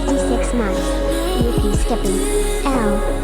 56 months. Yuki skipping. L.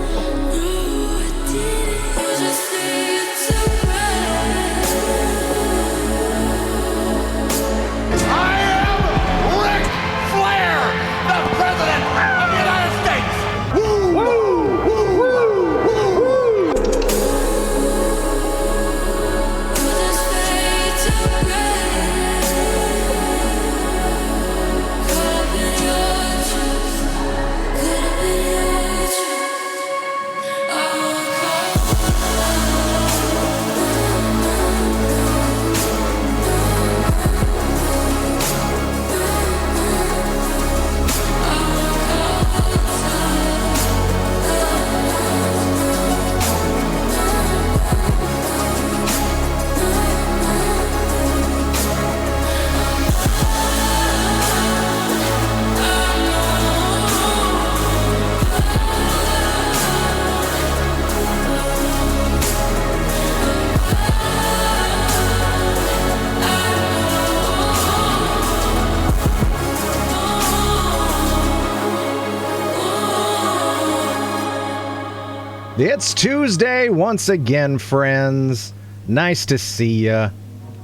It's Tuesday once again, friends. Nice to see ya.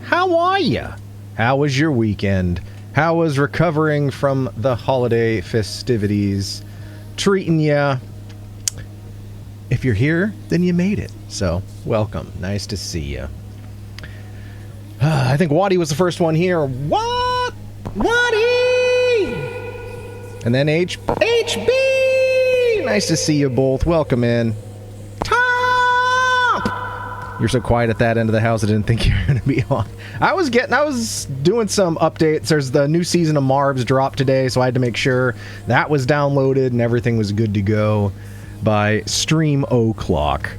How are ya? How was your weekend? How was recovering from the holiday festivities treating ya? If you're here, then you made it. So, welcome. Nice to see ya. I think Waddy was the first one here. What? Waddy! And then HB! Nice to see you both. Welcome in. You're so quiet at that end of the house, I didn't think you were going to be on. I was doing some updates. There's the new season of Marv's dropped today, so I had to make sure that was downloaded and everything was good to go by Stream O'Clock.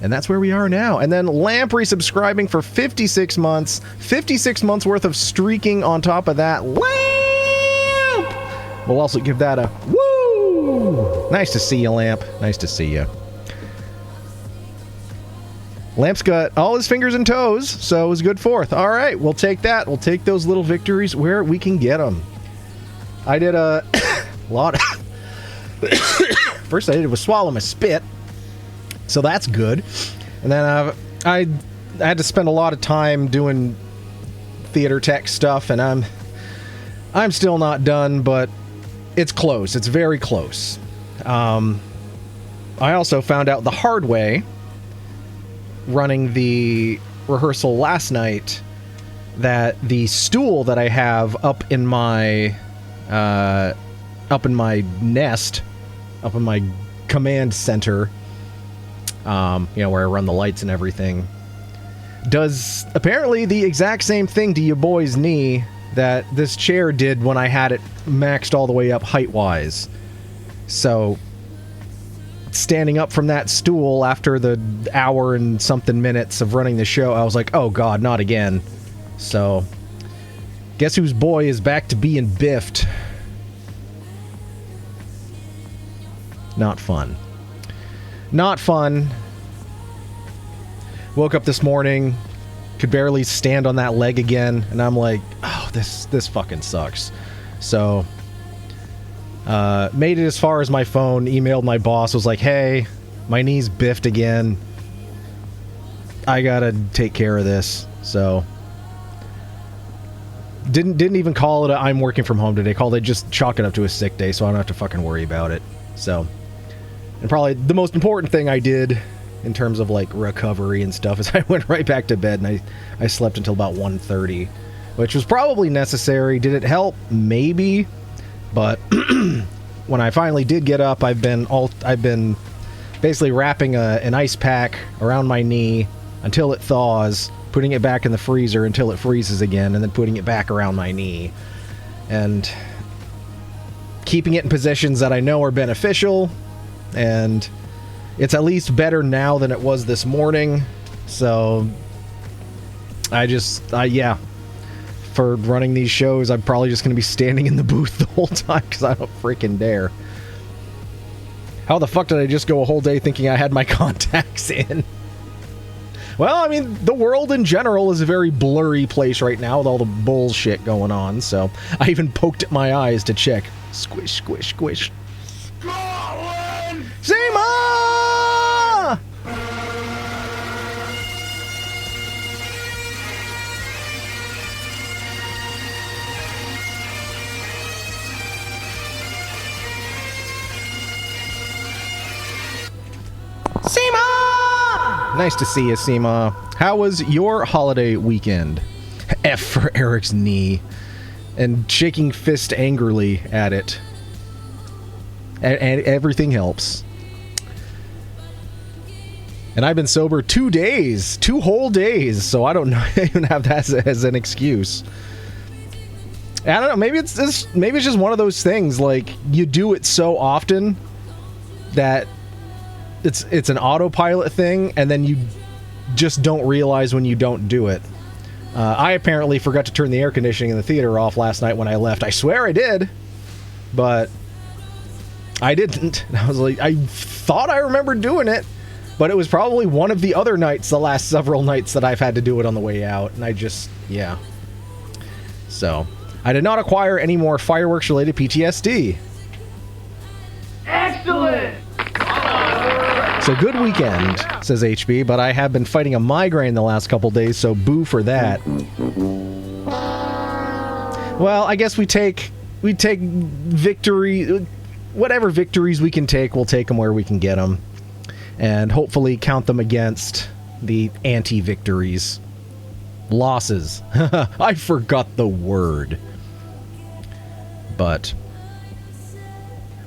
And that's where we are now. And then Lamp resubscribing for 56 months. 56 months worth of streaking on top of that. Lamp! We'll also give that a woo! Nice to see you, Lamp. Nice to see you. Lamp's got all his fingers and toes, so it was good fourth. All right, we'll take that. We'll take those little victories where we can get them. I did a lot of... First I did was swallow my spit, so that's good. And then I had to spend a lot of time doing theater tech stuff, and I'm still not done, but it's close. It's very close. I also found out the hard way, running the rehearsal last night, that the stool that I have up in my nest, up in my command center, where I run the lights and everything, does apparently the exact same thing to your boy's knee that this chair did when I had it maxed all the way up height-wise. So standing up from that stool after the hour and something minutes of running the show, I was like, oh god, not again. So, guess whose boy is back to being biffed. Not fun. Not fun. Woke up this morning, could barely stand on that leg again, and I'm like, oh, this fucking sucks. So, made it as far as my phone, emailed my boss, was like, hey, my knee's biffed again. I gotta take care of this. So, didn't even call it a I'm working from home today. Called it just chalk it up to a sick day, so I don't have to fucking worry about it. So, and probably the most important thing I did in terms of like recovery and stuff is I went right back to bed and I slept until about 1:30, which was probably necessary. Did it help? Maybe. But when I finally did get up, I've been basically wrapping an ice pack around my knee until it thaws, putting it back in the freezer until it freezes again, and then putting it back around my knee. And keeping it in positions that I know are beneficial, and it's at least better now than it was this morning. So yeah. For running these shows, I'm probably just going to be standing in the booth the whole time because I don't freaking dare. How the fuck did I just go a whole day thinking I had my contacts in? Well, I mean, the world in general is a very blurry place right now with all the bullshit going on, so I even poked at my eyes to check. Squish, squish, squish. Scotland! Seema! Seema! Nice to see you, Seema. How was your holiday weekend? F for Eric's knee. And shaking fist angrily at it. And everything helps. And I've been sober 2 days. 2 whole days. So I don't know, even have that as an excuse. I don't know. Maybe it's just one of those things. Like, you do it so often that it's an autopilot thing, and then you just don't realize when you don't do it. I apparently forgot to turn the air conditioning in the theater off last night when I left. I swear I did, but I didn't. I was like, I thought I remembered doing it, but it was probably one of the other nights, the last several nights, that I've had to do it on the way out, and I just, yeah. So, I did not acquire any more fireworks-related PTSD. Excellent! So good weekend, says HB, but I have been fighting a migraine the last couple days, so boo for that. Well, I guess we take victory, whatever victories we can take, we'll take them where we can get them. And hopefully count them against the anti-victories. Losses. I forgot the word. But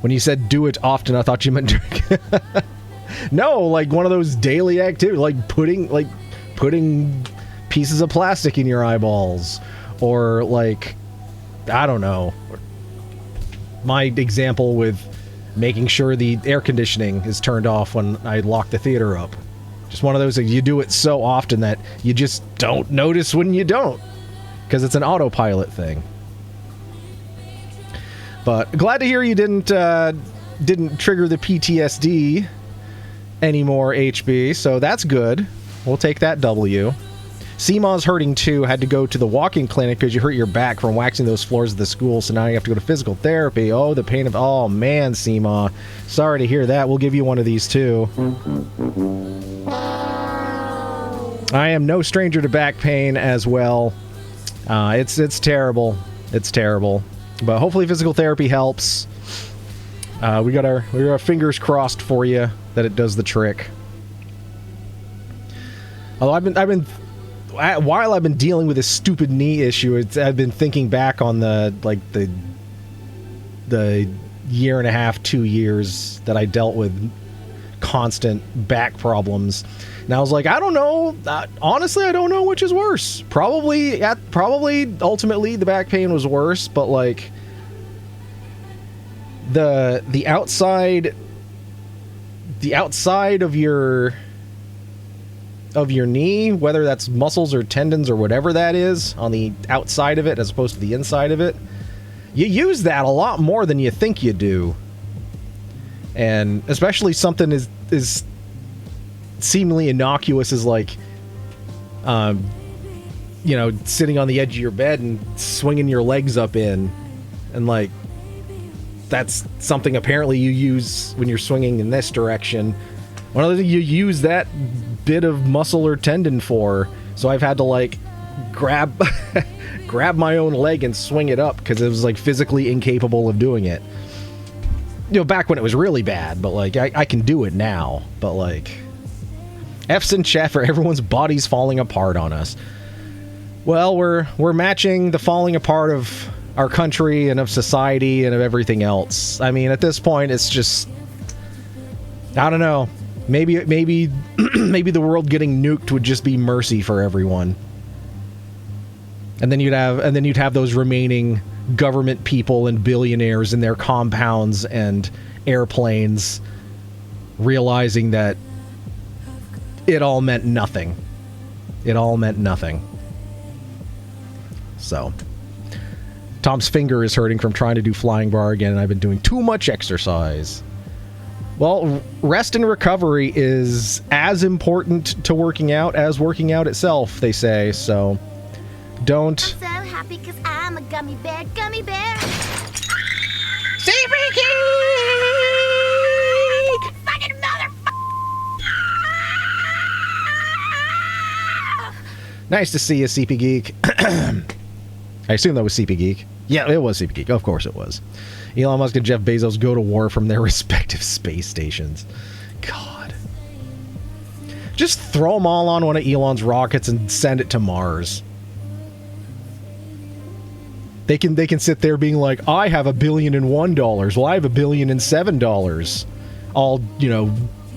when you said do it often, I thought you meant drink. No, like one of those daily activities, like putting pieces of plastic in your eyeballs, or like, I don't know. My example with making sure the air conditioning is turned off when I lock the theater up. Just one of those things. You do it so often that you just don't notice when you don't, because it's an autopilot thing. But glad to hear you didn't trigger the PTSD anymore, HB, so that's good. We'll take that W. Seema's hurting too. Had to go to the walking clinic because you hurt your back from waxing those floors of the school, so now you have to go to physical therapy. Oh, the pain of... Oh, man, Seema. Sorry to hear that. We'll give you one of these too. I am no stranger to back pain as well. It's terrible. It's terrible. But hopefully physical therapy helps. We got our fingers crossed for you that it does the trick. Although while I've been dealing with this stupid knee issue, I've been thinking back on the year and a half, 2 years that I dealt with constant back problems. And I was like, I don't know. Honestly, I don't know which is worse. Probably ultimately the back pain was worse, but like the outside of your knee, whether that's muscles or tendons or whatever that is on the outside of it as opposed to the inside of it, you use that a lot more than you think you do. And especially something is seemingly innocuous as like sitting on the edge of your bed and swinging your legs up in, and like that's something apparently you use when you're swinging in this direction. One of the things you use that bit of muscle or tendon for. So I've had to like grab my own leg and swing it up because it was like physically incapable of doing it. You know, back when it was really bad, but like I can do it now. But like F's in chat for everyone's bodies falling apart on us. Well, we're matching the falling apart of our country and of society and of everything else. I mean, at this point, it's just, I don't know. Maybe the world getting nuked would just be mercy for everyone. And then you'd have those remaining government people and billionaires in their compounds and airplanes realizing that it all meant nothing. It all meant nothing. So Tom's finger is hurting from trying to do flying bar again, and I've been doing too much exercise. Well, rest and recovery is as important to working out as working out itself, they say, so don't... I'm so happy because I'm a gummy bear, gummy bear. CP Geek! Fucking motherfucker! Nice to see you, CP Geek. I assume that was CP Geek. Yeah, it was CP Geek. Of course it was. Elon Musk and Jeff Bezos go to war from their respective space stations. God. Just throw them all on one of Elon's rockets and send it to Mars. They can sit there being like, I have $1 billion and $1. Well, I have $1 billion and $7. All,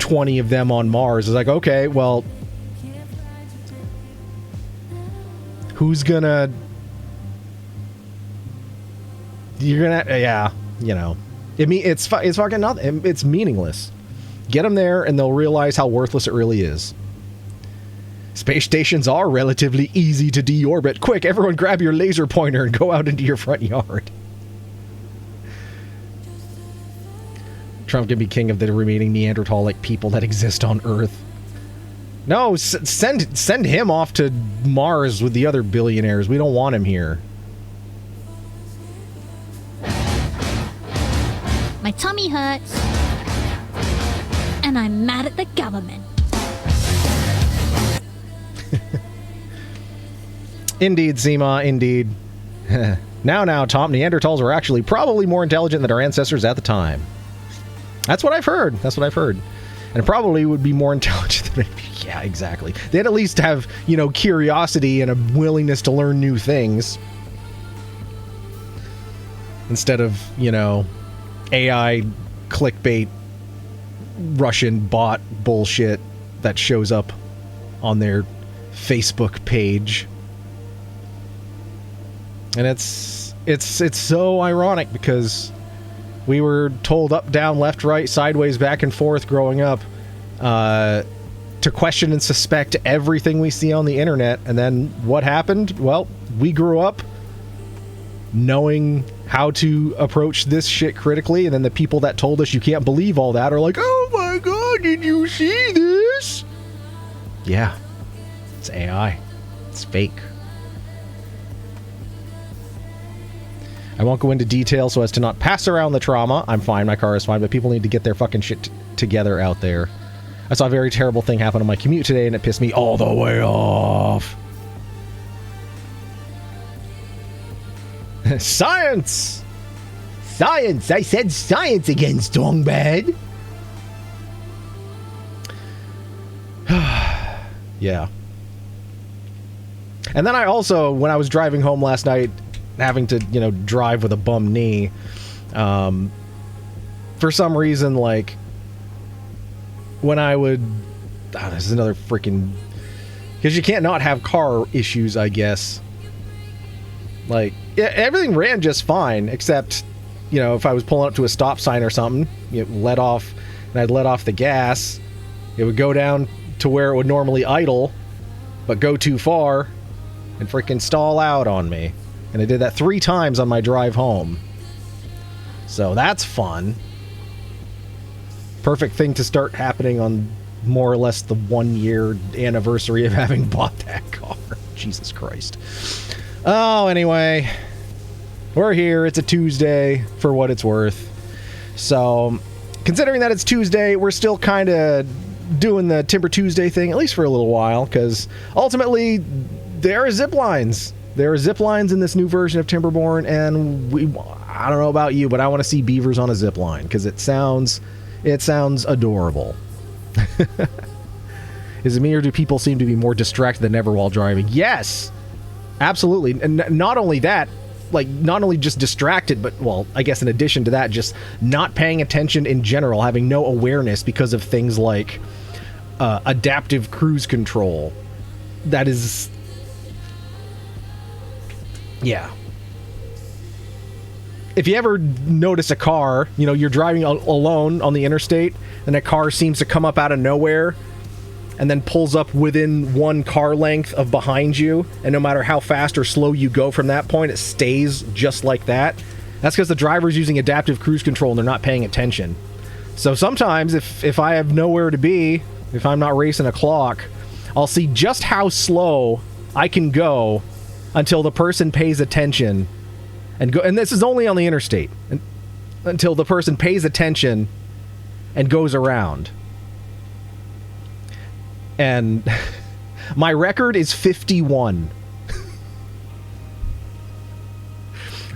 20 of them on Mars. It's like, okay, well, who's gonna... You're gonna... Yeah, it's fucking nothing. It's meaningless. Get them there and they'll realize how worthless it really is. Space stations are relatively easy to deorbit. Quick, everyone grab your laser pointer and go out into your front yard. Trump can be king of the remaining Neanderthal-like people that exist on Earth. No, send him off to Mars with the other billionaires. We don't want him here. My tummy hurts. And I'm mad at the government. Indeed, Seema, indeed. Now, Tom, Neanderthals were actually probably more intelligent than our ancestors at the time. That's what I've heard. And probably would be more intelligent than... Yeah, exactly. They'd at least have, curiosity and a willingness to learn new things. Instead of, AI clickbait Russian bot bullshit that shows up on their Facebook page. And it's so ironic because we were told up, down, left, right, sideways, back and forth growing up to question and suspect everything we see on the internet. And then what happened? Well, we grew up knowing how to approach this shit critically, and then the people that told us you can't believe all that are like, oh my god, did you see this? Yeah, it's AI. It's fake. I won't go into detail so as to not pass around the trauma. I'm fine, my car is fine, but people need to get their fucking shit together out there. I saw a very terrible thing happen on my commute today, and it pissed me all the way off. Science! Science! I said science again, Strongbad! Yeah. And then I also, when I was driving home last night, having to, drive with a bum knee, for some reason, like, when I would... Oh, this is another freaking... Because you can't not have car issues, I guess. Like, everything ran just fine, except, if I was pulling up to a stop sign or something, let off, and I'd let off the gas, it would go down to where it would normally idle, but go too far, and freaking stall out on me. And I did that 3 times on my drive home. So that's fun. Perfect thing to start happening on more or less the 1-year anniversary of having bought that car. Jesus Christ. Oh, anyway, we're here. It's a Tuesday, for what it's worth. So, considering that it's Tuesday, we're still kind of doing the Timber Tuesday thing, at least for a little while, because ultimately, there are zip lines. There are zip lines in this new version of Timberborn, and I don't know about you, but I want to see beavers on a zip line, because it sounds adorable. Is it me, or do people seem to be more distracted than ever while driving? Yes! Absolutely. And not only that, like, not only just distracted, but, well, I guess in addition to that, just not paying attention in general, having no awareness because of things like adaptive cruise control. That is... Yeah. If you ever notice a car, you're driving alone on the interstate, and a car seems to come up out of nowhere, and then pulls up within 1 car length of behind you, and no matter how fast or slow you go from that point, it stays just like that. That's because the driver's using adaptive cruise control and they're not paying attention. So sometimes, if I have nowhere to be, if I'm not racing a clock, I'll see just how slow I can go until the person pays attention and go. And this is only on the interstate. And until the person pays attention and goes around. And my record is 51.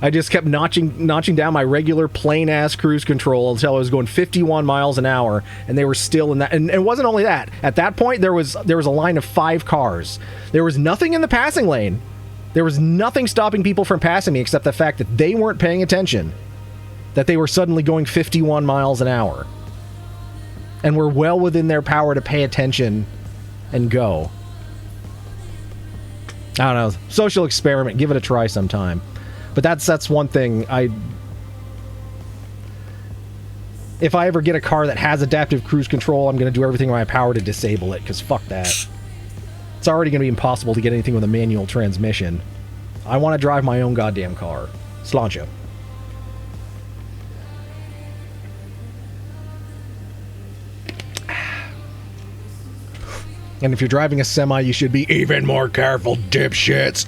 I just kept notching down my regular plain-ass cruise control until I was going 51 miles an hour, and they were still in that. And it wasn't only that. At that point, there was a line of 5 cars. There was nothing in the passing lane. There was nothing stopping people from passing me except the fact that they weren't paying attention, that they were suddenly going 51 miles an hour, and were well within their power to pay attention and go. I don't know. Social experiment. Give it a try sometime. But that's one thing. If I ever get a car that has adaptive cruise control, I'm going to do everything in my power to disable it, because fuck that. It's already going to be impossible to get anything with a manual transmission. I want to drive my own goddamn car. Sláinte. And if you're driving a semi, you should be even more careful, dipshits.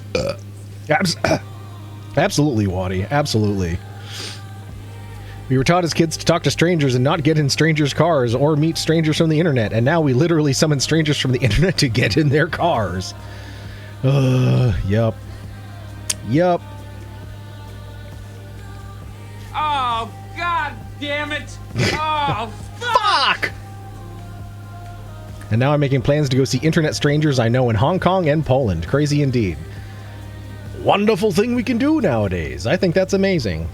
Absolutely, Waddy. Absolutely. We were taught as kids to talk to strangers and not get in strangers' cars or meet strangers from the internet, and now we literally summon strangers from the internet to get in their cars. Yup. Yup. Oh, god damn it! Oh, Fuck! And now I'm making plans to go see internet strangers I know in Hong Kong and Poland. Crazy indeed. Wonderful thing we can do nowadays. I think that's amazing.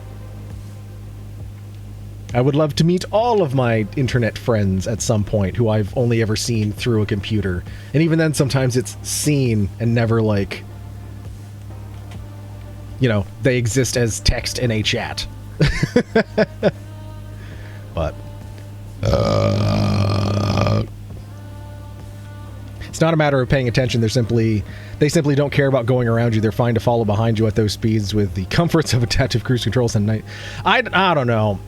I would love to meet all of my internet friends at some point who I've only ever seen through a computer. And even then, sometimes it's seen and never, like, you know, they exist as text in a chat. But it's not a matter of paying attention. They simply don't care about going around you. They're fine to follow behind you at those speeds with the comforts of adaptive cruise controls and night. I don't know.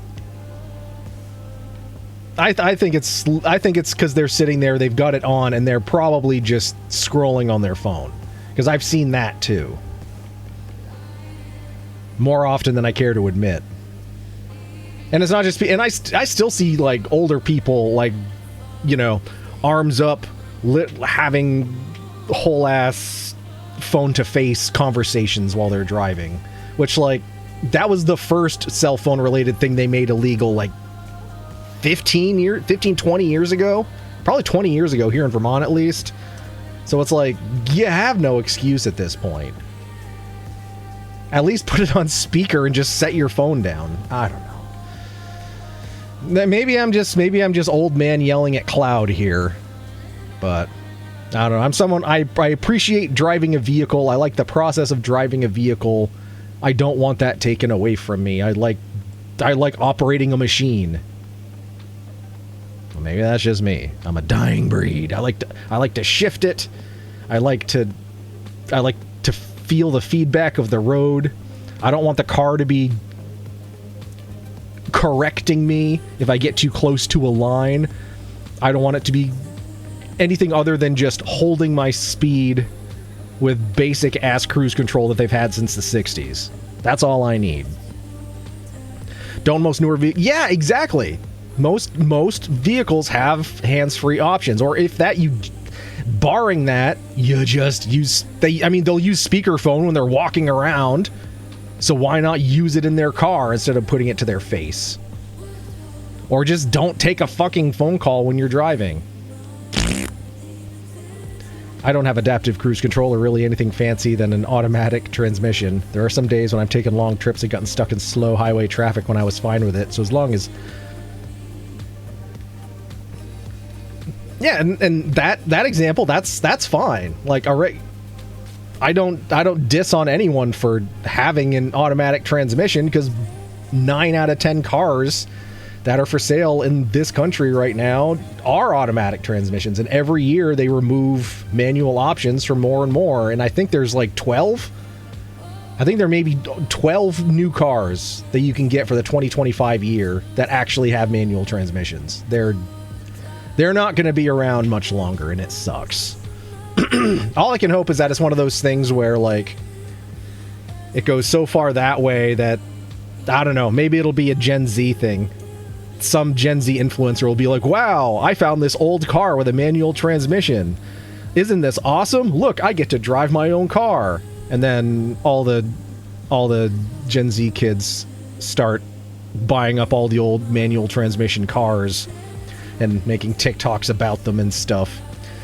I think it's because they're sitting there, they've got it on, and they're probably just scrolling on their phone. Because I've seen that too, more often than I care to admit. And it's not just, and I still see, like, older people, like, you know, arms up, having whole ass phone to face conversations while they're driving, which, like, that was the first cell phone related thing they made illegal, like 20 years ago, probably 20 years ago here in Vermont at least. So it's like, you have no excuse at this point. At least put it on speaker and just set your phone down. I don't know. Maybe I'm just old man yelling at cloud here. But I don't know. I'm someone, I appreciate driving a vehicle. I like the process of driving a vehicle. I don't want that taken away from me. I like operating a machine. Well, maybe that's just me. I'm a dying breed. I like to shift it. I like to feel the feedback of the road. I don't want the car to be correcting me if I get too close to a line. I don't want it to be anything other than just holding my speed with basic ass cruise control that they've had since the 60s. That's all I need. Don't most newer vehicles... Yeah, exactly. Most vehicles have hands-free options, or if that, barring that, you just use... they'll use speakerphone when they're walking around, so why not use it in their car instead of putting it to their face? Or just don't take a fucking phone call when you're driving. I don't have adaptive cruise control or really anything fancy than an automatic transmission. There are some days when I've taken long trips and gotten stuck in slow highway traffic when I was fine with it. So as long as... Yeah, and that example, that's fine. Like, alright, I don't diss on anyone for having an automatic transmission, because 9 out of 10 cars that are for sale in this country right now are automatic transmissions, and every year they remove manual options for more and more, and I think there's like 12? I think there may be 12 new cars that you can get for the 2025 year that actually have manual transmissions. They're not going to be around much longer, and it sucks. All I can hope is that it's one of those things where, like, it goes so far that way that I don't know, maybe it'll be a Gen Z thing. Some Gen Z influencer will be like, wow, I found this old car with a manual transmission. Isn't this awesome? Look, I get to drive my own car. And then all the Gen Z kids start buying up all the old manual transmission cars and making TikToks about them and stuff.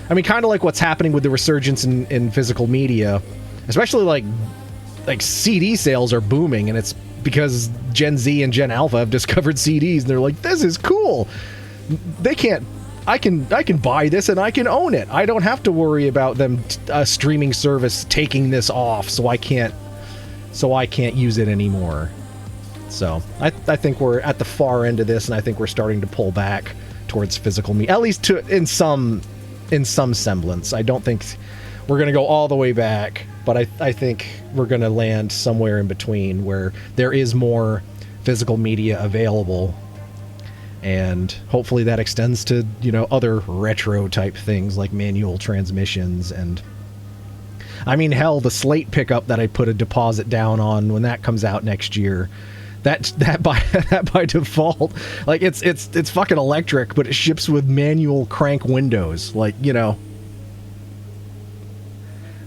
I mean, kind of like what's happening with the resurgence in physical media, especially like CD sales are booming, and it's because Gen Z and Gen Alpha have discovered CDs, and they're like, this is cool. I can buy this and I can own it. I don't have to worry about them streaming service taking this off, so I can't use it anymore. So I think we're at the far end of this, and I think we're starting to pull back towards physical media, at least in some semblance. I don't think we're going to go all the way back, but I think we're going to land somewhere in between where there is more physical media available, and hopefully that extends to, you know, other retro type things like manual transmissions. And I mean, hell, the Slate pickup that I put a deposit down on, when that comes out next year, that by default, like it's fucking electric, but it ships with manual crank windows, like, you know.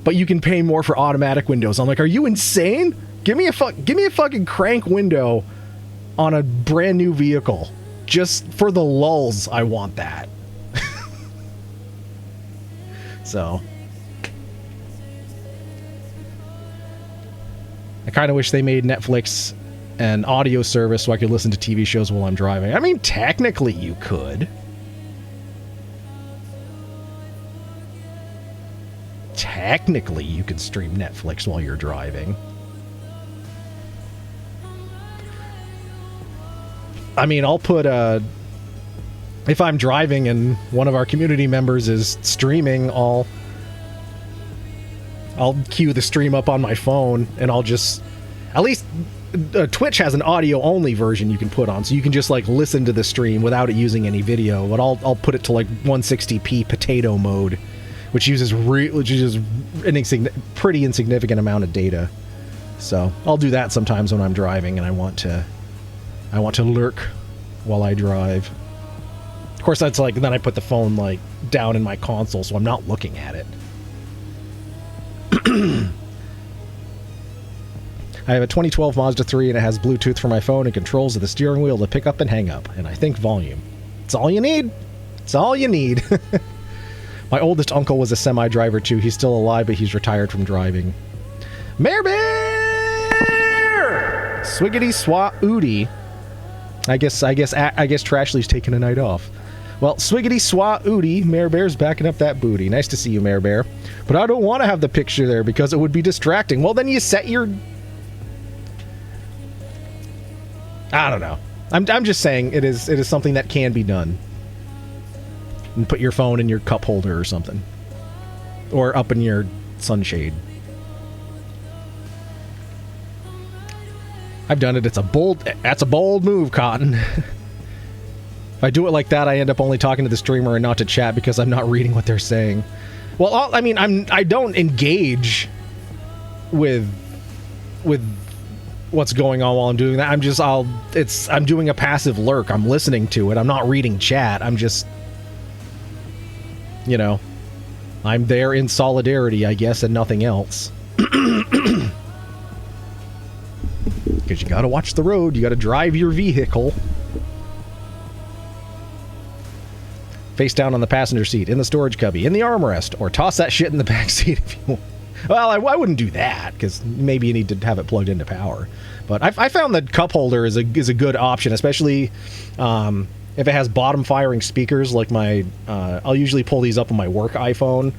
But you can pay more for automatic windows. I'm like, are you insane? Give me a fucking crank window on a brand new vehicle. Just for the lulz, I want that. So I kind of wish they made Netflix an audio service so I could listen to TV shows while I'm driving. I mean, technically you could. Technically you can stream Netflix while you're driving. I mean, I'll put if I'm driving and one of our community members is streaming, I'll queue the stream up on my phone, and I'll just, at least Twitch has an audio only version you can put on, so you can just like listen to the stream without it using any video. But I'll put it to like 160p potato mode, which uses an pretty insignificant amount of data. So I'll do that sometimes when I'm driving and I want to lurk while I drive. Of course, that's like, then I put the phone like down in my console so I'm not looking at it. I have a 2012 Mazda 3 and it has Bluetooth for my phone and controls of the steering wheel to pick up and hang up, and I think volume. It's all you need. It's all you need. My oldest uncle was a semi-driver too. He's still alive, but he's retired from driving. Mayor Bear! Swiggity swat oodie. I guess Trashley's taking a night off. Well, swiggity swat oodie, Mayor Bear's backing up that booty. Nice to see you, Mayor Bear. But I don't want to have the picture there because it would be distracting. Well, then you set your... I don't know. I'm just saying it is something that can be done. And put your phone in your cup holder or something. Or up in your sunshade. I've done it. That's a bold move, Cotton. If I do it like that, I end up only talking to the streamer and not to chat because I'm not reading what they're saying. Well, I don't engage with what's going on while I'm doing that. I'm doing a passive lurk. I'm listening to it. I'm not reading chat. I'm just, you know, I'm there in solidarity, I guess, and nothing else. Because you gotta watch the road. You gotta drive your vehicle. Face down on the passenger seat, in the storage cubby, in the armrest, or toss that shit in the back seat if you want. Well, I wouldn't do that, because maybe you need to have it plugged into power. But I found that cup holder is a good option, especially if it has bottom-firing speakers, like my... I'll usually pull these up on my work iPhone,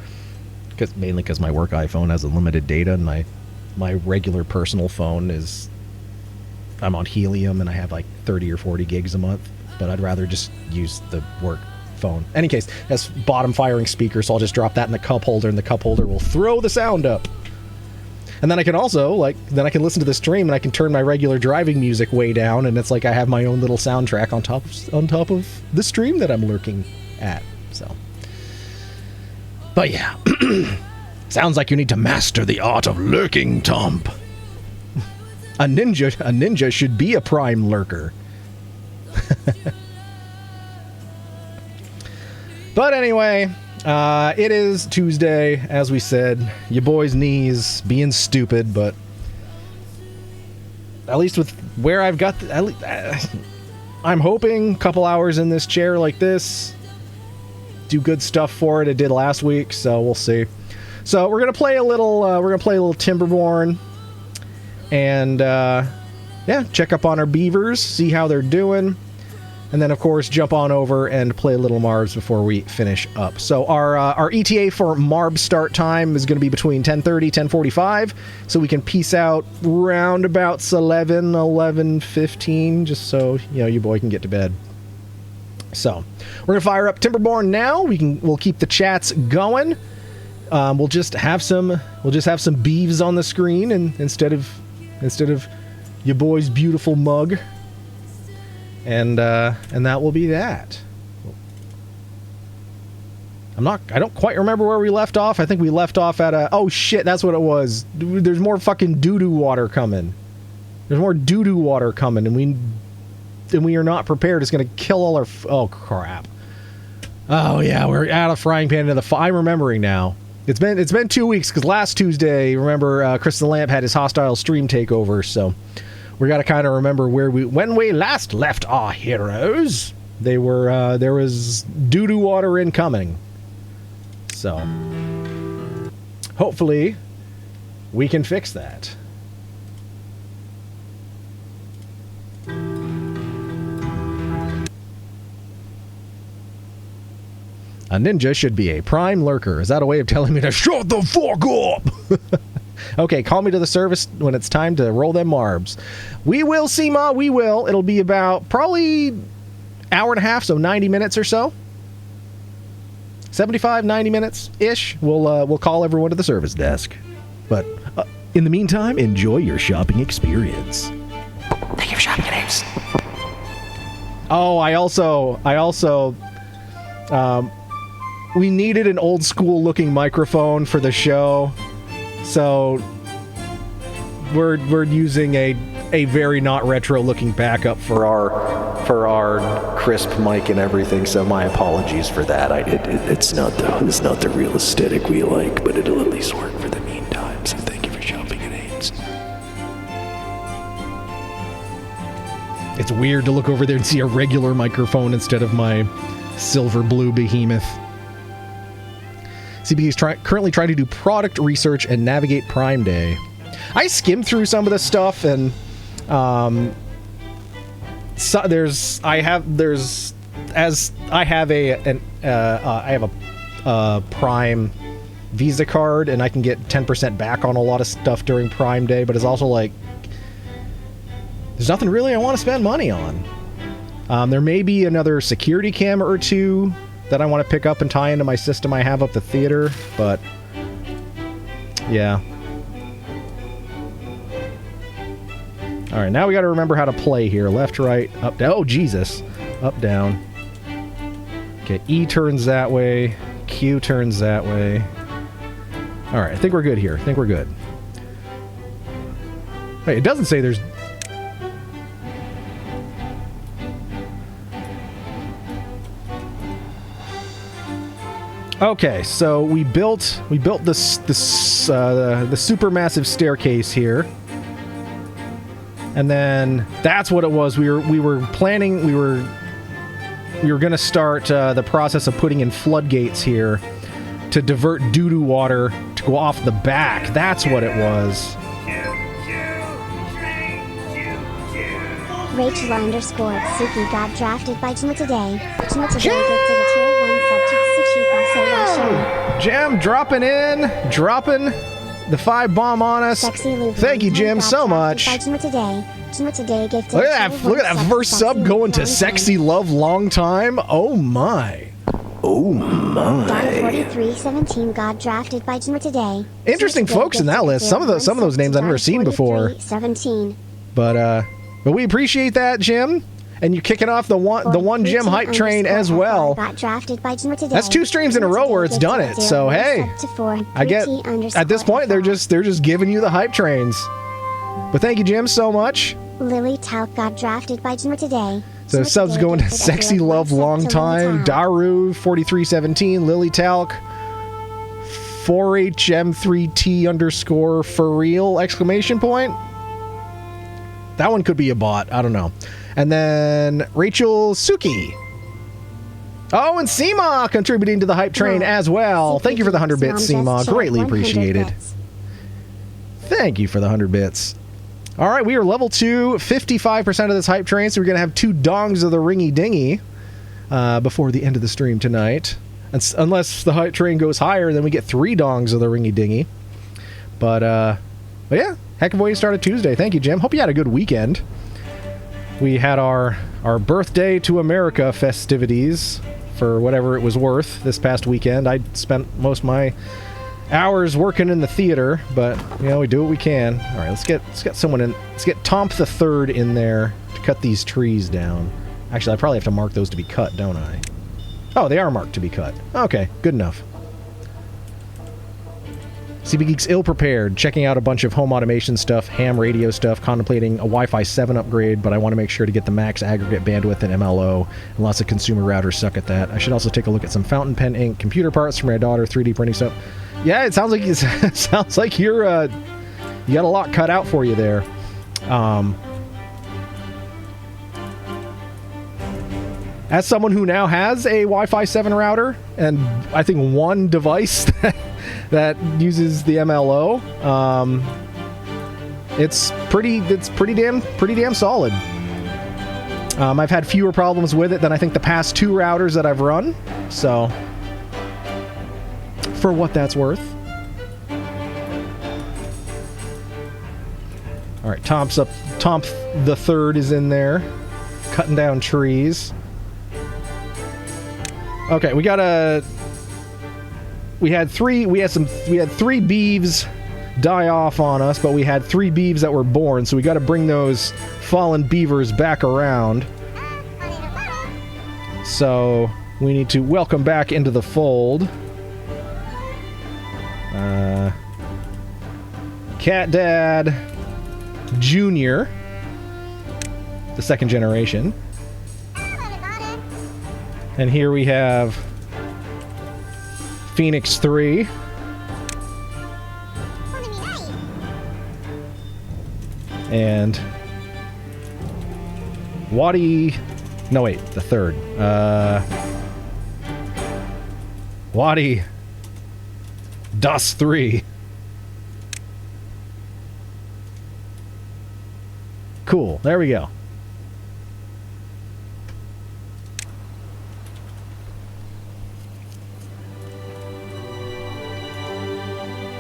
mainly because my work iPhone has unlimited data, and my regular personal phone is... I'm on helium, and I have like 30 or 40 gigs a month, but I'd rather just use the work phone. In any case, it has bottom-firing speakers, so I'll just drop that in the cup holder, and the cup holder will throw the sound up. And then I can also, then I can listen to the stream, and I can turn my regular driving music way down, and it's like I have my own little soundtrack on top of the stream that I'm lurking at. So, but yeah, sounds like you need to master the art of lurking, Tomp. A ninja should be a prime lurker. But anyway, it is Tuesday, as we said. Your boy's knees being stupid, but at least with where I've got, I'm hoping a couple hours in this chair like this do good stuff for it. It did last week, so we'll see. So we're gonna play a little. Timberborn, and yeah, check up on our beavers, see how they're doing. And then, of course, jump on over and play a little Marbs before we finish up. So our ETA for Marb start time is going to be between 10:30, 10:45, so we can peace out roundabouts 11:15, just so your boy can get to bed. So we're gonna fire up Timberborn now. We'll keep the chats going. We'll just have some beavs on the screen, and instead of your boy's beautiful mug. And that will be that. I don't quite remember where we left off. I think we left off at oh shit, that's what it was. There's more fucking doo-doo water coming. There's more doo-doo water coming, and we are not prepared. It's gonna kill all our oh crap. Oh yeah, we're out of frying pan into the fire. I'm remembering now. It's been 2 weeks, because last Tuesday, remember, Kristen Lamp had his hostile stream takeover, so we got to kind of remember when we last left our heroes. They were there was doo-doo water incoming. So hopefully we can fix that. A ninja should be a prime lurker. Is that a way of telling me to shut the fuck up? Okay, call me to the service when it's time to roll them Marbs. We will, Seema, we will. It'll be about probably hour and a half, so 90 minutes or so. 75, 90 minutes-ish. We'll call everyone to the service desk. But in the meantime, enjoy your shopping experience. Thank you for shopping at Ames. Oh, I also we needed an old school looking microphone for the show. So we're using a very not retro looking backup for our crisp mic and everything. So my apologies for that. It's not the real aesthetic we like, but it'll at least work for the meantime. So thank you for shopping at Ames. It's weird to look over there and see a regular microphone instead of my silver blue behemoth. CB is currently trying to do product research and navigate Prime Day. I skimmed through some of the stuff, and I have a Prime Visa card, and I can get 10% back on a lot of stuff during Prime Day. But it's also like there's nothing really I want to spend money on. There may be another security camera or two that I want to pick up and tie into my system I have up the theater, but yeah. Alright, now we got to remember how to play here. Left, right, up, down. Oh, Jesus. Up, down. Okay, E turns that way. Q turns that way. Alright, I think we're good here. I think we're good. Wait, it doesn't say there's... Okay, so we built the supermassive staircase here, and then that's what it was. We were planning. We were going to start the process of putting in floodgates here to divert doo-doo water to go off the back. That's what it was. Rachel _ Suki got drafted by Jima today. Jima today gifted a tier 1 sub to Sushi. Jim dropping the 5 bomb on us. Thank you, Jim, so much. Jima today gifted Look at that first sub going to Sexy Love Long Time. Oh my. Oh my. Don4317 got drafted by Jima today. Interesting folks in that list. Some of those names I've never seen before. But we appreciate that, Jim. And you're kicking off the one Jim hype train as well. That's 2 streams in a row where it's done it. So hey, I get at this point they're just giving you the hype trains. But thank you, Jim, so much. Lily Talc got drafted by Jim today. So Jim subs today going to gifted a Sexy gift Love one Long sub to Lily Time, Talc. Daru 4317, Lily Talc, 4HM3T underscore for real exclamation point. That one could be a bot. I don't know. And then Rachel Suki. Oh, and Seema contributing to the hype train as well. Thank you for the 100 bits, Seema. Greatly appreciated. Thank you for the 100 bits. All right, we are level 2, 55% of this hype train, so we're going to have 2 dongs of the ringy dingy before the end of the stream tonight. Unless the hype train goes higher, then we get 3 dongs of the ringy dingy. But yeah, heck of a way to start a Tuesday. Thank you, Jim. Hope you had a good weekend. We had our birthday to America festivities for whatever it was worth this past weekend. I spent most of my hours working in the theater, but you know, we do what we can. All right, let's get someone in. Let's get Tomp the Third in there to cut these trees down. Actually, I probably have to mark those to be cut, don't I? Oh, they are marked to be cut. Okay, good enough. CB Geek's ill-prepared, checking out a bunch of home automation stuff, ham radio stuff, contemplating a Wi-Fi 7 upgrade, but I want to make sure to get the max aggregate bandwidth and MLO, and lots of consumer routers suck at that. I should also take a look at some fountain pen ink computer parts for my daughter, 3D printing stuff. Yeah, it sounds like you're you got a lot cut out for you there. As someone who now has a Wi-Fi 7 router and I think one device that uses the MLO, it's pretty damn solid. I've had fewer problems with it than I think the past 2 routers that I've run, so for what that's worth. All right, Tomp the Third is in there, cutting down trees. Okay, we had 3 beavs die off on us, but we had 3 beavs that were born, so we got to bring those fallen beavers back around. So we need to welcome back into the fold Cat Dad Jr., the 2nd generation. And here we have Phoenix 3. And Wadi... No, wait, the 3rd. Wadi Das 3. Cool, there we go.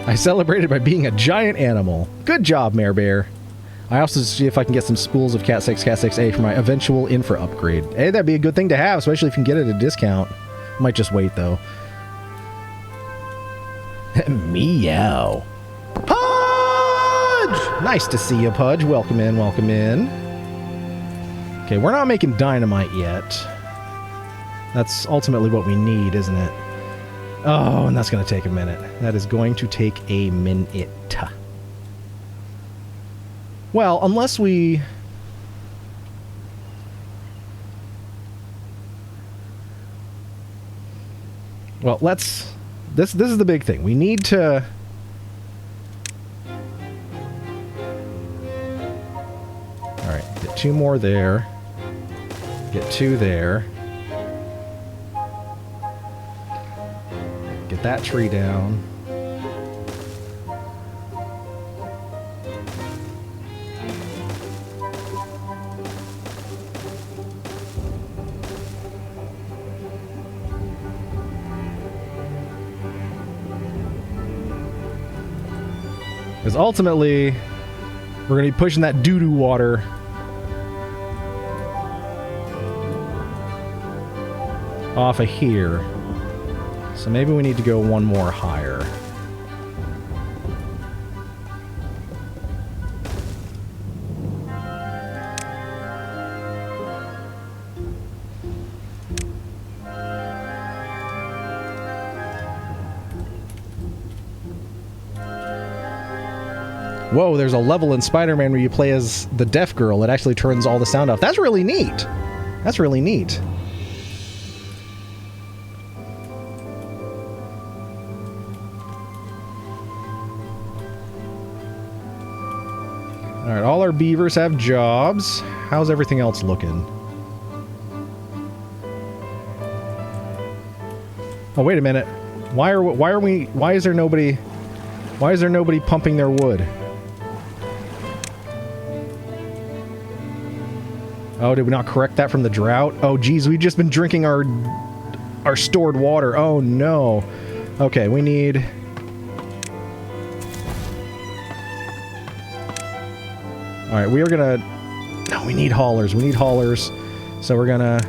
I celebrated by being a giant animal. Good job, Mare Bear. I also see if I can get some spools of Cat 6, Cat 6A for my eventual infra upgrade. Hey, that'd be a good thing to have, especially if you can get it at a discount. Might just wait, though. Meow. Pudge! Nice to see you, Pudge. Welcome in, welcome in. Okay, we're not making dynamite yet. That's ultimately what we need, isn't it? Oh, and that's going to take a minute. That is going to take a minute. Well, unless we... Well, let's... This is the big thing. We need to... Alright, get 2 more there. Get 2 there. Get that tree down. Because ultimately, we're going to be pushing that doo-doo water off of here. So maybe we need to go 1 more higher. Whoa, there's a level in Spider-Man where you play as the deaf girl. It actually turns all the sound off. That's really neat. That's really neat. Alright, all our beavers have jobs. How's everything else looking? Oh, wait a minute. Why is there nobody pumping their wood? Oh, did we not correct that from the drought? Oh, geez, we've just been drinking our stored water. Oh, no. Okay, we need... Alright, we are gonna... No, we need haulers. We need haulers. So we're gonna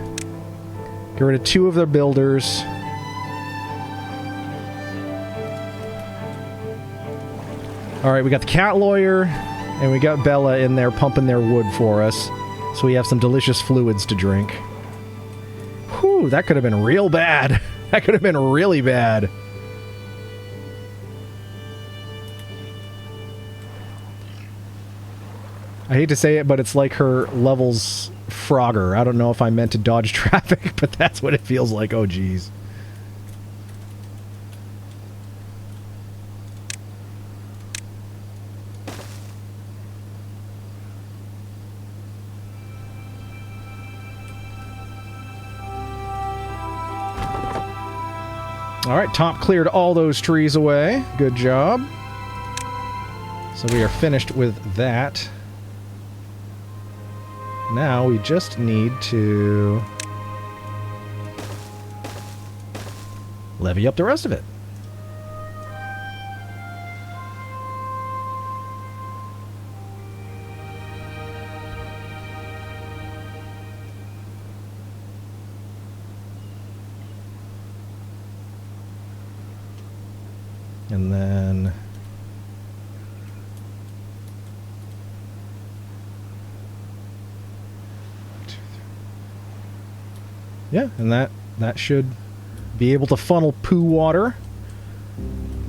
get rid of 2 of their builders. Alright, we got the cat lawyer, and we got Bella in there pumping their wood for us. So we have some delicious fluids to drink. Whew, that could have been real bad. That could have been really bad. I hate to say it, but it's like her level's Frogger. I don't know if I meant to dodge traffic, but that's what it feels like. Oh, geez. Alright, Top cleared all those trees away. Good job. So we are finished with that. Now we just need to levy up the rest of it. And then... yeah, and that should be able to funnel poo water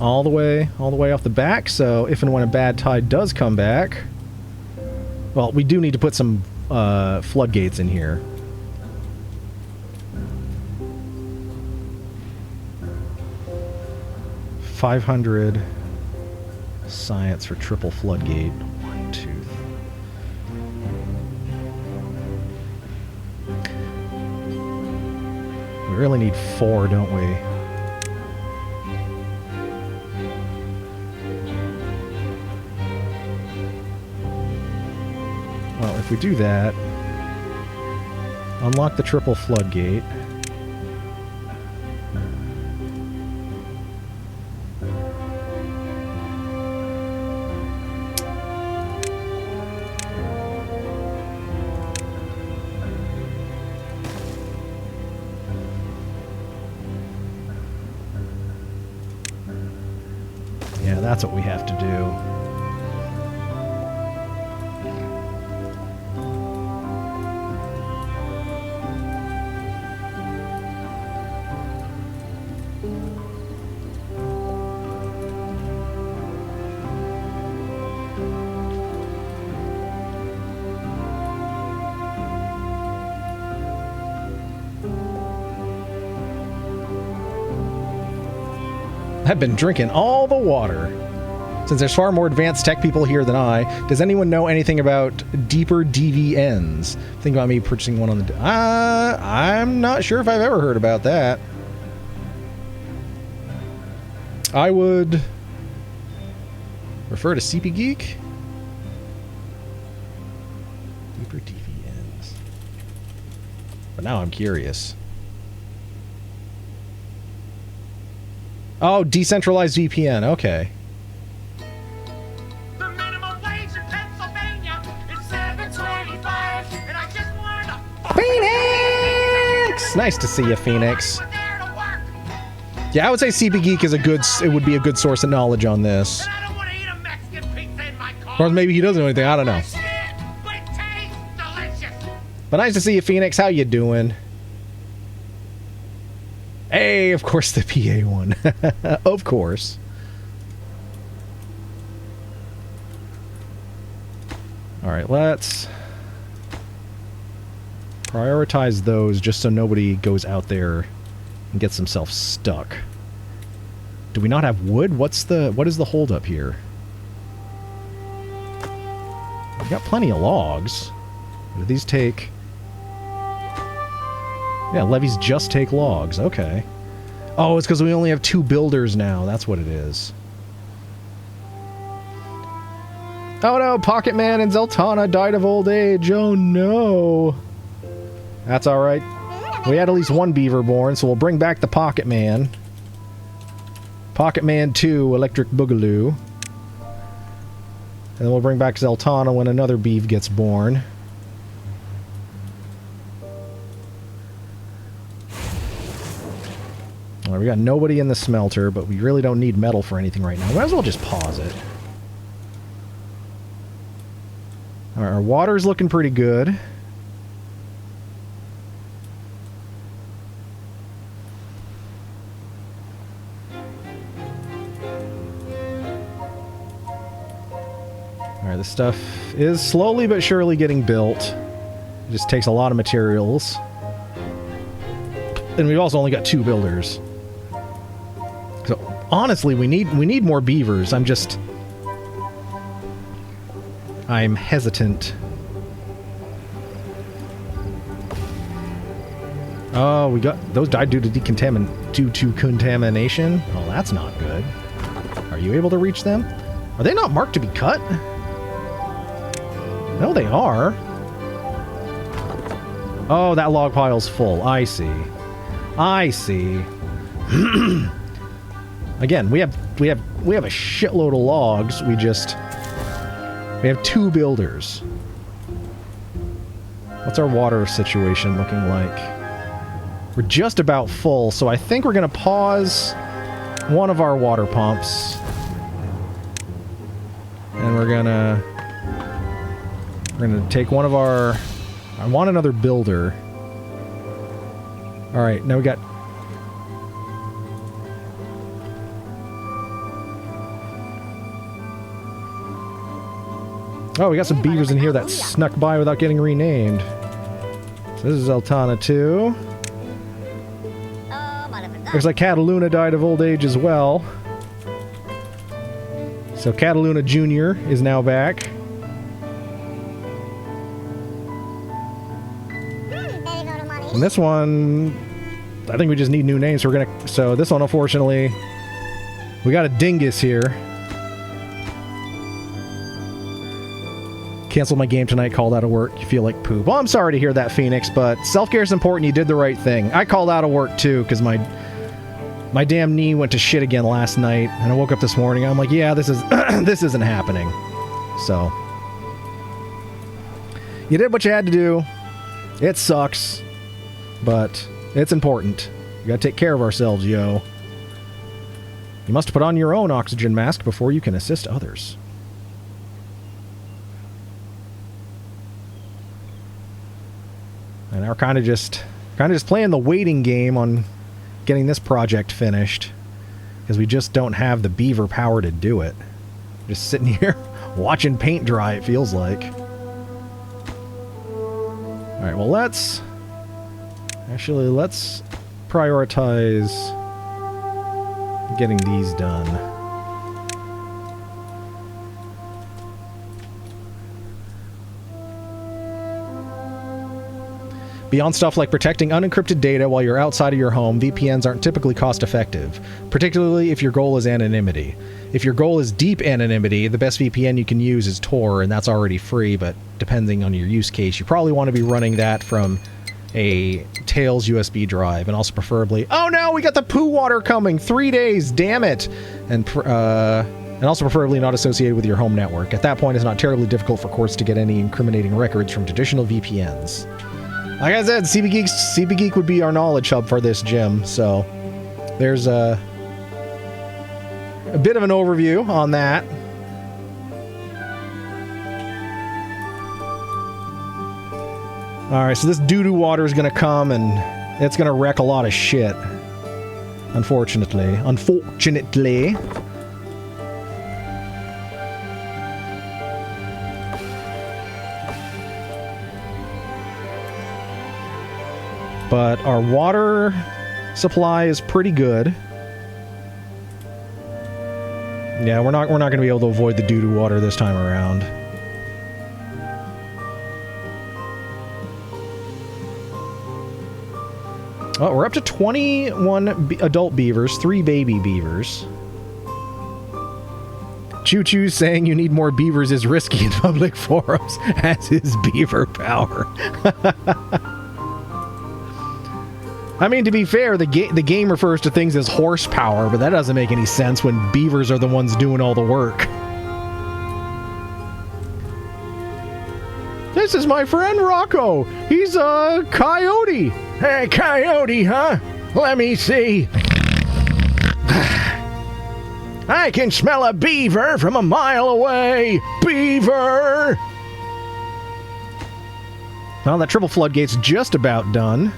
all the way off the back. So if and when a bad tide does come back, well, we do need to put some floodgates in here. $500 science for triple floodgate. 1, 2, 3. We really need 4, don't we? Well, if we do that, unlock the triple floodgate. Yeah, that's what we have to do. I've been drinking all the water. Since there's far more advanced tech people here than I, does anyone know anything about deeper DVNs? Think about me purchasing one on the... I'm not sure if I've ever heard about that. I would refer to CP Geek. Deeper DVNs. But now I'm curious. Oh, decentralized VPN. Okay. The minimum wage in Pennsylvania is $7.25, and I just wanted to Phoenix! Nice to see you, Phoenix. We're there to work, Yeah, I would say CP Geek is it would be a good source of knowledge on this. and I don't want to eat a Mexican pizza in my car. Or maybe he doesn't know anything. I don't know. Shit, but it tastes delicious. But nice to see you, Phoenix. How you doing? Hey, of course the PA one. Of course. Alright, let's prioritize those just so nobody goes out there and gets themselves stuck. Do we not have wood? What is the holdup here? We got plenty of logs. Do these take... Yeah, levies just take logs. Okay. Oh, it's because we only have 2 builders now. That's what it is. Oh no, Pocket Man and Zeltana died of old age. Oh no. That's alright. We had at least 1 beaver born, so we'll bring back the Pocket Man. Pocket Man 2, Electric Boogaloo. And then we'll bring back Zeltana when another beav gets born. Alright, we got nobody in the smelter, but we really don't need metal for anything right now. Might as well just pause it. Alright, our water's looking pretty good. Alright, this stuff is slowly but surely getting built. It just takes a lot of materials. And we've also only got 2 builders. So, honestly, we need more beavers. I'm hesitant. Oh, we got... Those died due to contamination? Oh, that's not good. Are you able to reach them? Are they not marked to be cut? No, they are. Oh, that log pile's full. I see. I see. Again, we have a shitload of logs. We have 2 builders. What's our water situation looking like? We're just about full, so I think we're gonna pause one of our water pumps. And we're gonna take one of our... I want another builder. Alright, now we got... Oh, we got some beavers in here that snuck by without getting renamed. So this is Zeltana 2. Looks like Cataluna died of old age as well. So Cataluna Jr. is now back. And this one, I think we just need new names. So this one, unfortunately, we got a dingus here. Cancel my game tonight, called out of work. You feel like poop. Well, I'm sorry to hear that, Phoenix, but self-care is important. You did the right thing. I called out of work, too, because my damn knee went to shit again last night, and I woke up this morning. I'm like, yeah, this is this isn't happening. So, you did what you had to do. It sucks, but it's important. We gotta take care of ourselves, yo. You must put on your own oxygen mask before you can assist others. And we're kind of just playing the waiting game on getting this project finished, because we just don't have the beaver power to do it. Just sitting here watching paint dry, it feels like. Alright, well let's prioritize getting these done. Beyond stuff like protecting unencrypted data while you're outside of your home, VPNs aren't typically cost-effective, particularly if your goal is anonymity. If your goal is deep anonymity, the best VPN you can use is Tor, and that's already free, but depending on your use case, you probably want to be running that from a Tails USB drive, and also preferably... Oh no, we got the poo water coming! 3 days, damn it! And also preferably not associated with your home network. At that point, it's not terribly difficult for courts to get any incriminating records from traditional VPNs. Like I said, CB Geek would be our knowledge hub for this gym, so there's a bit of an overview on that. Alright, so this doo-doo water is going to come and it's going to wreck a lot of shit. Unfortunately. But our water supply is pretty good. Yeah, we're not going to be able to avoid the doo-doo water this time around. Oh, we're up to 21 adult beavers, 3 baby beavers. Choo-choo saying you need more beavers is risky in public forums, as is beaver power. I mean, to be fair, the game refers to things as horsepower, but that doesn't make any sense when beavers are the ones doing all the work. This is my friend Rocco. He's a coyote. Hey, coyote, huh? Let me see. I can smell a beaver from a mile away. Beaver! Well, that triple floodgate's just about done.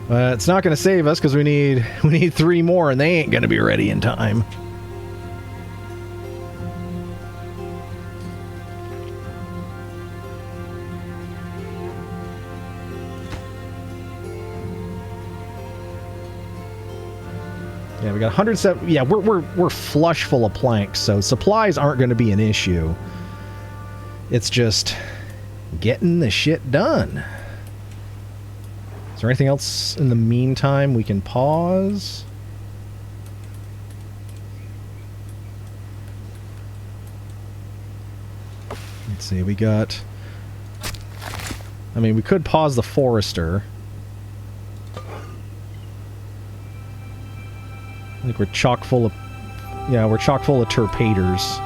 It's not going to save us because we need 3 more, and they ain't going to be ready in time. Yeah, we got 107. Yeah, we're flush full of planks, so supplies aren't going to be an issue. It's just getting the shit done. Is there anything else in the meantime we can pause? Let's see, we got... I mean, we could pause the forester. I think we're chock full of... Yeah, we're chock full of torpedoes.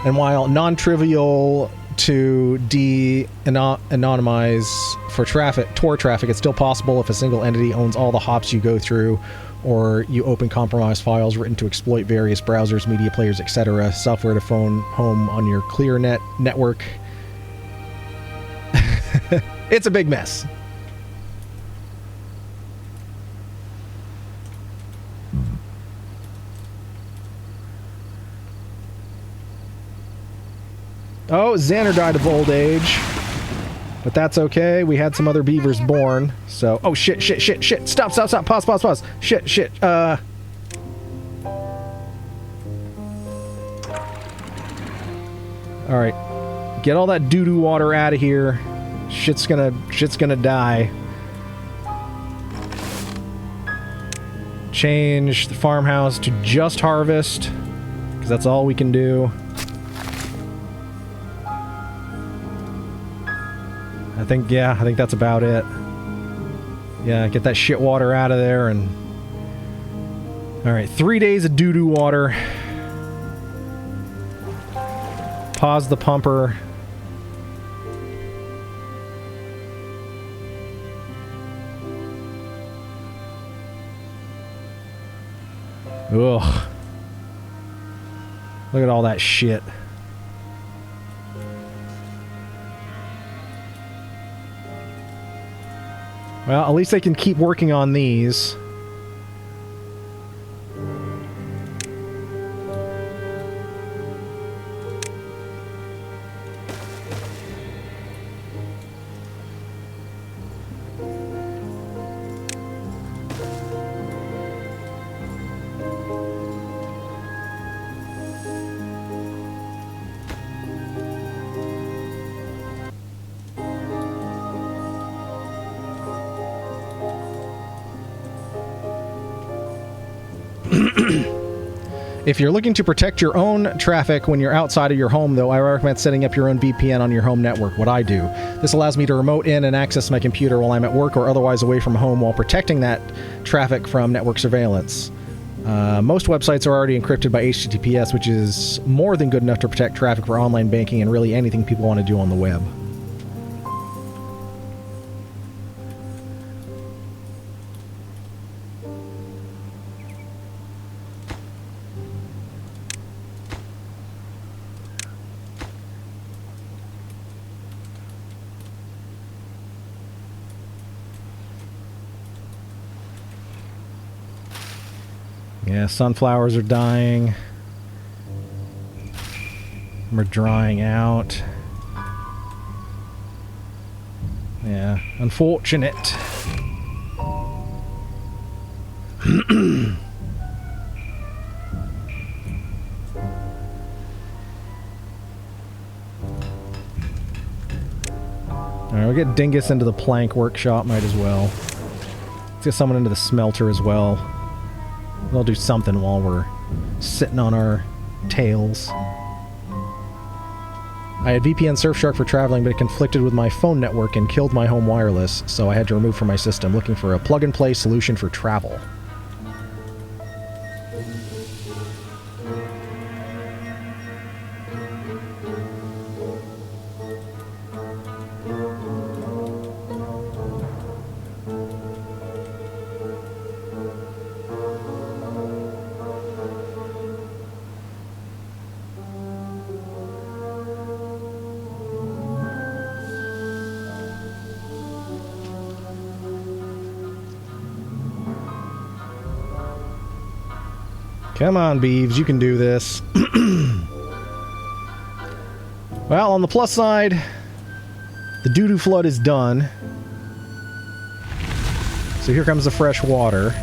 And while non-trivial to de-anonymize for Tor traffic, it's still possible if a single entity owns all the hops you go through, or you open compromised files written to exploit various browsers, media players, etc. Software to phone home on your ClearNet network. It's a big mess. Oh, Xander died of old age. But that's okay. We had some other beavers born. So, oh shit. Stop. Pause. Shit. Alright. Get all that doo-doo water out of here. Shit's gonna die. Change the farmhouse to just harvest, because that's all we can do. I think that's about it. Yeah, get that shit water out of there and... Alright, 3 days of doo-doo water. Pause the pumper. Ugh. Look at all that shit. Well, at least they can keep working on these. If you're looking to protect your own traffic when you're outside of your home, though, I recommend setting up your own VPN on your home network, what I do. This allows me to remote in and access my computer while I'm at work or otherwise away from home while protecting that traffic from network surveillance. Most websites are already encrypted by HTTPS, which is more than good enough to protect traffic for online banking and really anything people want to do on the web. Yeah, sunflowers are dying. We're drying out. Yeah, unfortunate. Alright, we'll get Dingus into the plank workshop, might as well. Let's get someone into the smelter as well. We'll do something while we're sitting on our tails. I had VPN Surfshark for traveling, but it conflicted with my phone network and killed my home wireless, so I had to remove from my system, looking for a plug-and-play solution for travel. Come on, Beavs, you can do this. Well, on the plus side, the doo-doo flood is done. So here comes the fresh water.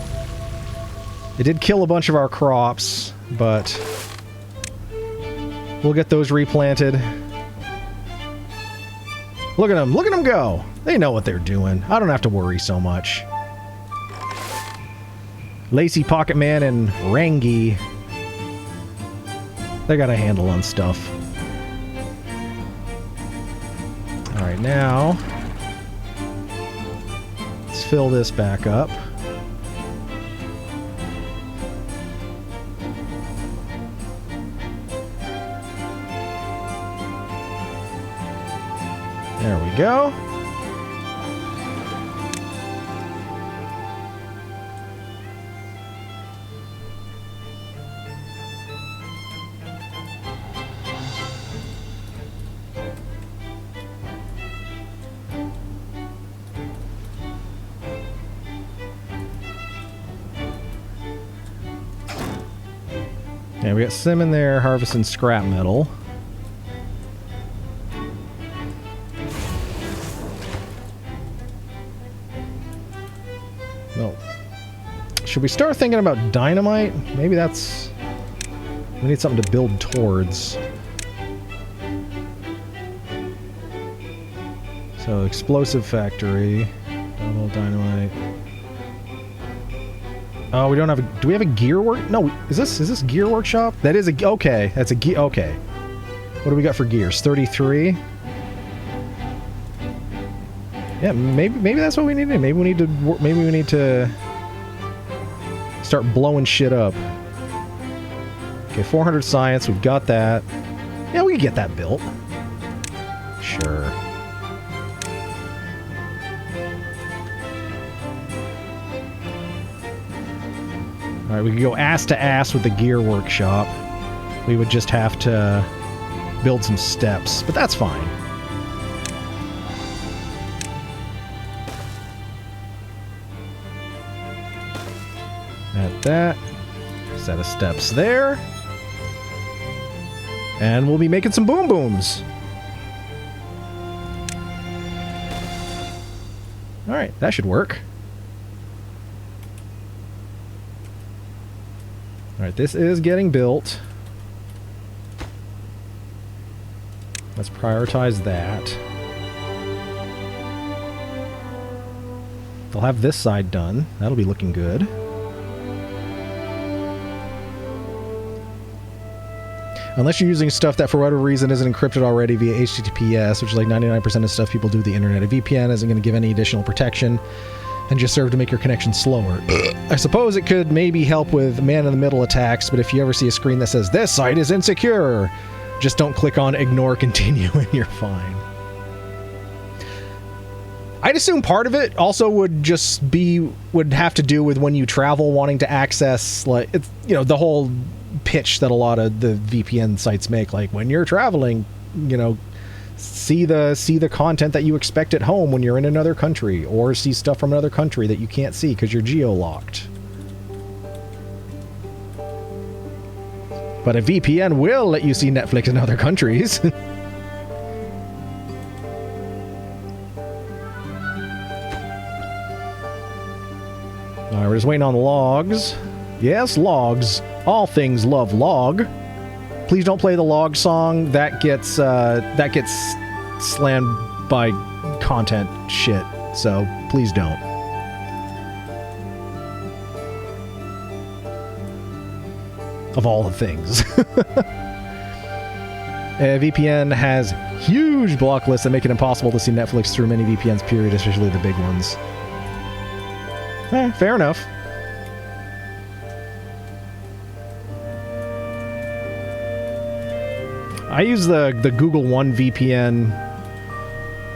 It did kill a bunch of our crops, but we'll get those replanted. Look at them go! They know what they're doing. I don't have to worry so much. Lacey, Pocket Man, and Rangi, they got a handle on stuff. Alright, now let's fill this back up. There we go. Yeah, we got Sim in there harvesting scrap metal. No. Should we start thinking about dynamite? Maybe that's... we need something to build towards. So, explosive factory. Double dynamite. Oh, we don't have a... do we have a gear work? No, is this gear workshop? That is a... okay, that's a gear... okay. What do we got for gears? 33? Yeah, maybe that's what we need to do. Maybe we need to start blowing shit up. Okay, 400 science, we've got that. Yeah, we can get that built. Sure. Alright, we could go ass to ass with the gear workshop. We would just have to build some steps, but that's fine. At that. Set of steps there. And we'll be making some boom booms. Alright, that should work. Alright, this is getting built. Let's prioritize that. They'll have this side done. That'll be looking good. Unless you're using stuff that for whatever reason isn't encrypted already via HTTPS, which is like 99% of stuff people do with the internet. A VPN isn't going to give any additional protection and just serve to make your connection slower. I suppose it could maybe help with man-in-the-middle attacks, but if you ever see a screen that says, "This site is insecure," just don't click on ignore, continue, and you're fine. I'd assume part of it also would just be, would have to do with when you travel wanting to access, like, it's, you know, the whole pitch that a lot of the VPN sites make, like, when you're traveling, you know, see the content that you expect at home when you're in another country, or see stuff from another country that you can't see because you're geo-locked. But a VPN will let you see Netflix in other countries. Alright, we're just waiting on logs. Yes, logs. All things love log. Please don't play the log song. That gets slammed by content shit. So please don't. Of all the things. VPN has huge block lists that make it impossible to see Netflix through many VPNs, period, especially the big ones. Fair enough. I use the Google One VPN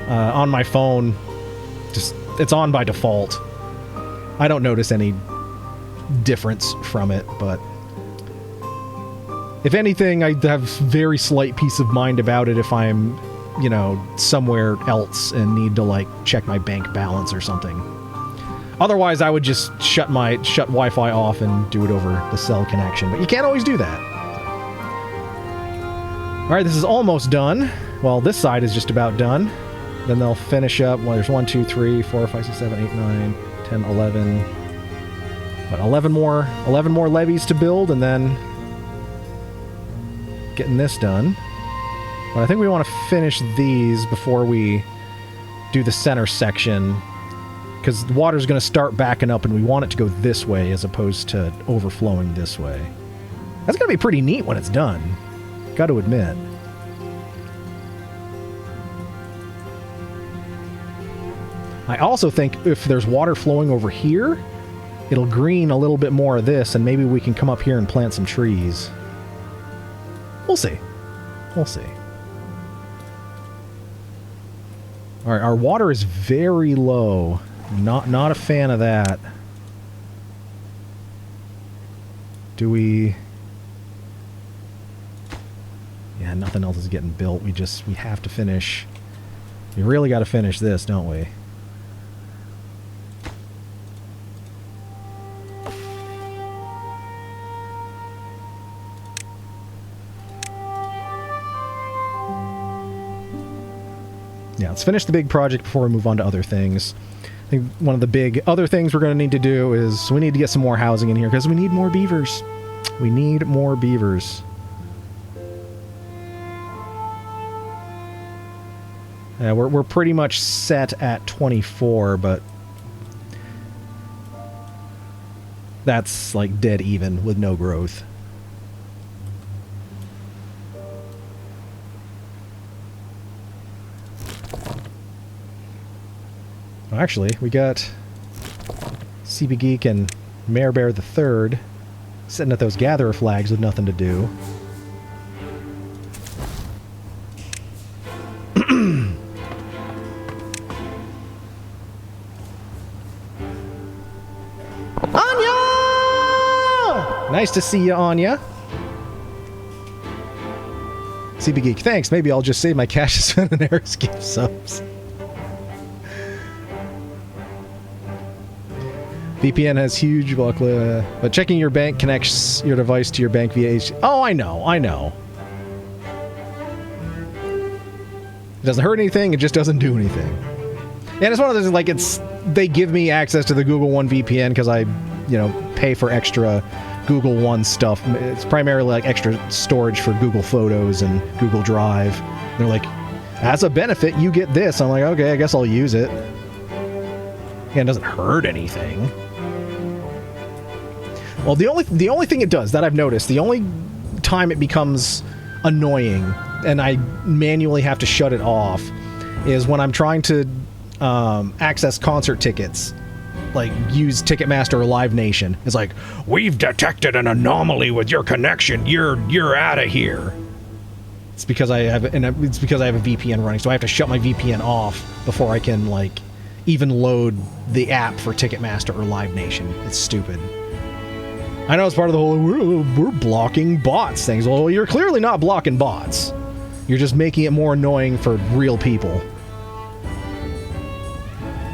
on my phone. Just it's on by default. I don't notice any difference from it, but if anything, I have very slight peace of mind about it if I'm, you know, somewhere else and need to, like, check my bank balance or something. Otherwise, I would just shut Wi-Fi off and do it over the cell connection, but you can't always do that. Alright, this is almost done. Well, this side is just about done. Then they'll finish up, well, there's 1, 2, 3, 4, 5, 6, 7, 8, 9, 10, 11. But 11 more levees to build, and then getting this done. But I think we want to finish these before we do the center section, because the water's going to start backing up and we want it to go this way as opposed to overflowing this way. That's going to be pretty neat when it's done. Got to admit. I also think if there's water flowing over here, it'll green a little bit more of this, and maybe we can come up here and plant some trees. We'll see. We'll see. Alright, our water is very low. Not a fan of that. Do we... Yeah, nothing else is getting built. We have to finish... We really got to finish this, don't we? Yeah, let's finish the big project before we move on to other things. I think one of the big other things we're going to need to do is we need to get some more housing in here because we need more beavers. We need more beavers. Yeah, we're pretty much set at 24, but that's like dead even with no growth. Actually, we got CB Geek and Mare Bear the Third sitting at those gatherer flags with nothing to do. Anya! Nice to see you, Anya. CB Geek, thanks. Maybe I'll just save my cash to spend on Eric's gift subs. VPN has huge block, but checking your bank connects your device to your bank via H. Oh, I know. It doesn't hurt anything. It just doesn't do anything. And it's one of those, like, they give me access to the Google One VPN because I, you know, pay for extra Google One stuff. It's primarily like extra storage for Google Photos and Google Drive. And they're like, as a benefit, you get this. I'm like, okay, I guess I'll use it. Yeah, it doesn't hurt anything. Well, the only thing it does that I've noticed, the only time it becomes annoying and I manually have to shut it off is when I'm trying to access concert tickets, like use Ticketmaster or Live Nation. It's like, we've detected an anomaly with your connection. You're out of here. It's because I have a VPN running, so I have to shut my VPN off before I can like even load the app for Ticketmaster or Live Nation. It's stupid. I know it's part of the whole we're blocking bots things. Well, you're clearly not blocking bots. You're just making it more annoying for real people.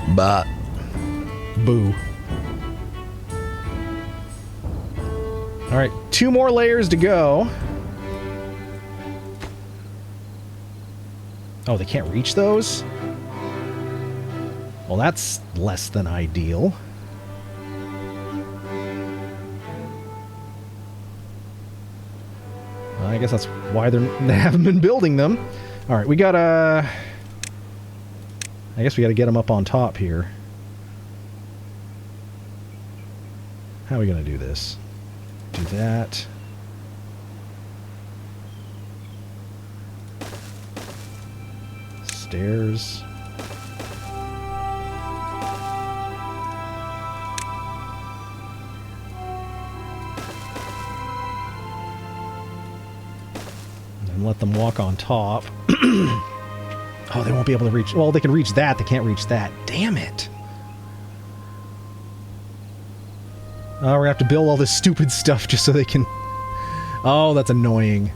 But boo. All right, 2 more layers to go. Oh, they can't reach those? Well, that's less than ideal. I guess that's why they haven't been building them. All right, we gotta... I guess we gotta get them up on top here. How are we gonna do this? Do that. Stairs. And let them walk on top. Oh, they won't be able to reach... Well, they can reach that. They can't reach that. Damn it. Oh, we're gonna have to build all this stupid stuff just so they can... Oh, that's annoying.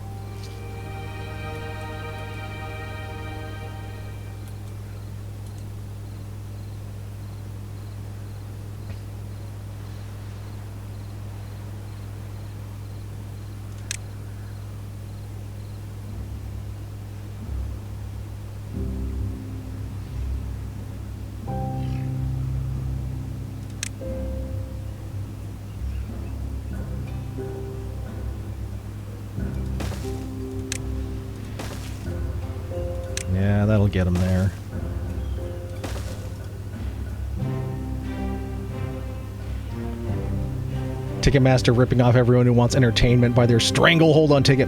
Yeah, that'll get them there. Ticketmaster ripping off everyone who wants entertainment by their stranglehold on ticket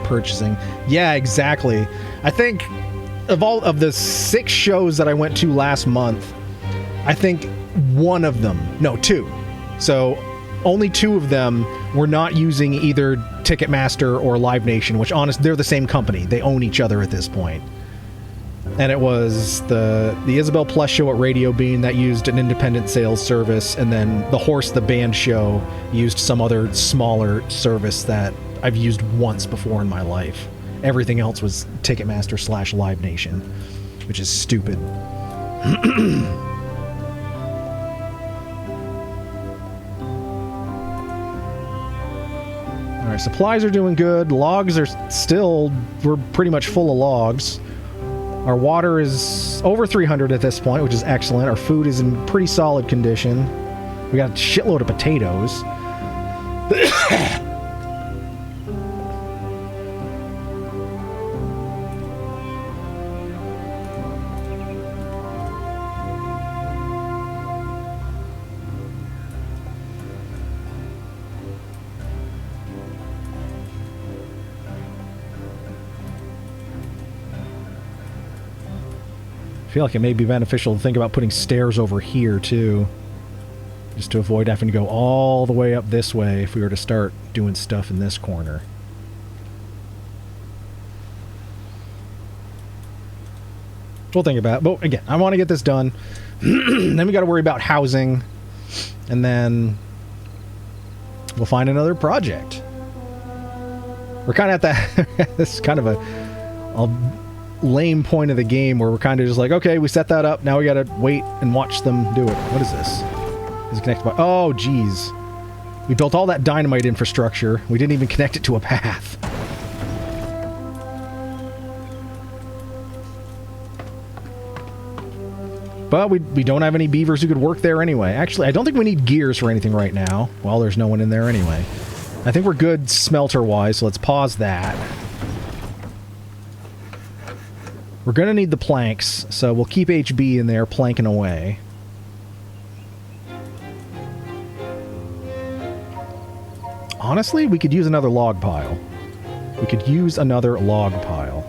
purchasing. Yeah, exactly. I think of all of the 6 shows that I went to last month, I think one of them, no, 2. So only 2 of them were not using either Ticketmaster or Live Nation, which honestly, they're the same company. They own each other at this point. And it was the Isabel Plus show at Radio Bean that used an independent sales service, and then the Horse the Band show used some other smaller service that I've used once before in my life. Everything else was Ticketmaster / Live Nation, which is stupid. Alright, supplies are doing good. Logs are still... We're pretty much full of logs. Our water is over 300 at this point, which is excellent. Our food is in pretty solid condition. We got a shitload of potatoes. I feel like it may be beneficial to think about putting stairs over here, too. Just to avoid having to go all the way up this way if we were to start doing stuff in this corner. We'll think about it. But again, I want to get this done. Then we got to worry about housing. And then we'll find another project. We're kind of at that... This is kind of a lame point of the game where we're kind of just like, okay, we set that up, now we gotta wait and watch them do it. What is this? Is it connected by... Oh, geez. We built all that dynamite infrastructure. We didn't even connect it to a path. But we don't have any beavers who could work there anyway. Actually, I don't think we need gears for anything right now. Well, there's no one in there anyway. I think we're good smelter-wise, so let's pause that. We're going to need the planks, so we'll keep HB in there planking away. Honestly, we could use another log pile. We could use another log pile.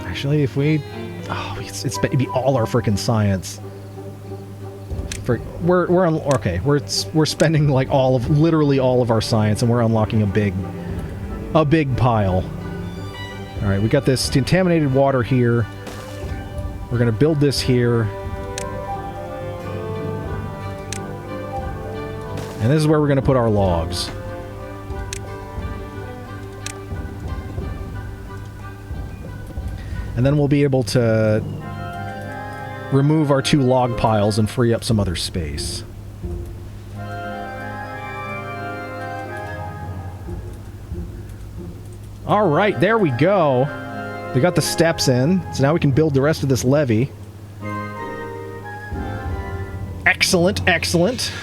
Actually, if we... Oh, it's maybe all our freaking science. We're spending like literally all of our science, and we're unlocking a big pile. All right, we got this contaminated water here. We're gonna build this here, and this is where we're gonna put our logs. And then we'll be able to remove our 2 log piles and free up some other space. Alright, there we go. We got the steps in, so now we can build the rest of this levee. Excellent, excellent.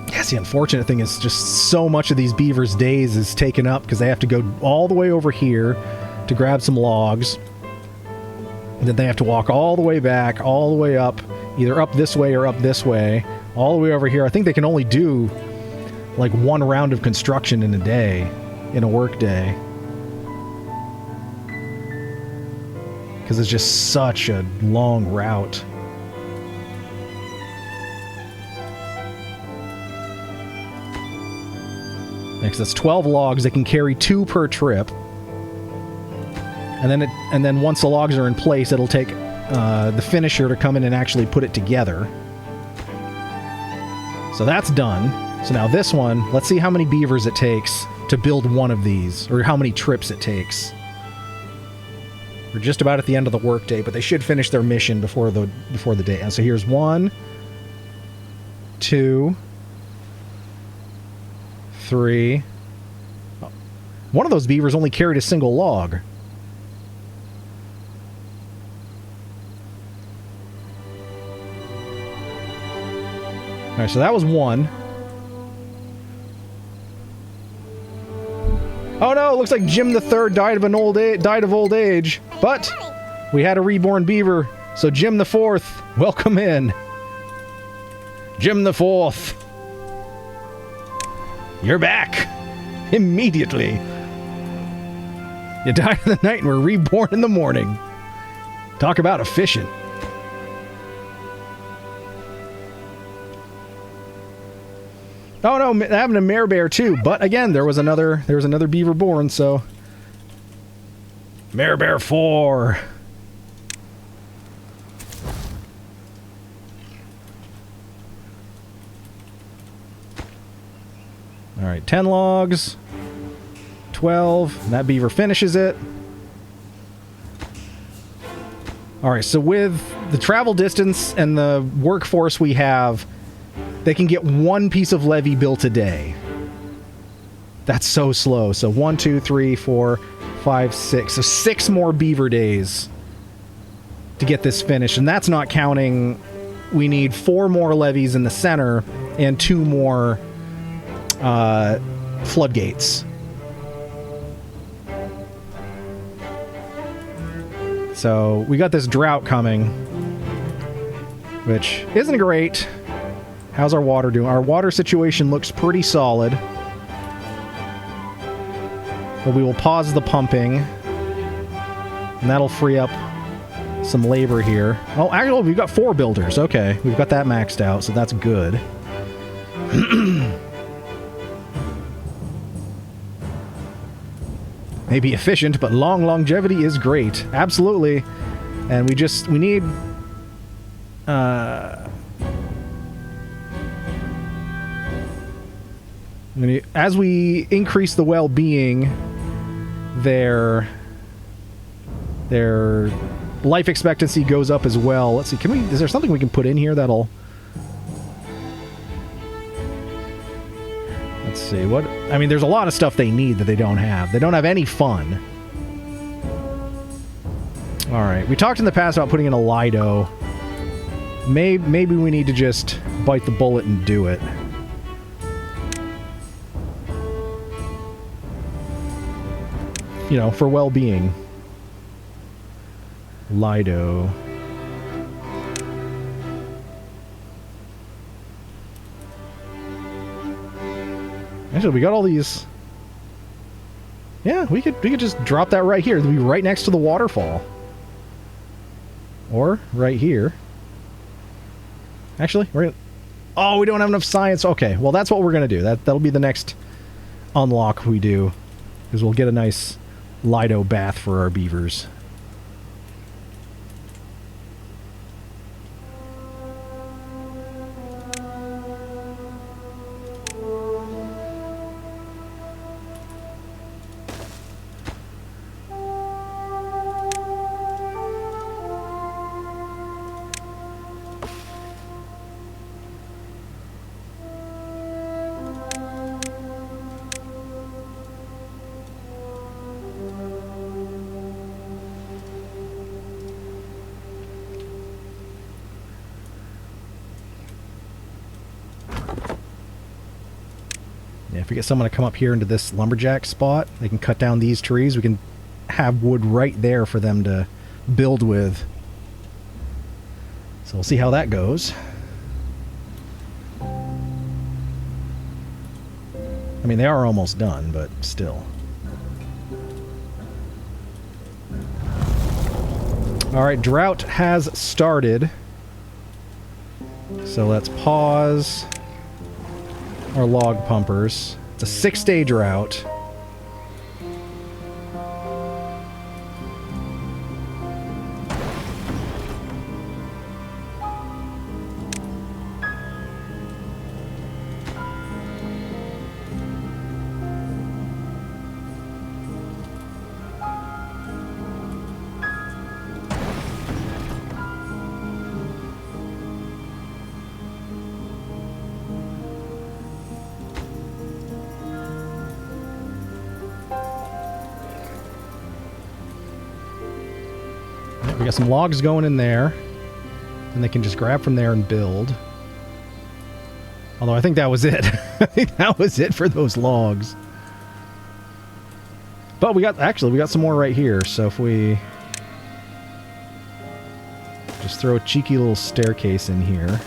Yes, the unfortunate thing is just so much of these beavers' days is taken up because they have to go all the way over here to grab some logs. And then they have to walk all the way back, all the way up, either up this way or up this way, all the way over here. I think they can only do like one round of construction in a day, in a work day. Because it's just such a long route. Because that's 12 logs. They can carry 2 per trip. And then once the logs are in place, it'll take the finisher to come in and actually put it together. So that's done. So now this one, let's see how many beavers it takes to build one of these, or how many trips it takes. We're just about at the end of the workday, but they should finish their mission before the day. And so here's 1, 2, 3. Oh. One of those beavers only carried a single log. All right, so that was 1. Oh no! It looks like Jim the Third died of old age. But we had a reborn beaver, so Jim the Fourth, welcome in. Jim the Fourth, you're back immediately. You died in the night and were reborn in the morning. Talk about efficient. Oh no, having a mare bear too. But again, there was another beaver born, so mare bear 4. All right, 10 logs, 12. And that beaver finishes it. All right, so with the travel distance and the workforce we have, they can get 1 piece of levee built a day. That's so slow. So 1, 2, 3, 4, 5, 6. So 6 more beaver days to get this finished. And that's not counting, we need 4 more levees in the center and 2 more floodgates. So we got this drought coming, which isn't great. How's our water doing? Our water situation looks pretty solid. But we will pause the pumping. And that'll free up some labor here. Oh, actually, we've got 4 builders. Okay, we've got that maxed out, so that's good. Maybe efficient, but longevity is great. Absolutely. And we need... as we increase the well-being, their life expectancy goes up as well. Let's see, is there something we can put in here that'll... Let's see, what... I mean, there's a lot of stuff they need that they don't have. They don't have any fun. Alright, we talked in the past about putting in a Lido. Maybe we need to just bite the bullet and do it. You know, for well-being. Lido. Actually, we got all these... Yeah, we could just drop that right here. It'll be right next to the waterfall. Or right here. Actually, we're gonna... Oh, we don't have enough science. Okay, well, that's what we're going to do. That'll be the next unlock we do. Is we'll get a nice Lido bath for our beavers. if we get someone to come up here into this lumberjack spot, they can cut down these trees. We can have wood right there for them to build with. So we'll see how that goes. I mean, they are almost done, but still. Alright, drought has started. So let's pause our log pumpers. It's a 6-day drought. We got some logs going in there, and they can just grab from there and build. Although I think that was it. I think that was it for those logs. But we got some more right here. So if we just throw a cheeky little staircase in here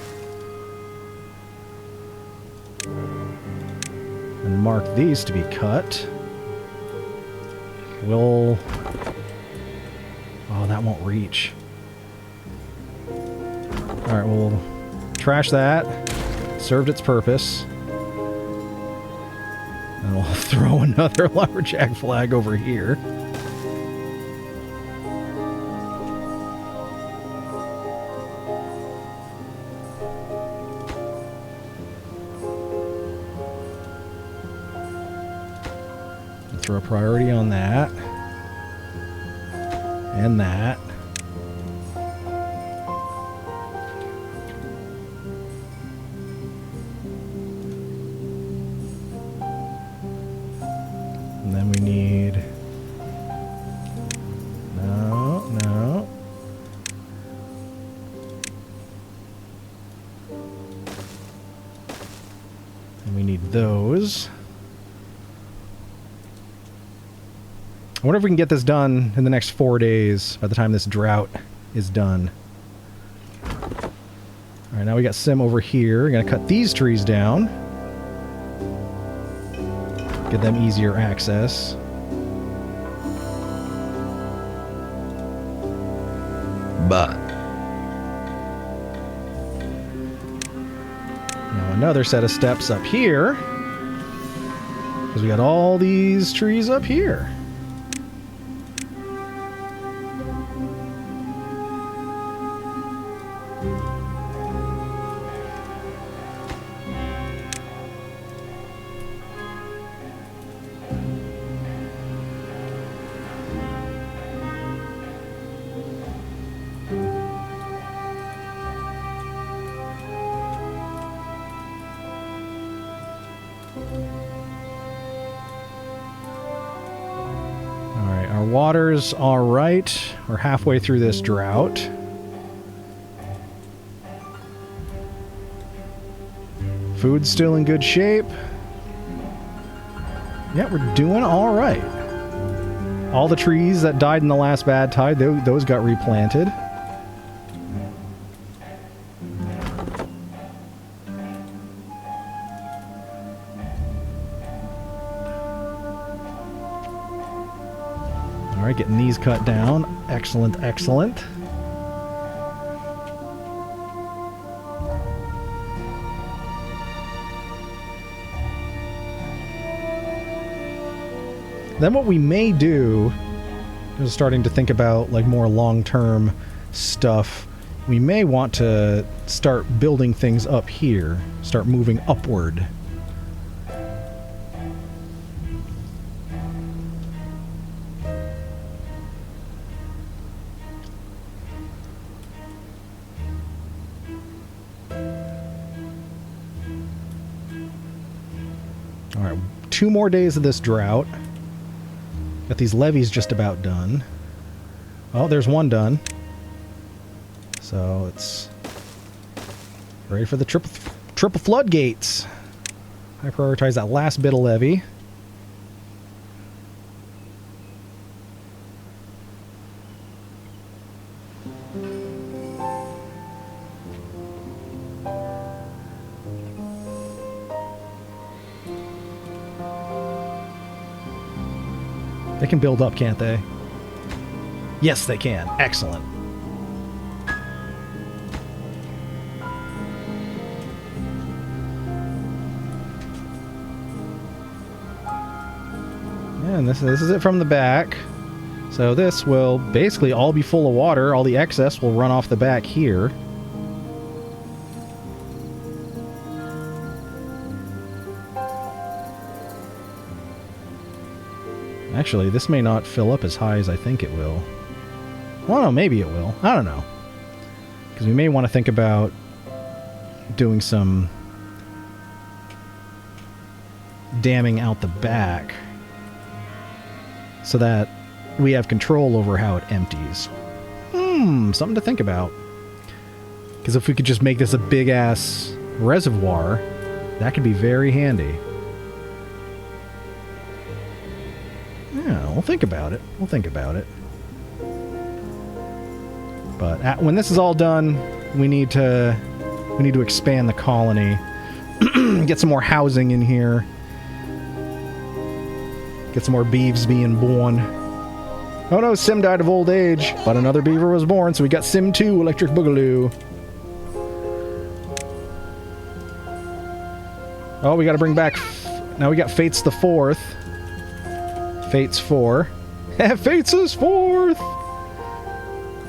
and mark these to be cut, we'll... Oh, that won't reach. Alright, we'll trash that. Served its purpose. And we'll throw another lumberjack flag over here. We'll throw a priority on that. And that. And then we need... No. And we need those. I wonder if we can get this done in the next 4 days by the time this drought is done. Alright, now we got Sim over here. We're going to cut these trees down. Give them easier access. But now another set of steps up here. Because we got all these trees up here. Water's alright. We're halfway through this drought. Food's still in good shape. Yeah, we're doing alright. All the trees that died in the last bad tide, those got replanted. Alright, getting these cut down. Excellent, excellent. Then what we may do is starting to think about like more long-term stuff. We may want to start building things up here. Start moving upward. Alright, 2 more days of this drought. Got these levees just about done. Oh, there's one done. So it's ready for the triple floodgates. I prioritize that last bit of levee. They can build up, can't they? Yes, they can. Excellent. And this is it from the back. So this will basically all be full of water. All the excess will run off the back here. Actually, this may not fill up as high as I think it will. Well, no, maybe it will. I don't know. Because we may want to think about doing some damming out the back so that we have control over how it empties. Something to think about. Because if we could just make this a big-ass reservoir, that could be very handy. Yeah, we'll think about it. We'll think about it. But when this is all done, we need to expand the colony, get some more housing in here, get some more beavs being born. Oh no, Sim died of old age, but another beaver was born, so we got Sim 2, Electric Boogaloo. Oh, we got to bring back. Now we got Fates the 4th. Fates 4. Fates is 4th!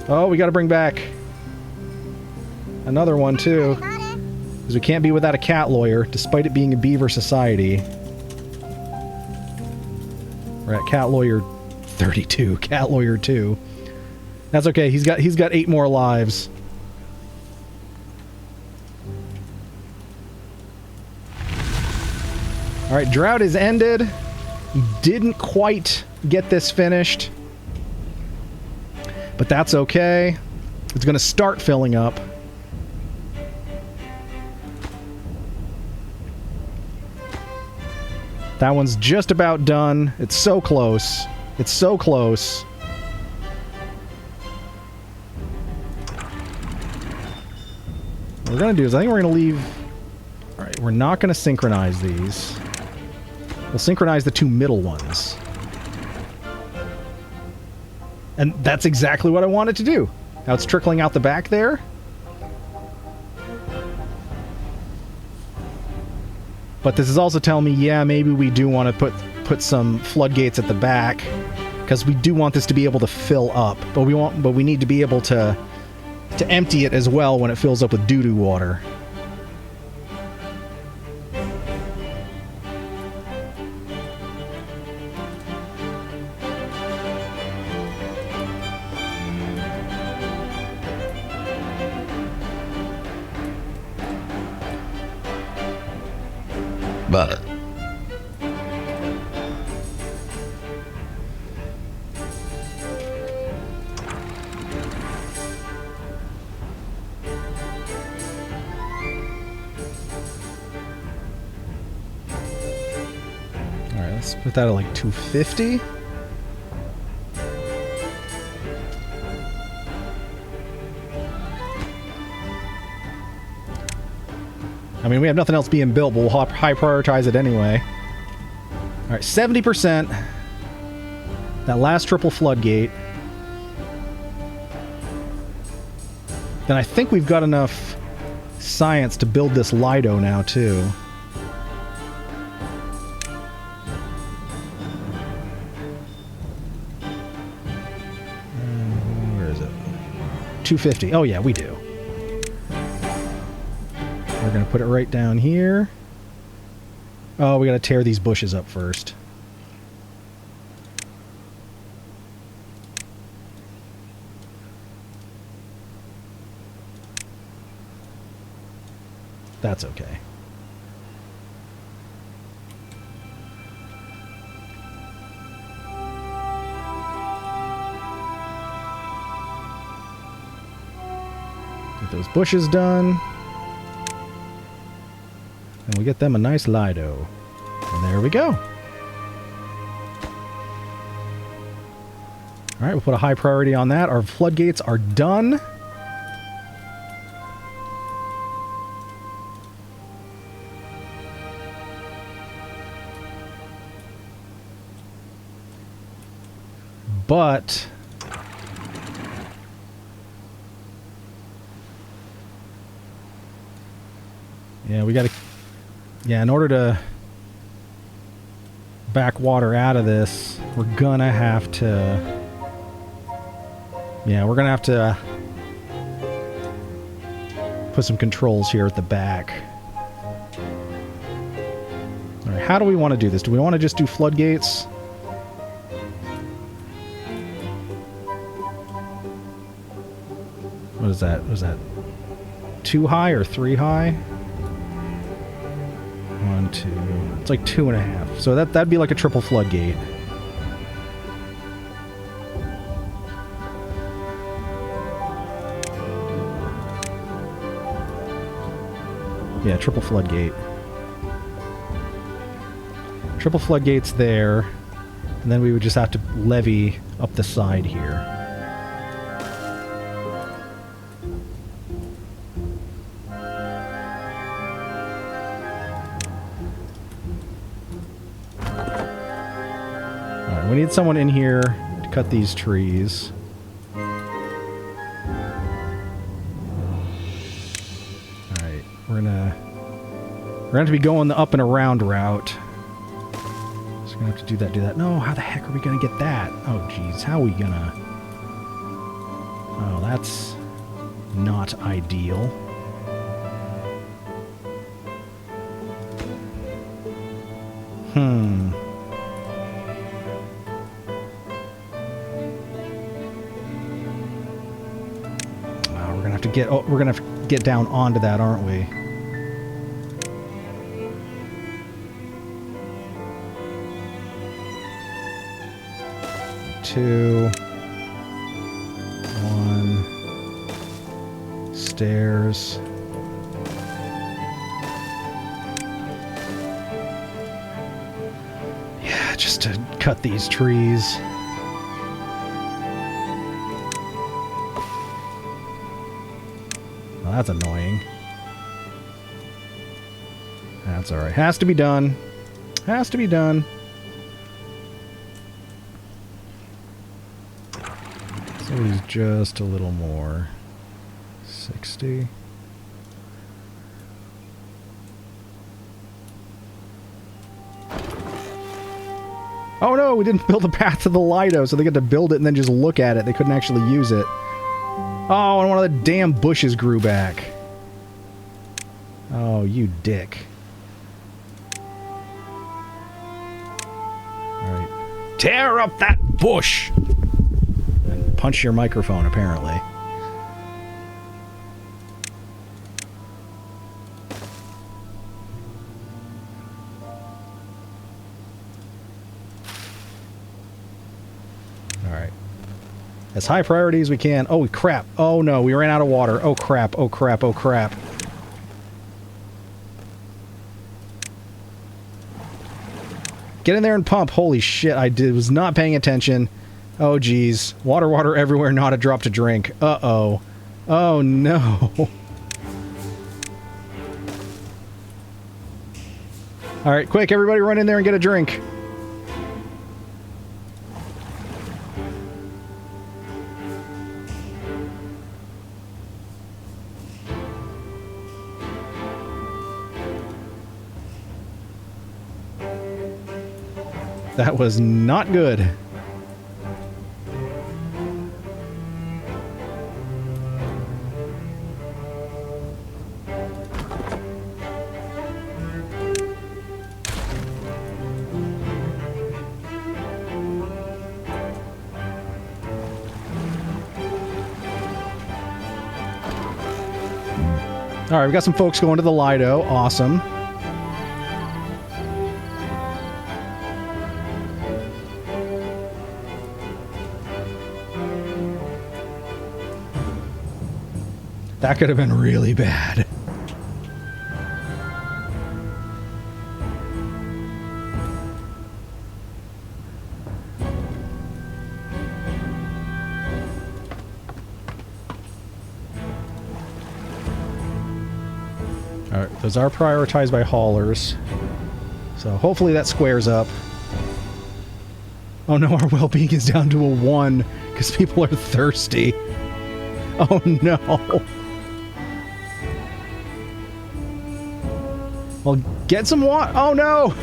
Oh, we gotta bring back another one, too. Because we can't be without a cat lawyer, despite it being a beaver society. We're at cat lawyer 32. Cat lawyer 2. That's okay, he's got 8 more lives. Alright, drought is ended. Didn't quite get this finished, but that's okay. It's going to start filling up. That one's just about done. It's so close. It's so close. What we're going to do is I think we're going to leave... Alright, we're not going to synchronize these. We'll synchronize the 2 middle ones. And that's exactly what I wanted to do. Now it's trickling out the back there. But this is also telling me, yeah, maybe we do want to put some floodgates at the back, because we do want this to be able to fill up. But we need to be able to empty it as well when it fills up with doo-doo water. But Alright, let's put that at like 250. I mean, we have nothing else being built, but we'll high prioritize it anyway. Alright, 70%. That last triple floodgate. Then I think we've got enough science to build this Lido now, too. Where is it? 250. Oh yeah, we do. We're going to put it right down here. Oh, we got to tear these bushes up first. That's okay. Get those bushes done. And we get them a nice Lido. And there we go. Alright, we'll put a high priority on that. Our floodgates are done. But yeah, we gotta, yeah, in order to back water out of this, we're gonna have to, yeah, we're gonna have to put some controls here at the back. Alright, how do we want to do this? Do we want to just do floodgates? What is that? Was that 2 high or 3 high? 1, 2. It's like 2.5. So that'd be like a triple floodgate. Yeah, triple floodgate. Triple floodgates there, and then we would just have to levee up the side here. We need someone in here to cut these trees. Alright, we're gonna have to be going the up and around route. So we're gonna have to do that. No, how the heck are we gonna get that? Oh geez, how are we gonna... Oh, that's not ideal. We're gonna have to get down onto that, aren't we? Two. 1. Stairs. Yeah, just to cut these trees. That's annoying. That's alright. Has to be done. Has to be done. So he's just a little more. 60. Oh no, we didn't build a path to the Lido, so they get to build it and then just look at it. They couldn't actually use it. Oh, and one of the damn bushes grew back. Oh, you dick. Alright. Tear up that bush! And punch your microphone, apparently. Alright. As high priority as we can. Oh, crap. Oh, no. We ran out of water. Oh, crap. Oh, crap. Oh, crap. Get in there and pump. Holy shit. Was not paying attention. Oh, geez. Water, water everywhere. Not a drop to drink. Uh-oh. Oh, no. Alright, quick. Everybody run in there and get a drink. That was not good. All right, we've got some folks going to the Lido. Awesome. That could have been really bad. Alright, those are prioritized by haulers. So hopefully that squares up. Oh no, our well-being is down to a 1 because people are thirsty. Oh no. Well, get some water. Oh no!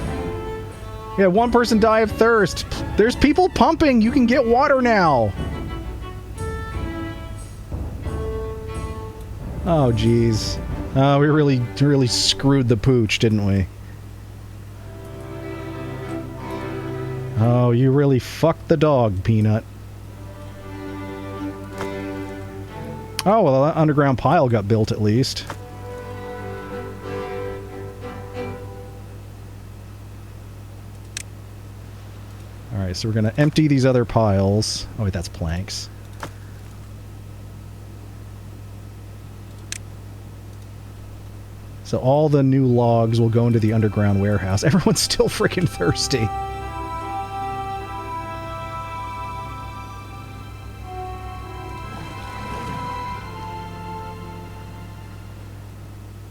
Yeah, one person die of thirst. There's people pumping. You can get water now. Oh, jeez. Oh, we really screwed the pooch, didn't we? Oh, you really fucked the dog, Peanut. Oh, well, that underground pile got built at least. Alright, so we're going to empty these other piles. Oh, wait, that's planks. So all the new logs will go into the underground warehouse. Everyone's still freaking thirsty.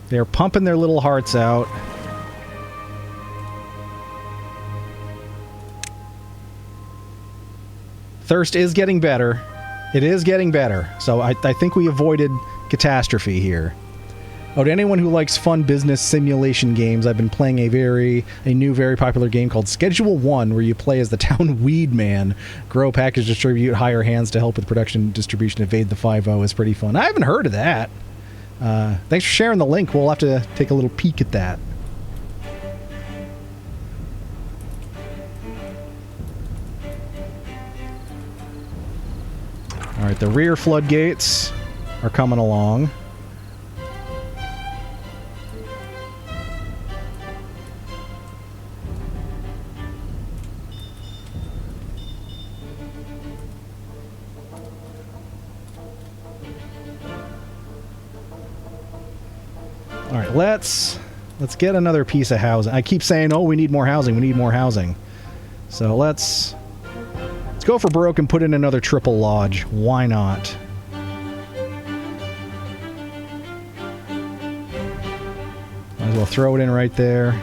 They're pumping their little hearts out. Thirst is getting better. It is getting better. So I think we avoided catastrophe here. Oh, to anyone who likes fun business simulation games, I've been playing a new, very popular game called Schedule 1, where you play as the town weed man, grow, package, distribute, hire hands to help with production, distribution, evade the 5-0. It's pretty fun. I haven't heard of that. Thanks for sharing the link. We'll have to take a little peek at that. Alright, the rear floodgates are coming along. Alright, let's get another piece of housing. I keep saying, oh, we need more housing, we need more housing. So let's go for broke and put in another triple lodge. Why not? Might as well throw it in right there.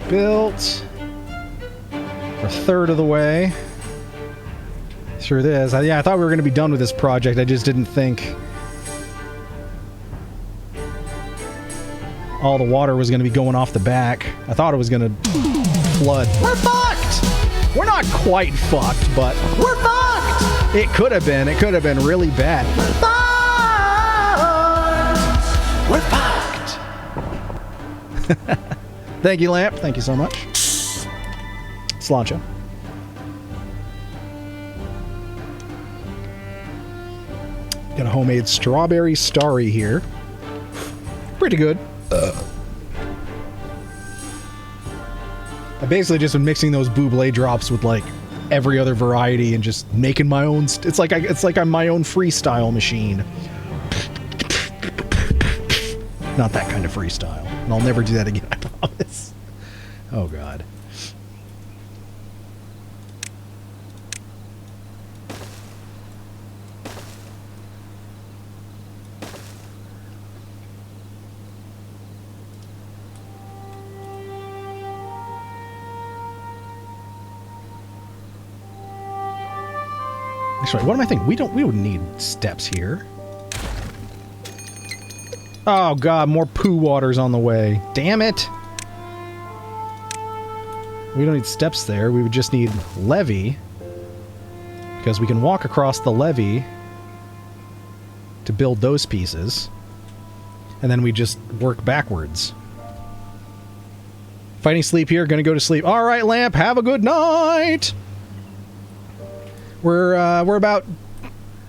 Built. We're a third of the way through this. Yeah, I thought we were going to be done with this project. I just didn't think all the water was going to be going off the back. I thought it was going to flood. We're fucked! We're not quite fucked, but we're fucked! It could have been. It could have been really bad. We're fucked! We're fucked! Thank you, Lamp. Thank you so much. Sláinte. Got a homemade strawberry starry here. Pretty good. I basically just been mixing those Buble drops with like every other variety and just making my own. It's like I'm my own freestyle machine. Not that kind of freestyle. And I'll never do that again, I promise. Oh, God. Actually, what am I thinking? We don't need steps here. Oh god, more poo waters on the way. Damn it! We don't need steps there, we would just need levee. Because we can walk across the levee to build those pieces. And then we just work backwards. Fighting sleep here, gonna go to sleep. Alright, Lamp, have a good night! We're about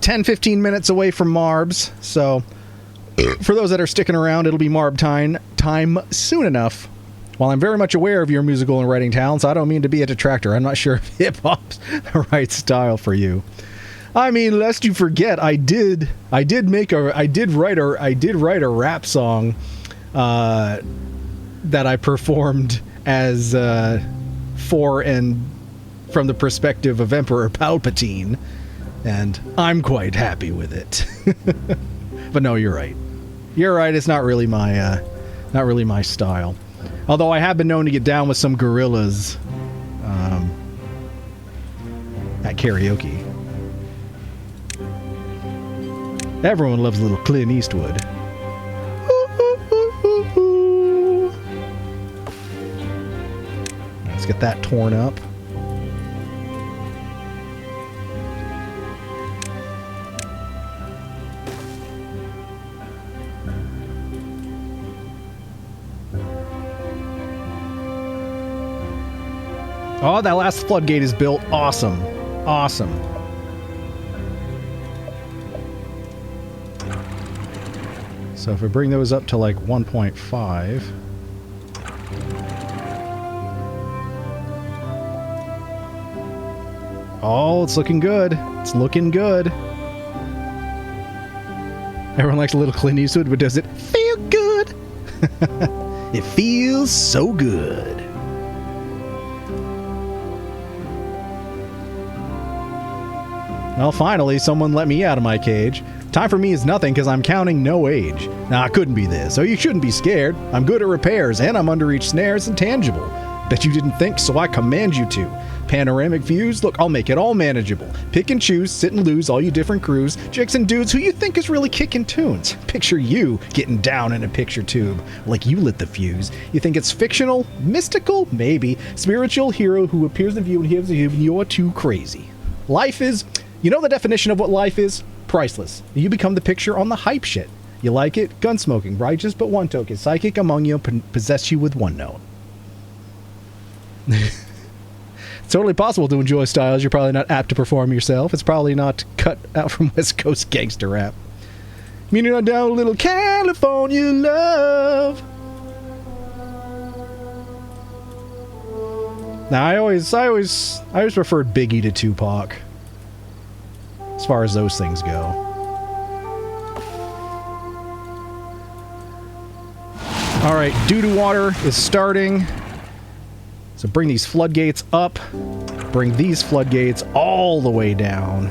10-15 minutes away from Marbs, so for those that are sticking around, it'll be Marb time soon enough. While I'm very much aware of your musical and writing talents, I don't mean to be a detractor. I'm not sure if hip-hop's the right style for you. I mean, lest you forget, I did write a rap song that I performed as for and from the perspective of Emperor Palpatine, and I'm quite happy with it. But no, you're right. You're right. It's not really my style. Although I have been known to get down with some gorillas at karaoke. Everyone loves a little Clint Eastwood. Let's get that torn up. Oh, that last floodgate is built. Awesome. Awesome. So if we bring those up to like 1.5. Oh, it's looking good. It's looking good. Everyone likes a little Clint Eastwood, but does it feel good? It feels so good. Well, finally, someone let me out of my cage. Time for me is nothing because I'm counting no age. Nah, it couldn't be this, so you shouldn't be scared. I'm good at repairs, and I'm under each snares and tangible. Bet you didn't think, so I command you to. Panoramic views? Look, I'll make it all manageable. Pick and choose, sit and lose, all you different crews, chicks and dudes who you think is really kicking tunes. Picture you getting down in a picture tube, like you lit the fuse. You think it's fictional? Mystical? Maybe. Spiritual hero who appears in view and gives you, you're too crazy. Life is... You know the definition of what life is? Priceless. You become the picture on the hype shit. You like it? Gunsmoking. Righteous but one token. Psychic among you possess you with one note. It's totally possible to enjoy styles you're probably not apt to perform yourself. It's probably not cut out from West Coast gangster rap. Meaning on down a little California love. Now I always preferred Biggie to Tupac. As far as those things go. Alright, doo-doo water is starting. So bring these floodgates up. Bring these floodgates all the way down.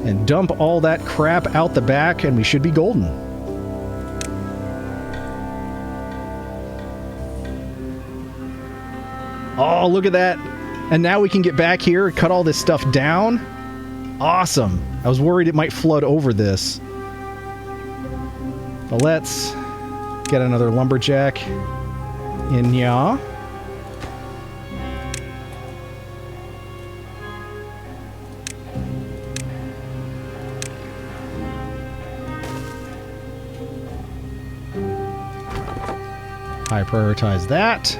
And dump all that crap out the back, and we should be golden. Oh, look at that. And now we can get back here and cut all this stuff down. Awesome. I was worried it might flood over this. But let's get another lumberjack in ya. High prioritize that.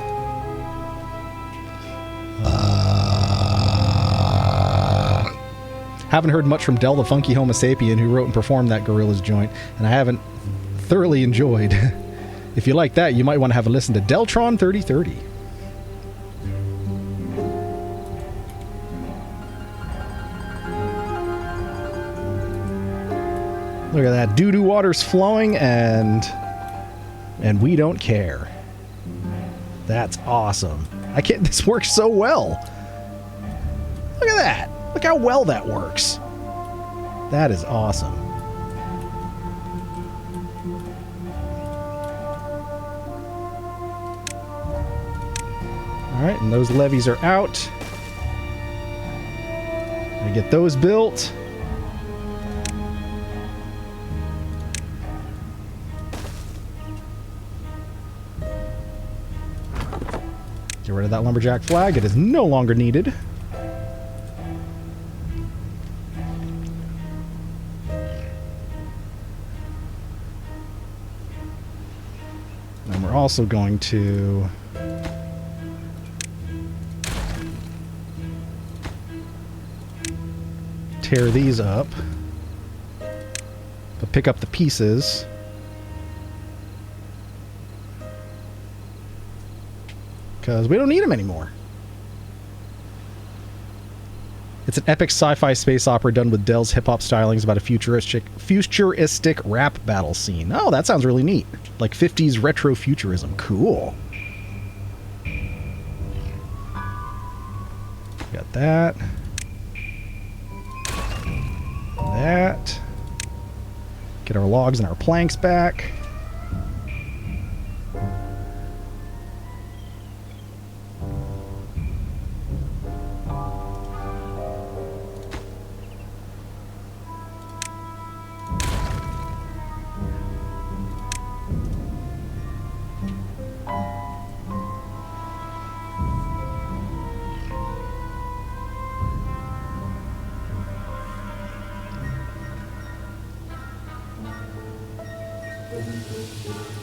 Haven't heard much from Del the Funky Homo Sapien, who wrote and performed that Gorillaz joint, and I haven't thoroughly enjoyed. If you like that, you might want to have a listen to Deltron 3030. Look at that. Doo-doo water's flowing, and we don't care. That's awesome. I can't... This works so well. Look at that. Look how well that works. That is awesome. All right, and those levees are out. I get those built. Get rid of that lumberjack flag. It is no longer needed. And we're also going to tear these up, but pick up the pieces. Because we don't need them anymore. It's an epic sci-fi space opera done with Dell's hip-hop stylings about a futuristic rap battle scene. Oh, that sounds really neat. Like 50s retro futurism. Cool. Got that. That. Get our logs and our planks back.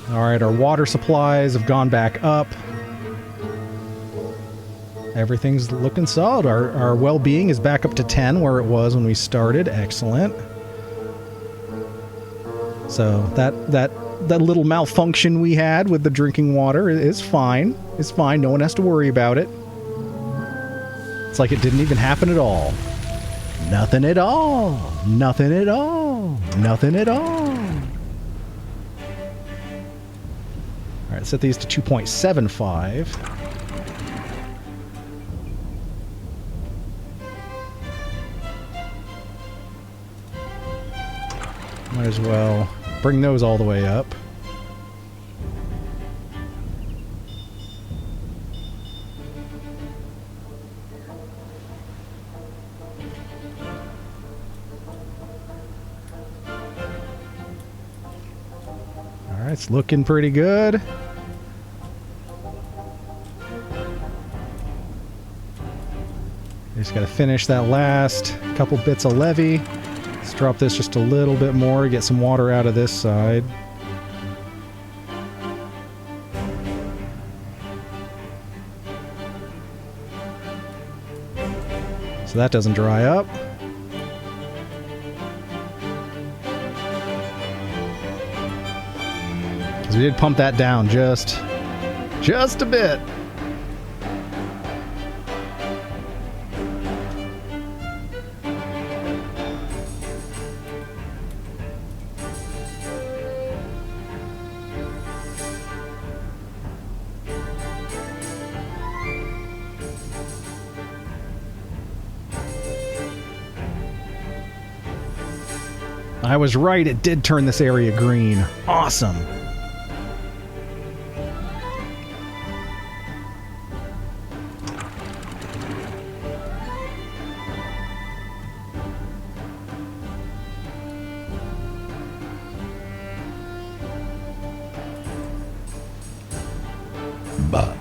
Alright, our water supplies have gone back up. Everything's looking solid. Our well-being is back up to 10 where it was when we started. Excellent. So that little malfunction we had with the drinking water is fine. It's fine. No one has to worry about it. It's like it didn't even happen at all. Nothing at all. Nothing at all. Nothing at all. Alright, set these to 2.75. Might as well bring those all the way up. Alright, it's looking pretty good. Just gotta finish that last couple bits of levee. Let's drop this just a little bit more, get some water out of this side. So that doesn't dry up. Because we did pump that down just a bit. I was right, it did turn this area green. Awesome. But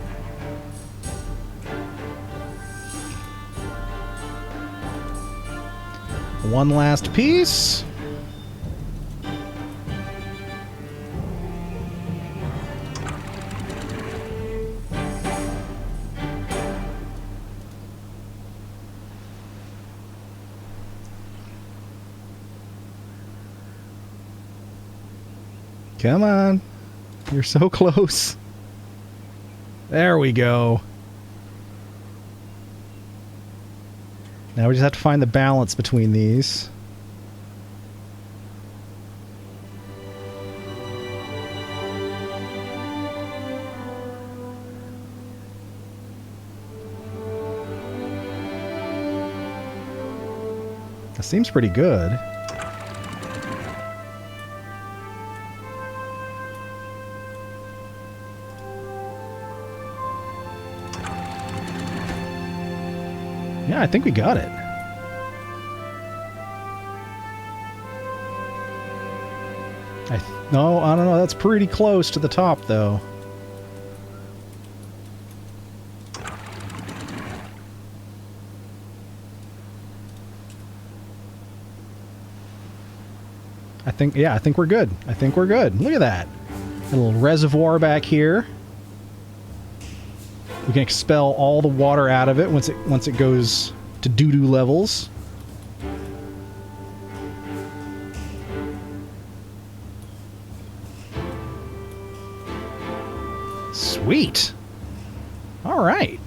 one last piece. Come on. You're so close. There we go. Now we just have to find the balance between these. That seems pretty good. Yeah, I think we got it. No, I don't know. That's pretty close to the top, though. I think we're good. I think we're good. Look at that. A little reservoir back here. We can expel all the water out of it once it goes to doo-doo levels. Sweet. All right.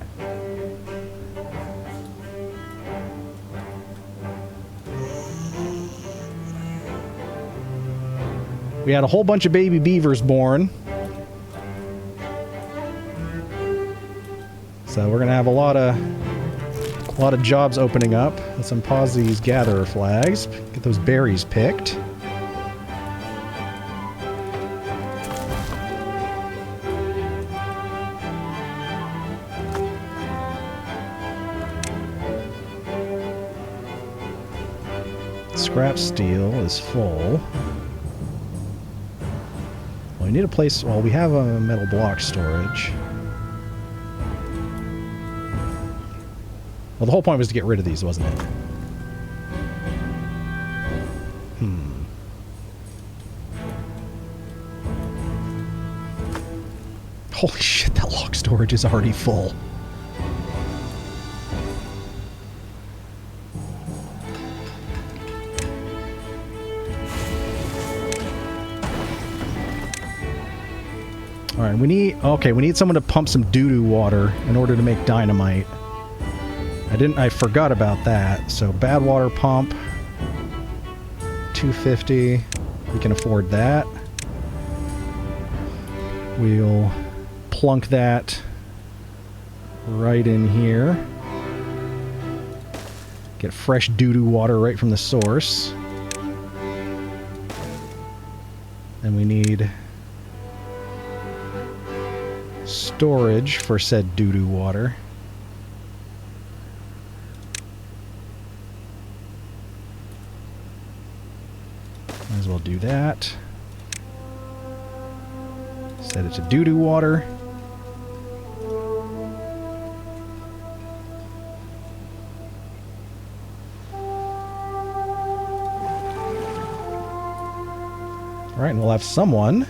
We had a whole bunch of baby beavers born. So we're gonna have a lot of jobs opening up. Let's unpause these gatherer flags. Get those berries picked. Scrap steel is full. Well, we need a place. Well, we have a metal block storage. Well, the whole point was to get rid of these, wasn't it? Holy shit, that log storage is already full. Alright, we need someone to pump some doo-doo water in order to make dynamite. I forgot about that. So bad water pump, 250. We can afford that. We'll plunk that right in here. Get fresh doo-doo water right from the source. And we need storage for said doo-doo water. Might as well do that. Set it to doo-doo water. Alright, and we'll have someone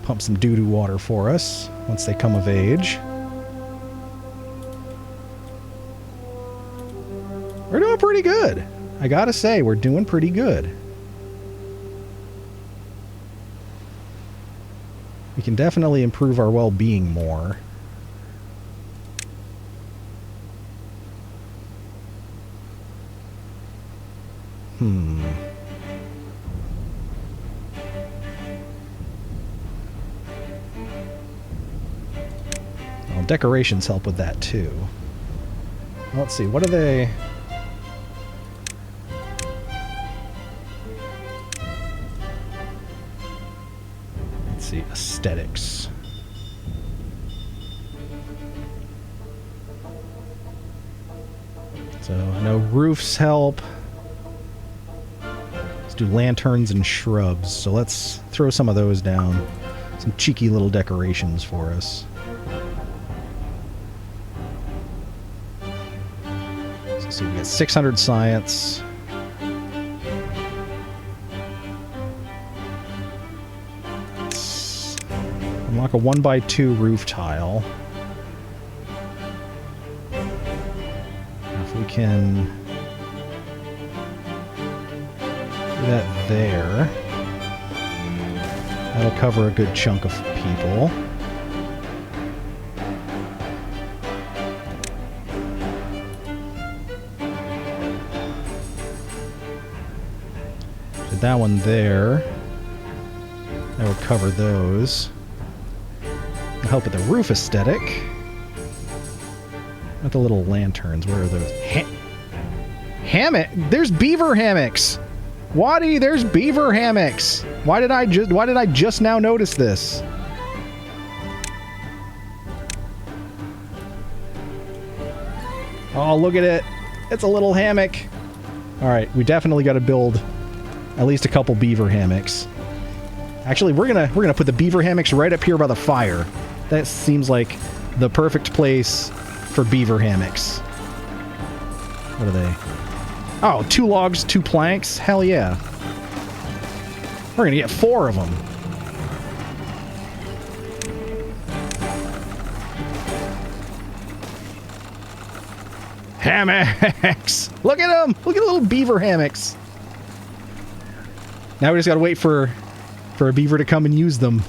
pump some doo-doo water for us once they come of age. We're doing pretty good. I gotta say, we're doing pretty good. We can definitely improve our well-being more. Well, decorations help with that too. Let's see, what are they? Let's see, aesthetics. So I know roofs help. Let's do lanterns and shrubs. So let's throw some of those down. Some cheeky little decorations for us. So we get 600 science. Let's unlock a 1x2 roof tile. If we can do that there, that'll cover a good chunk of people. Did that one there. That would cover those. It'll help with the roof aesthetic. Not the little lanterns. Where are those? Hammock? There's beaver hammocks! Waddy, there's beaver hammocks! Why did I just now notice this? Oh, look at it. It's a little hammock. Alright, we definitely got to build at least a couple beaver hammocks. Actually, we're gonna put the beaver hammocks right up here by the fire. That seems like the perfect place for beaver hammocks. What are they? Oh, 2 logs, 2 planks? Hell yeah. We're gonna get 4 of them. Hammocks! Look at them! Look at the little beaver hammocks! Now we just gotta wait for a beaver to come and use them.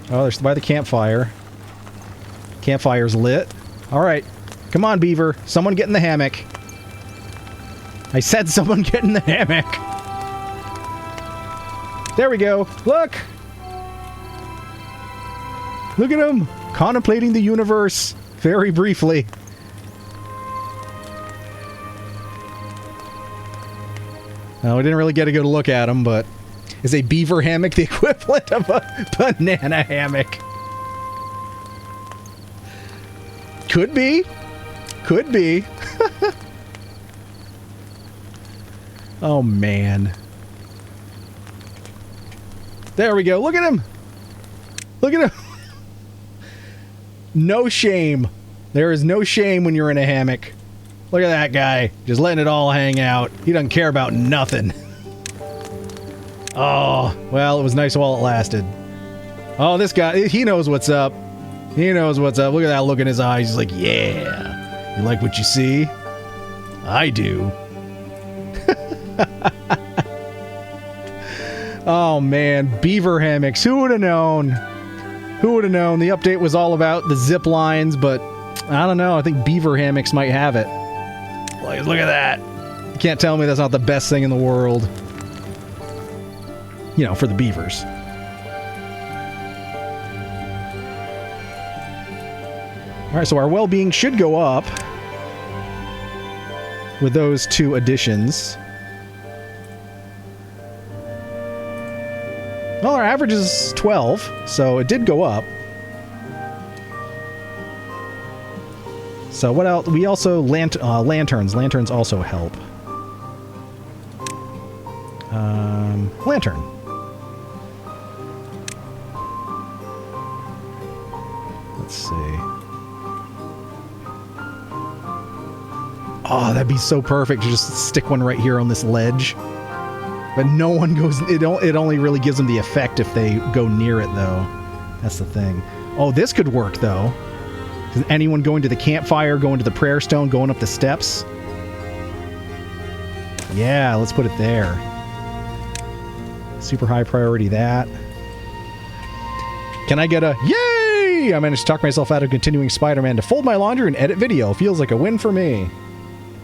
Oh, they're by the campfire. Campfire's lit. Alright. Come on, beaver. Someone get in the hammock. I said someone get in the hammock. There we go. Look! Look at him! Contemplating the universe. Very briefly. We didn't really get a good look at him, but... Is a beaver hammock the equivalent of a banana hammock? Could be. Could be. Oh, man. There we go. Look at him. Look at him. No shame. There is no shame when you're in a hammock. Look at that guy. Just letting it all hang out. He doesn't care about nothing. Oh, well, it was nice while it lasted. Oh, this guy, he knows what's up. He knows what's up. Look at that look in his eyes. He's like, yeah. You like what you see? I do. Oh, man. Beaver hammocks. Who would have known? Who would have known? The update was all about the zip lines, but I don't know. I think beaver hammocks might have it. Look at that. You can't tell me that's not the best thing in the world. You know, for the beavers. Alright, so our well-being should go up with those 2 additions. Well, our average is 12, so it did go up. So what else? We also... lanterns. Lanterns also help. Lantern. Let's see. Oh, that'd be so perfect to just stick one right here on this ledge. But no one goes... It only really gives them the effect if they go near it, though. That's the thing. Oh, this could work, though. Is anyone going to the campfire, going to the prayer stone, going up the steps? Yeah, let's put it there. Super high priority, that. Can I get a... Yay! I managed to talk myself out of continuing Spider-Man to fold my laundry and edit video. Feels like a win for me.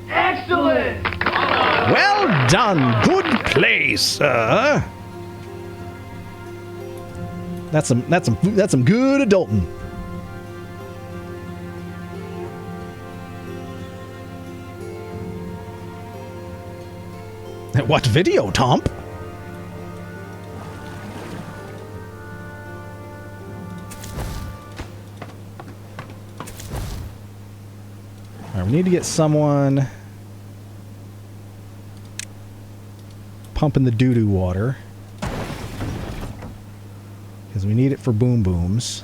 Excellent! Well done! Good play, sir! That's some good adulting. What video, Tomp? Alright, we need to get someone pumping the doo-doo water. Because we need it for boom booms.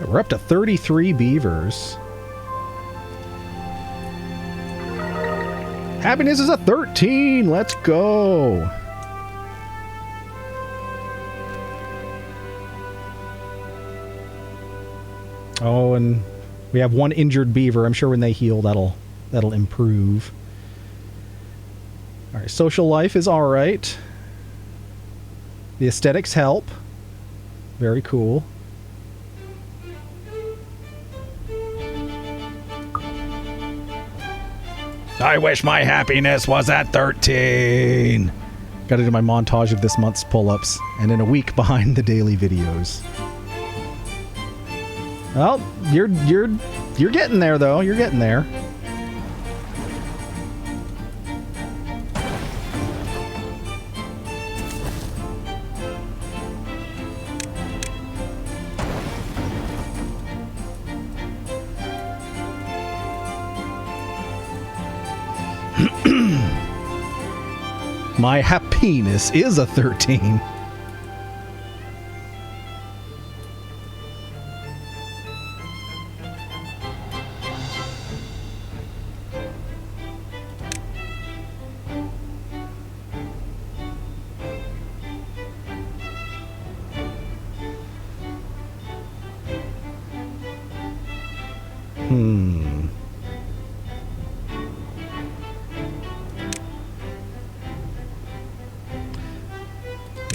We're up to 33 beavers. Happiness is a 13. Let's go. Oh, and we have one injured beaver. I'm sure when they heal, that'll improve. All right, social life is all right. The aesthetics help. Very cool. I wish my happiness was at 13. Gotta do my montage of this month's pull-ups, and in a week behind the daily videos. Well, you're getting there though. You're getting there. My happiness is a 13. We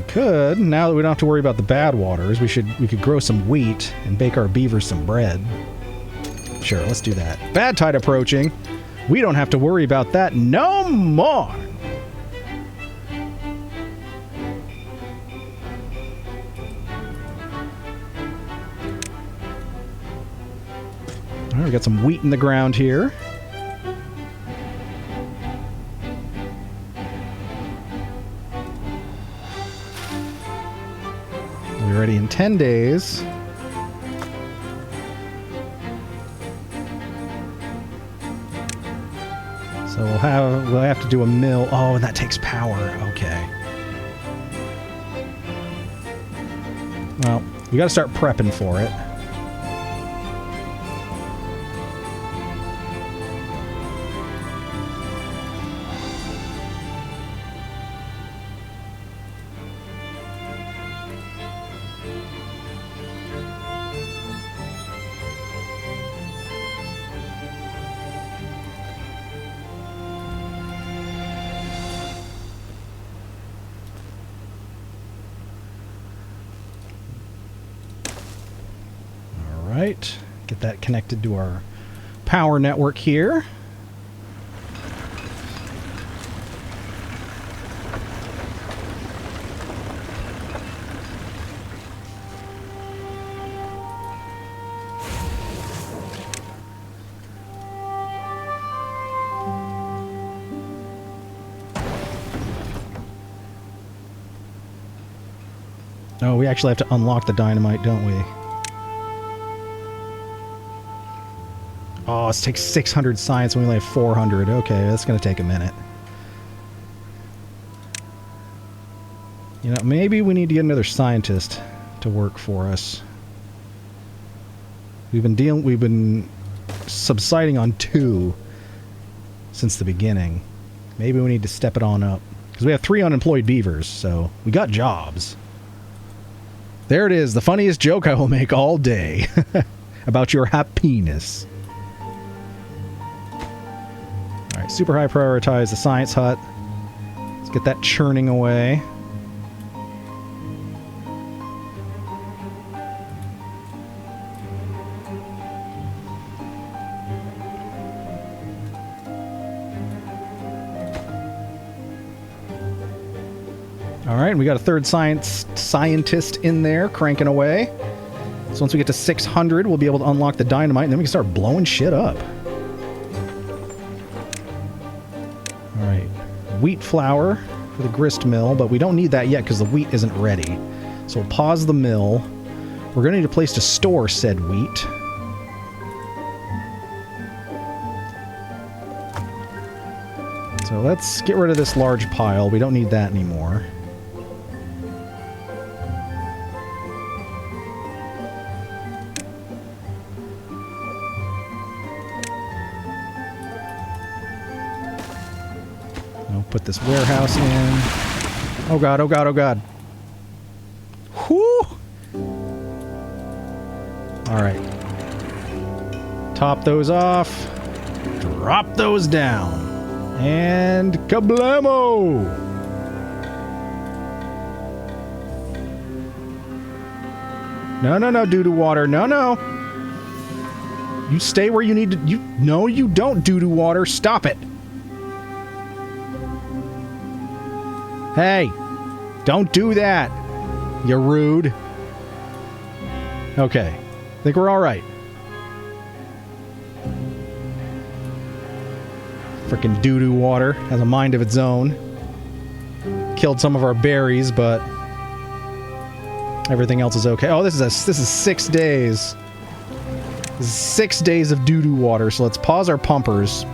could, now that we don't have to worry about the bad waters, we could grow some wheat and bake our beavers some bread. Sure, let's do that. Bad tide approaching. We don't have to worry about that no more. All right, we got some wheat in the ground here. We'll be ready in 10 days. So we'll have to do a mill. Oh, and that takes power. Okay. Well, we got to start prepping for it. Right, get that connected to our power network here. Oh, we actually have to unlock the dynamite, don't we? Oh, it takes 600 science and we only have 400. Okay, that's going to take a minute. You know, maybe we need to get another scientist to work for us. We've been subsiding on 2 since the beginning. Maybe we need to step it on up. Because we have 3 unemployed beavers, so we got jobs. There it is, the funniest joke I will make all day. About your happiness. Alright, super high prioritize the science hut. Let's get that churning away. Alright, we got a third scientist in there cranking away. So once we get to 600, we'll be able to unlock the dynamite, and then we can start blowing shit up. Alright, wheat flour for the grist mill, but we don't need that yet because the wheat isn't ready. So we'll pause the mill. We're going to need a place to store said wheat. So let's get rid of this large pile. We don't need that anymore. Put this warehouse in. Oh god, oh god, oh god. Whew! Alright. Top those off. Drop those down. And kablamo! No, no, no, doo-doo water. No, no. You stay where you need to. No, you don't, doo-doo water. Stop it. Hey, don't do that. You're rude. Okay, I think we're all right. Frickin' doo-doo water has a mind of its own. Killed some of our berries, but everything else is okay. Oh, this is 6 days. This is 6 days of doo-doo water. So let's pause our pumpers.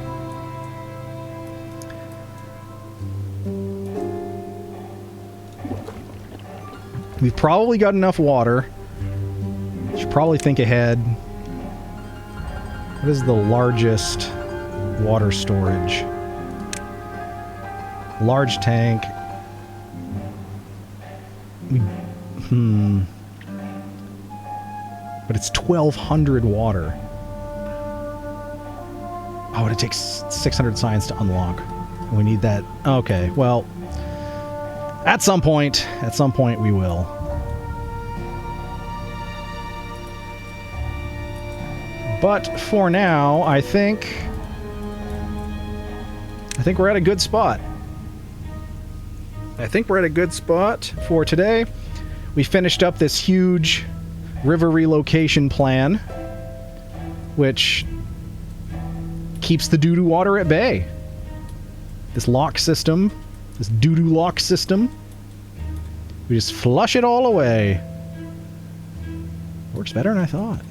We've probably got enough water. Should probably think ahead. What is the largest water storage? Large tank. But it's 1,200 water. Oh, it takes 600 science to unlock. We need that. Okay, well, at some point we will. But for now, I think we're at a good spot. I think we're at a good spot for today. We finished up this huge river relocation plan, which keeps the doo-doo water at bay. This lock system, this doo-doo lock system, we just flush it all away. Works better than I thought.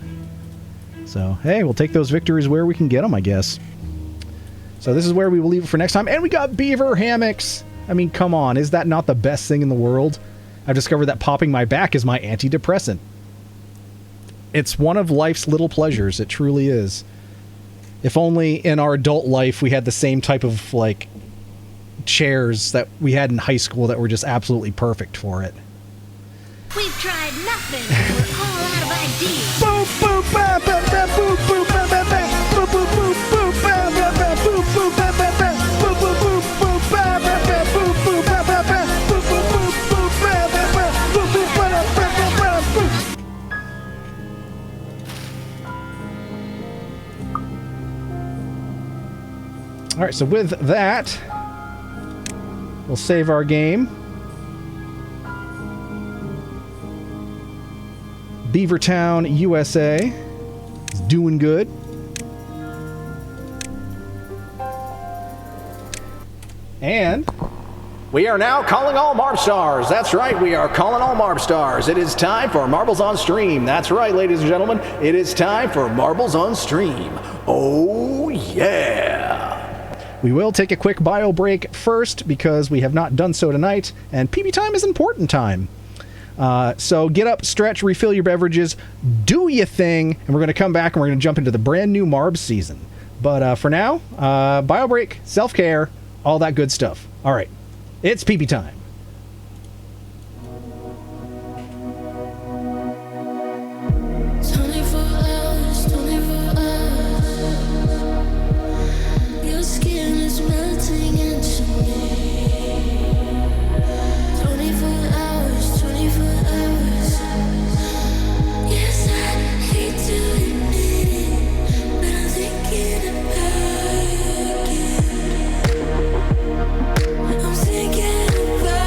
So, hey, we'll take those victories where we can get them, I guess. So this is where we will leave it for next time. And we got beaver hammocks. I mean, come on. Is that not the best thing in the world? I've discovered that popping my back is my antidepressant. It's one of life's little pleasures. It truly is. If only in our adult life we had the same type of, like, chairs that we had in high school that were just absolutely perfect for it. We've tried nothing. We're all out of ideas. Boop, boop, ba, ba, ba, boop, boop, ba, ba, ba. Boop, boop, boop, boop, ba, ba, ba, boop, boop, ba, ba, ba. Boop, boop, boop, boop, ba, ba, ba, boop, boop, ba, ba, ba. Boop, boop, boop, boop, ba, ba, ba. Boop, boop, ba, da, ba, ba, ba, boop. All right, so with that, we'll save our game. Beavertown, USA is doing good. And we are now calling all Marb Stars. That's right, we are calling all Marb Stars. It is time for Marbles on Stream. That's right, ladies and gentlemen. It is time for Marbles on Stream. Oh, yeah. We will take a quick bio break first because we have not done so tonight, and PB time is important time. So get up, stretch, refill your beverages, do your thing, and we're going to come back and we're going to jump into the brand new Marb season. But for now, bio break, self-care, all that good stuff. All right, it's PB time. I'm thinking about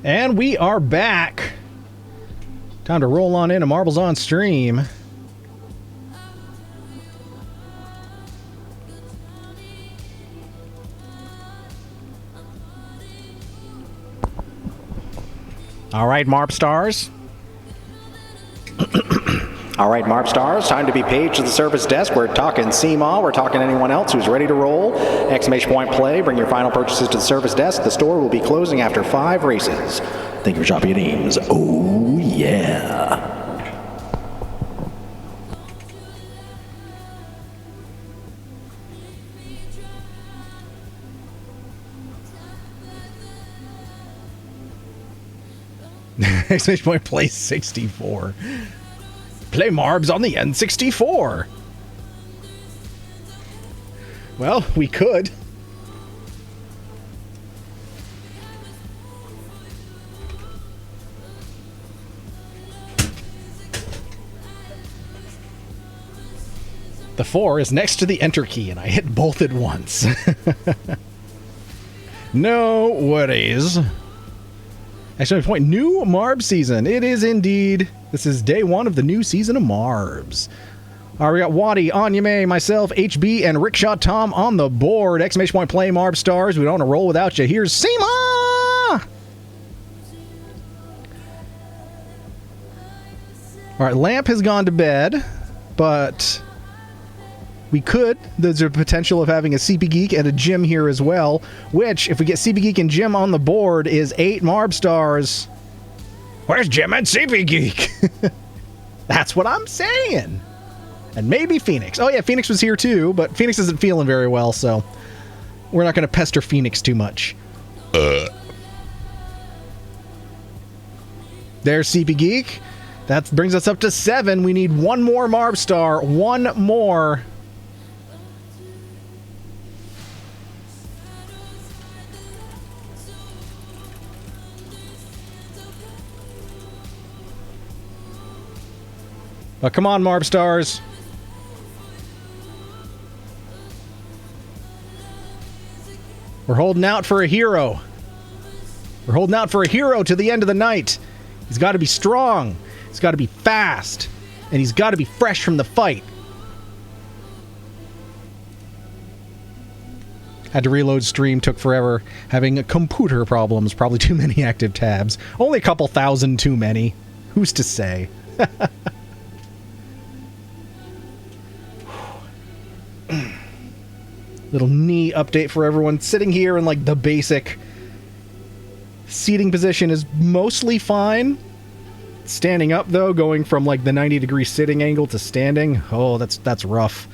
And we are back. Time to roll on into Marbles on Stream. All right, Marp Stars. All right, Marp Stars, time to be paged to the service desk. We're talking CMAW, we're talking anyone else who's ready to roll. Exclamation point play, bring your final purchases to the service desk. The store will be closing after 5 races. Thank you for shopping at Ames. Oh, yeah. Exclamation point play 64. Play Marbs on the N64. Well, we could. The 4 is next to the enter key, and I hit both at once. No worries. Exclamation point, new Marb season. It is indeed. This is day 1 of the new season of Marbs. All right, we got Waddy, Anya May, myself, HB, and Rickshaw Tom on the board. Exclamation point play Marb Stars. We don't want to roll without you. Here's Seema! All right, Lamp has gone to bed, but we could. There's a potential of having a CP Geek and a Jim here as well, which, if we get CP Geek and Jim on the board, is 8 Marb Stars. Where's Jim and CP Geek? That's what I'm saying. And maybe Phoenix. Oh yeah, Phoenix was here too, but Phoenix isn't feeling very well, so we're not going to pester Phoenix too much. There's CP Geek. That brings us up to 7. We need one more Marb Star. One more. But come on, Marb Stars. We're holding out for a hero. We're holding out for a hero to the end of the night. He's got to be strong. He's got to be fast. And he's got to be fresh from the fight. Had to reload stream, took forever. Having computer problems, probably too many active tabs. Only a couple thousand too many. Who's to say? Little knee update for everyone. Sitting here in like the basic seating position is mostly fine. Standing up though, going from like the 90-degree sitting angle to standing, oh, that's rough.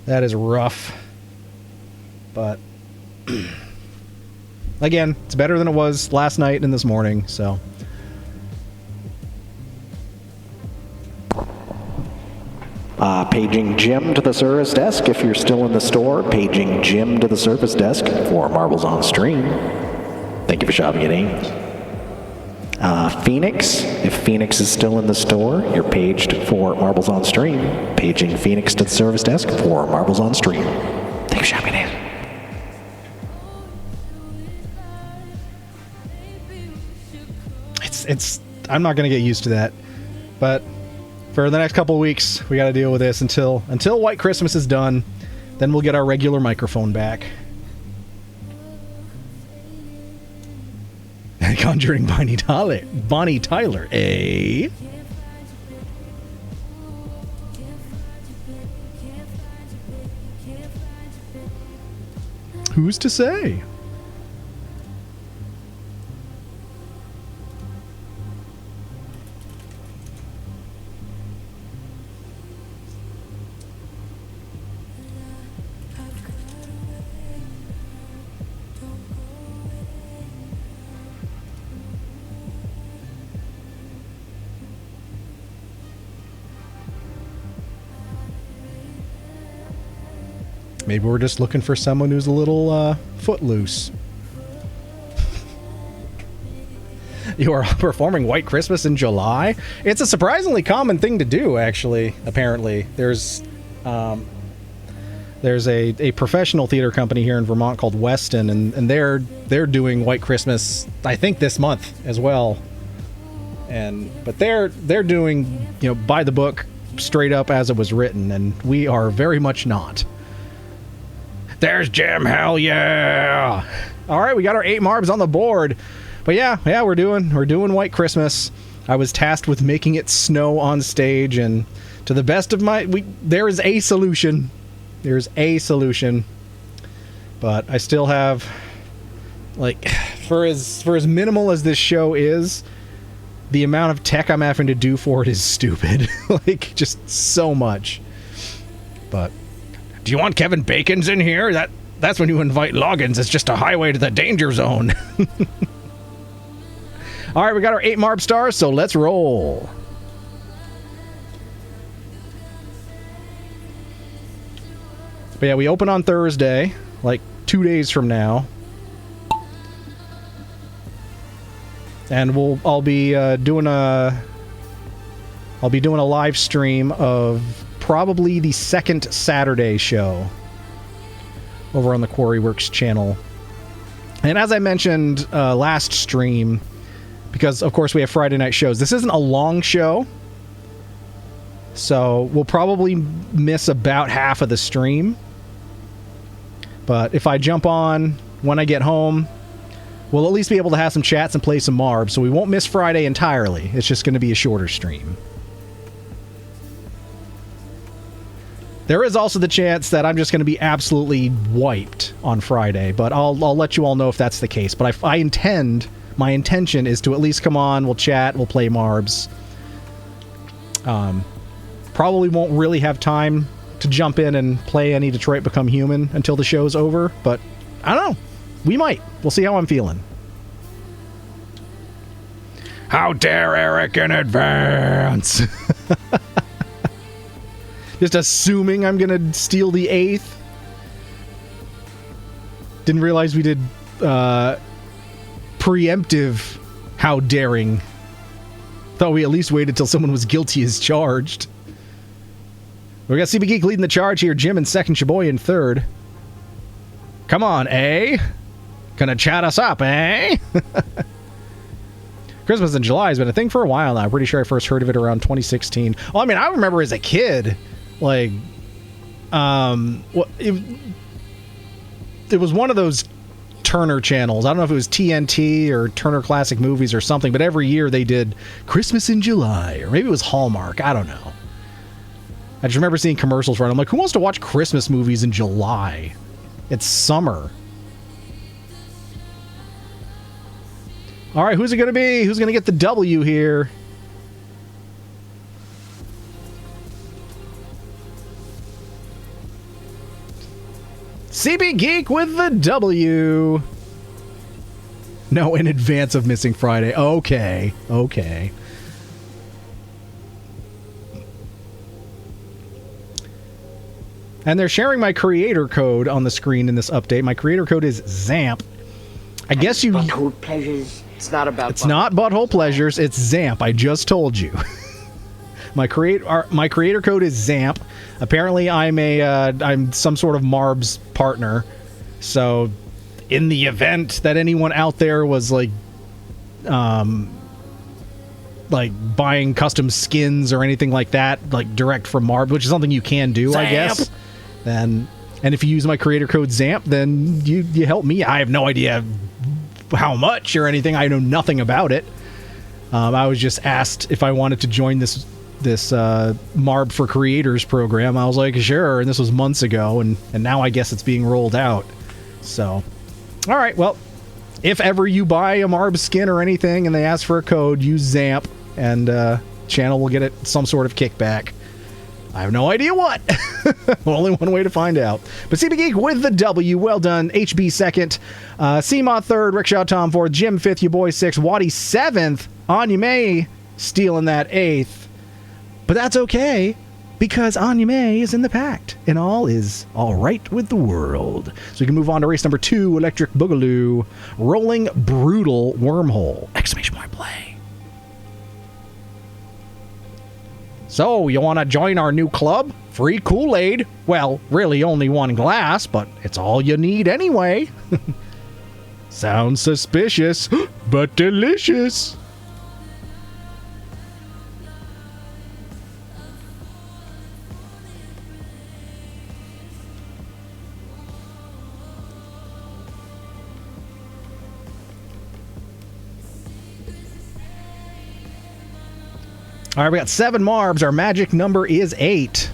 That is rough. But again, it's better than it was last night and this morning, so. Paging Jim to the service desk if you're still in the store. Paging Jim to the service desk for Marbles on Stream. Thank you for shopping at Ames. Phoenix, if Phoenix is still in the store, you're paged for Marbles on Stream. Paging Phoenix to the service desk for Marbles on Stream. Thank you for shopping at Ames. I'm not going to get used to that, but for the next couple of weeks, we got to deal with this until White Christmas is done. Then we'll get our regular microphone back. Conjuring Bonnie Tyler, eh? Who's to say? Maybe we're just looking for someone who's a little footloose. You are performing White Christmas in July? It's a surprisingly common thing to do, actually, apparently. There's There's a professional theater company here in Vermont called Weston, and they're doing White Christmas, I think, this month as well. But they're doing, by the book, straight up as it was written, and we are very much not. There's Jim, hell yeah! All right, we got our 8 marbs on the board. But yeah, we're doing White Christmas. I was tasked with making it snow on stage, and to the best of there is a solution. There's a solution. But I still have, for as minimal as this show is, the amount of tech I'm having to do for it is stupid. Just so much. But do you want Kevin Bacon's in here? That's when you invite Loggins. It's just a highway to the danger zone. All right, we got our 8 marb stars, so let's roll. But yeah, we open on Thursday, 2 days from now. And I'll be doing a live stream of probably the second Saturday show over on the Quarry Works channel. And as I mentioned last stream, because of course we have Friday night shows, this isn't a long show, so we'll probably miss about half of the stream. But if I jump on when I get home, we'll at least be able to have some chats and play some marbs, so we won't miss Friday entirely. It's just going to be a shorter stream. There is also the chance that I'm just going to be absolutely wiped on Friday, but I'll let you all know if that's the case. But my intention is to at least come on, we'll chat, we'll play marbs. Probably won't really have time to jump in and play any Detroit Become Human until the show's over, but I don't know. We might. We'll see how I'm feeling. How dare Eric in advance? Just assuming I'm going to steal the 8th. Didn't realize we did preemptive how daring. Thought we at least waited till someone was guilty as charged. We got CB Geek leading the charge here. Jim in second, Shaboy in third. Come on, eh? Gonna chat us up, eh? Christmas in July has been a thing for a while now. I'm pretty sure I first heard of it around 2016. Well, I mean, I remember as a kid, it was one of those Turner channels. I don't know if it was TNT or Turner Classic Movies or something, but every year they did Christmas in July, or maybe it was Hallmark. I don't know. I just remember seeing commercials for it. I'm like, who wants to watch Christmas movies in July? It's summer. All right, who's it going to be? Who's going to get the W here? CB Geek with the W. No, in advance of missing Friday. Okay. And they're sharing my creator code on the screen in this update. My creator code is ZAMP. I guess you... Butthole pleasures. It's not about... It's not butthole pleasures. It's ZAMP. I just told you. My creator code is ZAMP. Apparently, I'm some sort of Marbs partner. So, in the event that anyone out there was buying custom skins or anything like that, direct from Marbs, which is something you can do, ZAMP! I guess. And if you use my creator code ZAMP, then you help me. I have no idea how much or anything. I know nothing about it. I was just asked if I wanted to join this Marb for Creators program. I was like, sure, and this was months ago, and now I guess it's being rolled out. So, all right, well, if ever you buy a Marb skin or anything and they ask for a code, use ZAMP, and channel will get some sort of kickback. I have no idea what. Only one way to find out. But CB Geek with the W. Well done. HB second. CMod third. Rickshaw Tom fourth. Jim fifth. Your boy sixth. Waddy seventh. Anya May stealing that eighth. But that's okay, because Anya May is in the pact, and all is all right with the world. So we can move on to race number 2, Electric Boogaloo, Rolling Brutal Wormhole. Exclamation point play. So, you want to join our new club? Free Kool-Aid. Well, really only one glass, but it's all you need anyway. Sounds suspicious, but delicious. All right, we got 7 marbs. Our magic number is 8.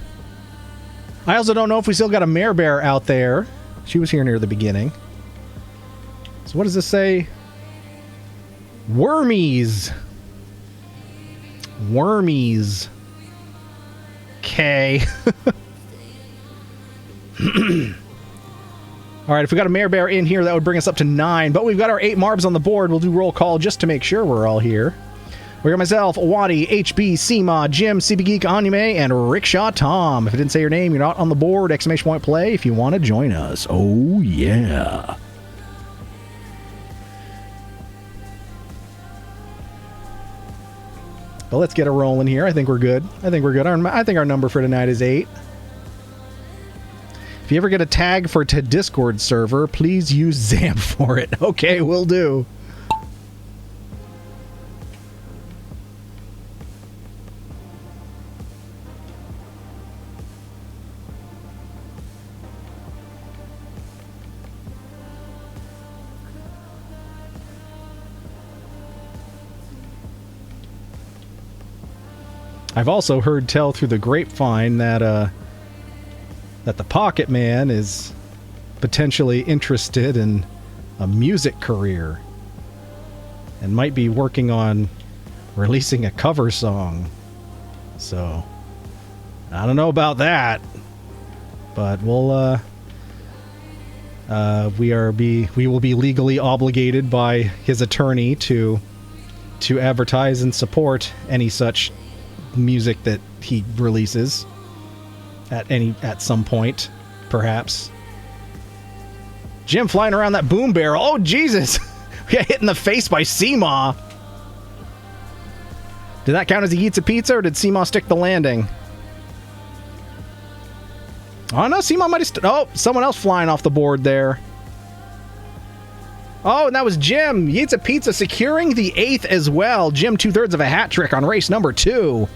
I also don't know if we still got a mare bear out there. She was here near the beginning. So what does this say? Wormies. Wormies. Okay. All right, if we got a mare bear in here, that would bring us up to 9. But we've got our 8 marbs on the board. We'll do roll call just to make sure we're all here. We got myself, Wadi, HB, Seema, Jim, CB Geek, Anime, and Rickshaw Tom. If I didn't say your name, you're not on the board. Exclamation point play if you want to join us. Oh, yeah. But let's get it rolling here. I think we're good. I think we're good. I think our number for tonight is 8. If you ever get a tag for a Discord server, please use Zamp for it. Okay, will do. I've also heard tell through the grapevine that that the Pocket Man is potentially interested in a music career and might be working on releasing a cover song. So I don't know about that, but we'll we will be legally obligated by his attorney to advertise and support any such music that he releases at some point, perhaps. Jim flying around that boom barrel. Oh Jesus! We got hit in the face by Seema. Did that count as he eats a pizza, or did Seema stick the landing? Oh no, Seema might have oh, someone else flying off the board there. Oh, and that was Jim. He eats a pizza, securing the 8th as well. Jim, 2/3 of a hat trick on race number 2.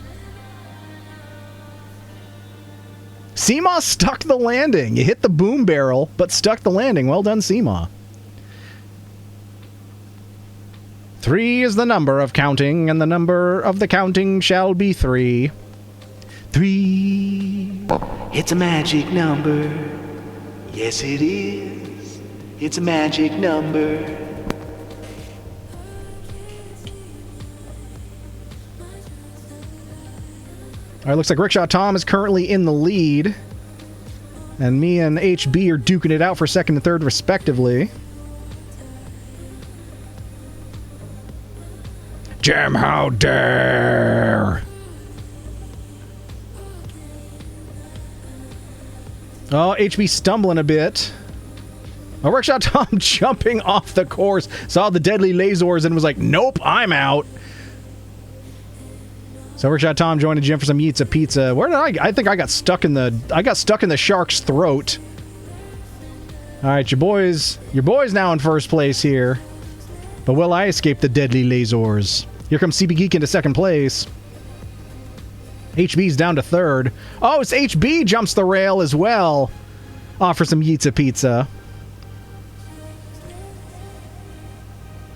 Seema stuck the landing. You hit the boom barrel, but stuck the landing. Well done, Seema. 3 is the number of counting, and the number of the counting shall be 3. 3. It's a magic number. Yes, it is. It's a magic number. All right, looks like Rickshaw Tom is currently in the lead. And me and HB are duking it out for 2nd and 3rd, respectively. Jim, how dare! Oh, HB stumbling a bit. Oh, Rickshaw Tom jumping off the course. Saw the deadly lasers and was like, nope, I'm out. So Rickshaw Tom joined Jim for some Yeats of Pizza. Where did I think I got stuck in the shark's throat. All right, your boys now in first place here. But will I escape the deadly lasers? Here comes CB Geek into 2nd place. HB's down to 3rd. Oh, it's HB jumps the rail as well. Offer some Yeats of Pizza.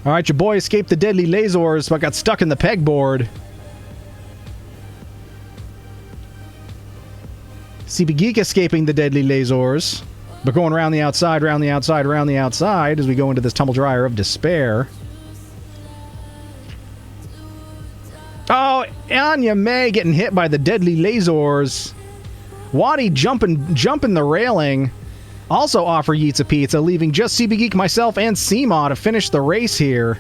All right, your boy escaped the deadly lasers, but got stuck in the pegboard. CB Geek escaping the deadly lasers, but going around the outside, around the outside, around the outside as we go into this tumble dryer of despair. Oh, Anya May getting hit by the deadly lasers. Wadi jumping the railing. Also offer Yeats a Pizza, leaving just CB Geek, myself, and Seema to finish the race here.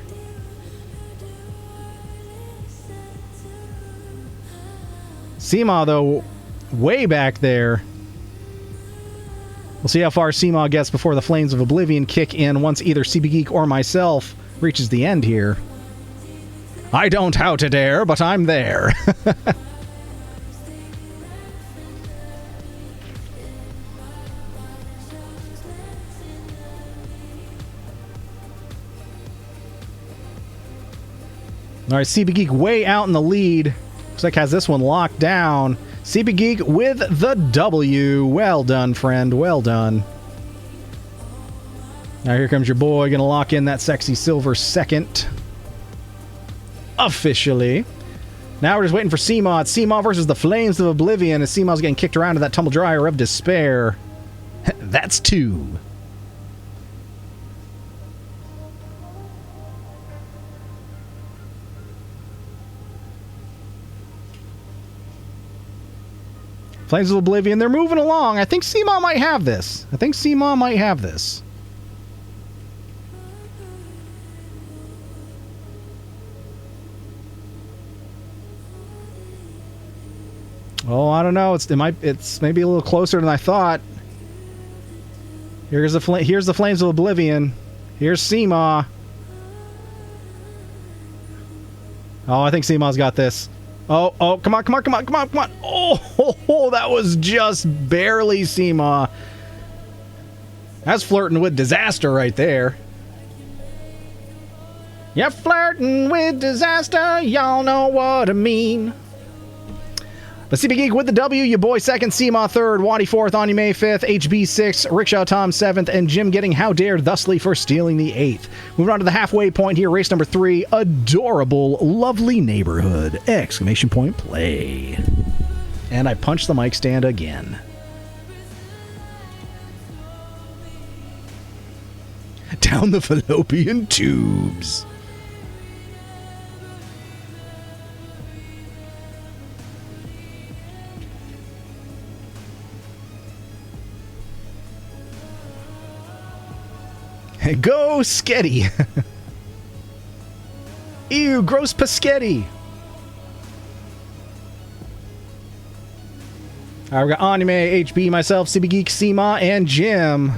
Seema, though, way back there. We'll see how far Seema gets before the Flames of Oblivion kick in once either CB Geek or myself reaches the end here. I don't how to dare, but I'm there. All right, CB Geek way out in the lead. Looks like has this one locked down. CB Geek with the W. Well done, friend. Well done. Now here comes your boy. Going to lock in that sexy silver second. Officially. Now we're just waiting for CMaw. It's CMaw versus the Flames of Oblivion as CMaw's getting kicked around to that tumble dryer of despair. That's 2. Flames of Oblivion, they're moving along. I think CMaw might have this. Oh, I don't know. It's maybe a little closer than I thought. Here's the Flames of Oblivion. Here's CMaw. Oh, I think CMaw's got this. Oh, come on. Oh, that was just barely CMaw. That's flirting with disaster right there. You're flirting with disaster, y'all know what I mean. But CB Geek with the W, your boy second, CMaw third, Waddy fourth, Anime fifth, HB sixth, Rickshaw Tom seventh, and Jim getting how dare thusly for stealing the eighth. Moving on to the halfway point here, race number 3, adorable, lovely neighborhood, exclamation point play. And I punched the mic stand again. Down the fallopian tubes. Go Sketty! Ew, gross Paschetti! Alright, we got Anime, HB, myself, CB Geek, CMaw, and Jim.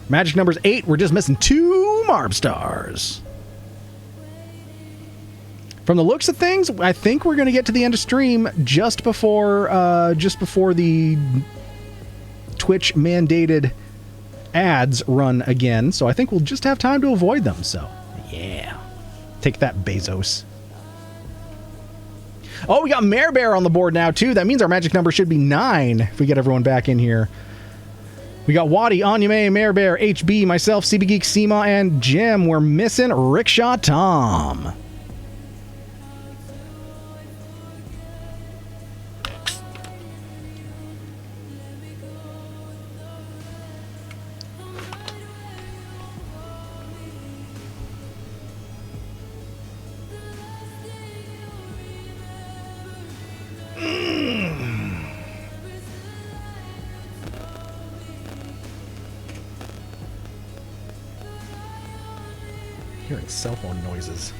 Magic number's 8. We're just missing 2 Marb stars. From the looks of things, I think we're going to get to the end of stream just before the Twitch mandated ads run again, so I think we'll just have time to avoid them, so yeah. Take that, Bezos. Oh, we got Mare Bear on the board now, too. That means our magic number should be 9 if we get everyone back in here. We got Waddy, Anyume, Mare Bear, HB, myself, CB Geek, CMaw, and Jim. We're missing Rickshaw Tom. Hearing cell phone noises.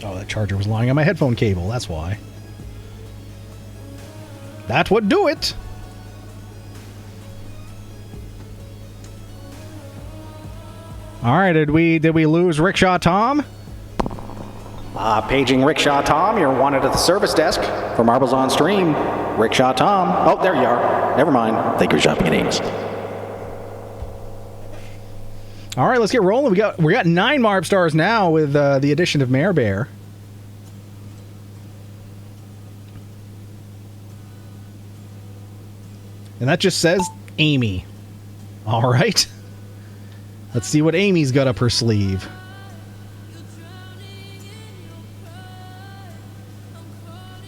Oh, that charger was lying on my headphone cable, that's why. That would do it! Alright, did we lose Rickshaw Tom? Paging Rickshaw Tom, you're wanted at the service desk for Marbles on Stream. Rickshaw Tom. Oh, there you are. Never mind. Think you're shopping at Ames. All right, let's get rolling. We got 9 Marb stars now with the addition of Mare Bear. And that just says Amy. All right. Let's see what Amy's got up her sleeve.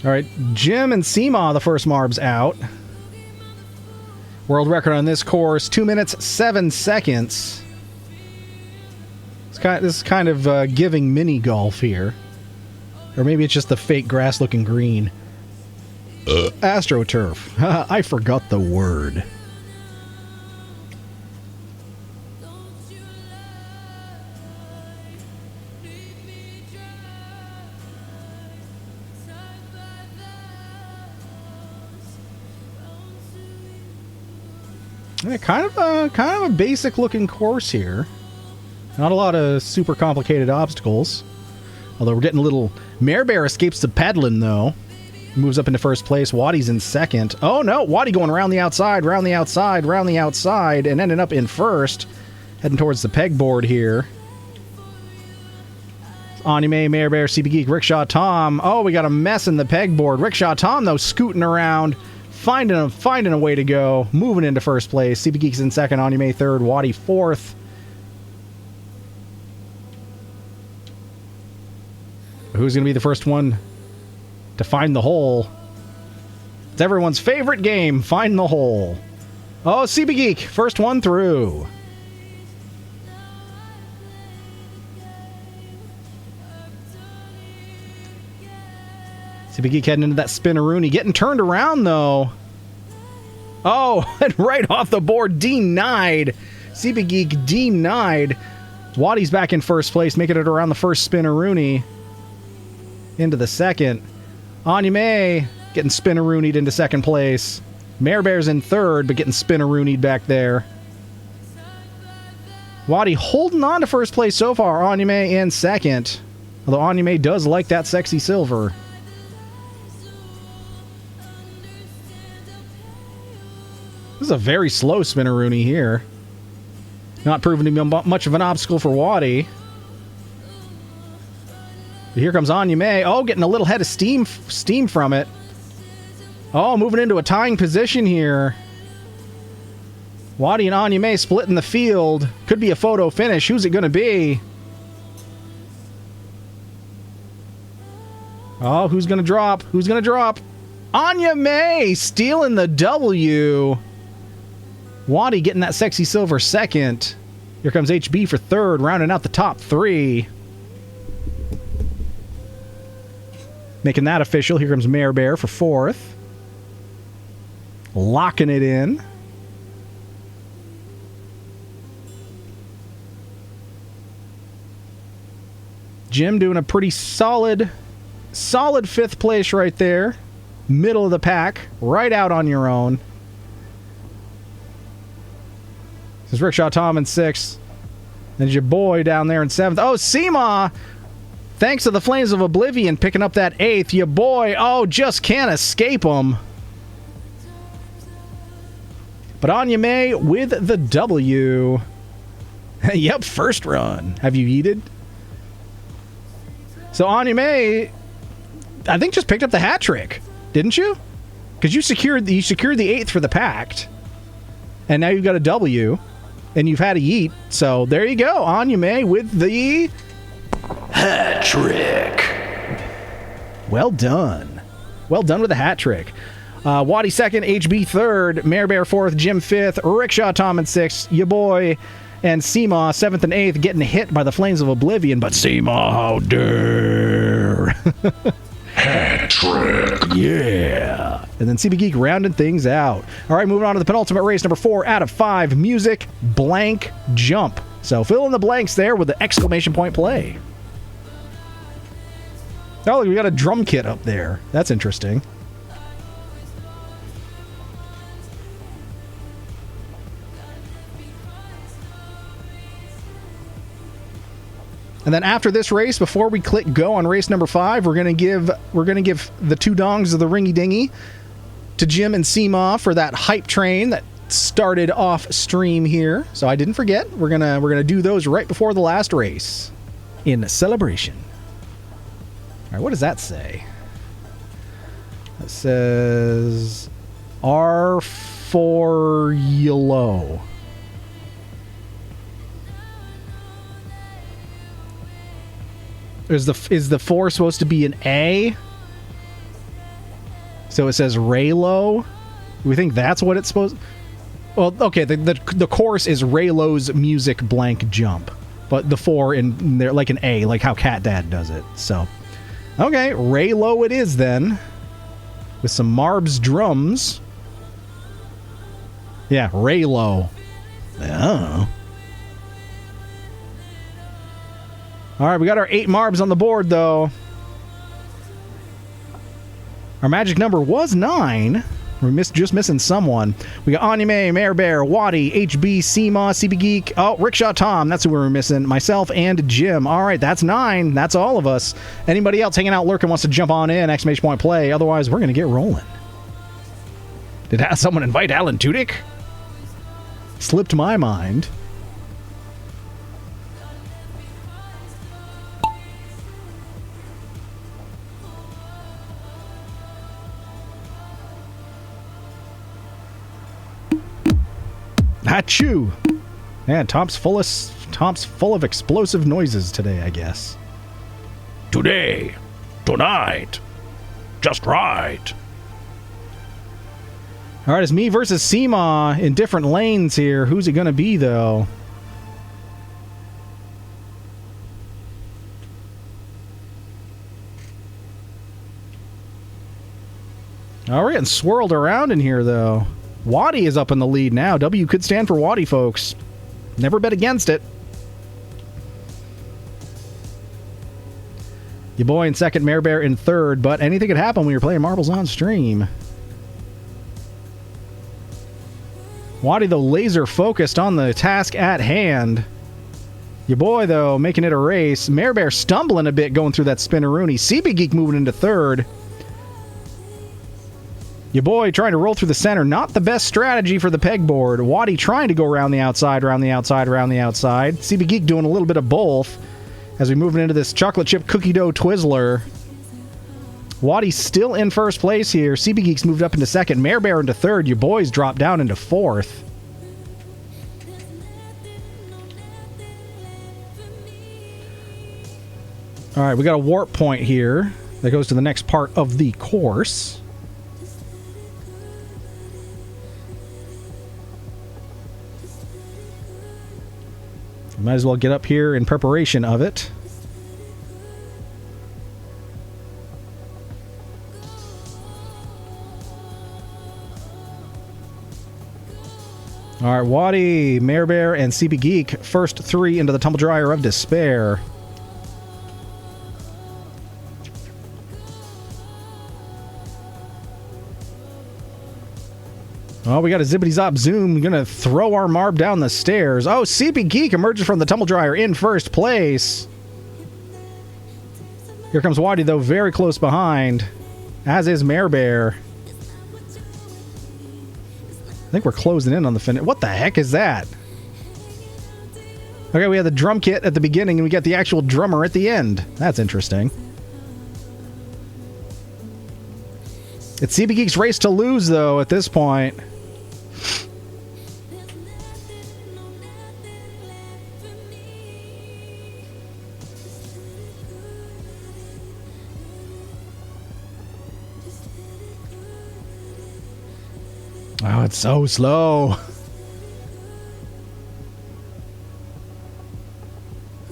All right, Jim and CMaw, the first Marbs out. World record on this course, 2 minutes, 7 seconds. This is kind of giving mini golf here. Or maybe it's just the fake grass looking green. AstroTurf. I forgot the word. Yeah, kind of a basic looking course here. Not a lot of super complicated obstacles. Although we're getting a little... Mare Bear escapes the peddling, though. Moves up into first place. Waddy's in second. Oh, no! Waddy going around the outside, round the outside, round the outside, and ending up in first. Heading towards the pegboard here. Anime, Mayor Bear, CB Geek, Rickshaw Tom. Oh, we got a mess in the pegboard. Rickshaw Tom, though, scooting around, finding a way to go, moving into first place. CB Geek's in second, Anime third, Waddy fourth. Who's going to be the first one to find the hole? It's everyone's favorite game, Find the Hole. Oh, CB Geek, first one through. CB Geek heading into that spinneroonie. Getting turned around, though. Oh, and right off the board, denied. CB Geek denied. Waddy's back in first place, making it around the first spinneroonie. Into the second. Anya May getting spinneroonied into second place. Mare Bear's in third, but getting spinneroonied back there. Waddy holding on to first place so far. Anya May in second. Although Anya May does like that sexy silver. This is a very slow spinneroony here. Not proving to be much of an obstacle for Waddy. But here comes Anya May. Oh, getting a little head of steam from it. Oh, moving into a tying position here. Waddy and Anya May splitting the field. Could be a photo finish. Who's it going to be? Oh, who's going to drop? Who's going to drop? Anya May stealing the W. Waddy getting that sexy silver second. Here comes HB for third, rounding out the top three. Making that official. Here comes Mare Bear for fourth. Locking it in. Jim doing a pretty solid fifth place right there. Middle of the pack. Right out on your own. This is Rickshaw Tom in sixth. There's your boy down there in seventh. Oh, Seema! Thanks to the Flames of Oblivion picking up that eighth. Your boy, oh, just can't escape him. But Anya May with the W. Yep, first run. Have you eaten? So Anya May, I think, just picked up the hat trick, didn't you? Because you secured the eighth for the Pact, and now you've got a W, and you've had a yeet. So there you go, Anya May with the Hat trick. Well done. Well done with the hat trick. Waddy second, HB third, Mare Bear fourth, Jim fifth, Rickshaw Tom in sixth, your boy and Seema seventh and eighth, getting hit by the Flames of Oblivion. But Seema, how dare! Hat trick. Yeah. And then CB Geek rounding things out. All right, moving on to the penultimate race, number 4 out of 5, music blank jump. So fill in the blanks there with the exclamation point play. Oh, look, we got a drum kit up there. That's interesting. And then after this race, before we click go on race number 5, we're gonna give the two dongs of the ringy dingy to Jim and Seema for that hype train that started off stream here. So I didn't forget. We're gonna do those right before the last race in celebration. All right, what does that say? It says R for yellow. Is the 4 supposed to be an A? So it says Raylo. We think that's what it's supposed. Well, okay. The course is Raylo's music blank jump, but the 4 in there like an A, like how Cat Dad does it. So, okay, Raylo it is then, with some Marbs drums. Yeah, Raylo. Oh. All right, we got our 8 Marbs on the board, though. Our magic number was 9. We're just missing someone. We got Anime, Mare Bear, Waddy, HB, Seema, CB Geek. Oh, Rickshaw Tom. That's who we were missing. Myself and Jim. All right, that's 9. That's all of us. Anybody else hanging out lurking wants to jump on in, exclamation point play. Otherwise, we're going to get rolling. Did someone invite Alan Tudyk? Slipped my mind. Achoo! Man, Tom's full of explosive noises today, I guess. Today. Tonight. Just right. All right, it's me versus Seema in different lanes here. Who's it going to be, though? Oh, we're getting swirled around in here, though. Waddy is up in the lead now. W could stand for Waddy, folks. Never bet against it. Your boy in second, Mare Bear in third, but anything could happen when you're playing marbles on stream. Waddy, though, laser focused on the task at hand. Your boy, though, making it a race. Mare Bear stumbling a bit going through that spinneroonie. CB Geek moving into third. Your boy trying to roll through the center. Not the best strategy for the pegboard. Waddy trying to go around the outside, around the outside, around the outside. CB Geek doing a little bit of both as we move into this chocolate chip cookie dough Twizzler. Waddy's still in first place here. CB Geek's moved up into second. Mare Bear into third. Your boys dropped down into fourth. All right, we got a warp point here that goes to the next part of the course. Might as well get up here in preparation of it. All right, Waddy, Mare Bear, and CB Geek, first three into the tumble dryer of despair. Oh, we got a zippity-zop zoom. We're going to throw our marb down the stairs. Oh, CB Geek emerges from the tumble dryer in first place. Here comes Waddy, though, very close behind, as is Mare Bear. I think we're closing in on the finish. What the heck is that? Okay, we had the drum kit at the beginning, and we got the actual drummer at the end. That's interesting. It's CB Geek's race to lose, though, at this point. Oh, it's so slow.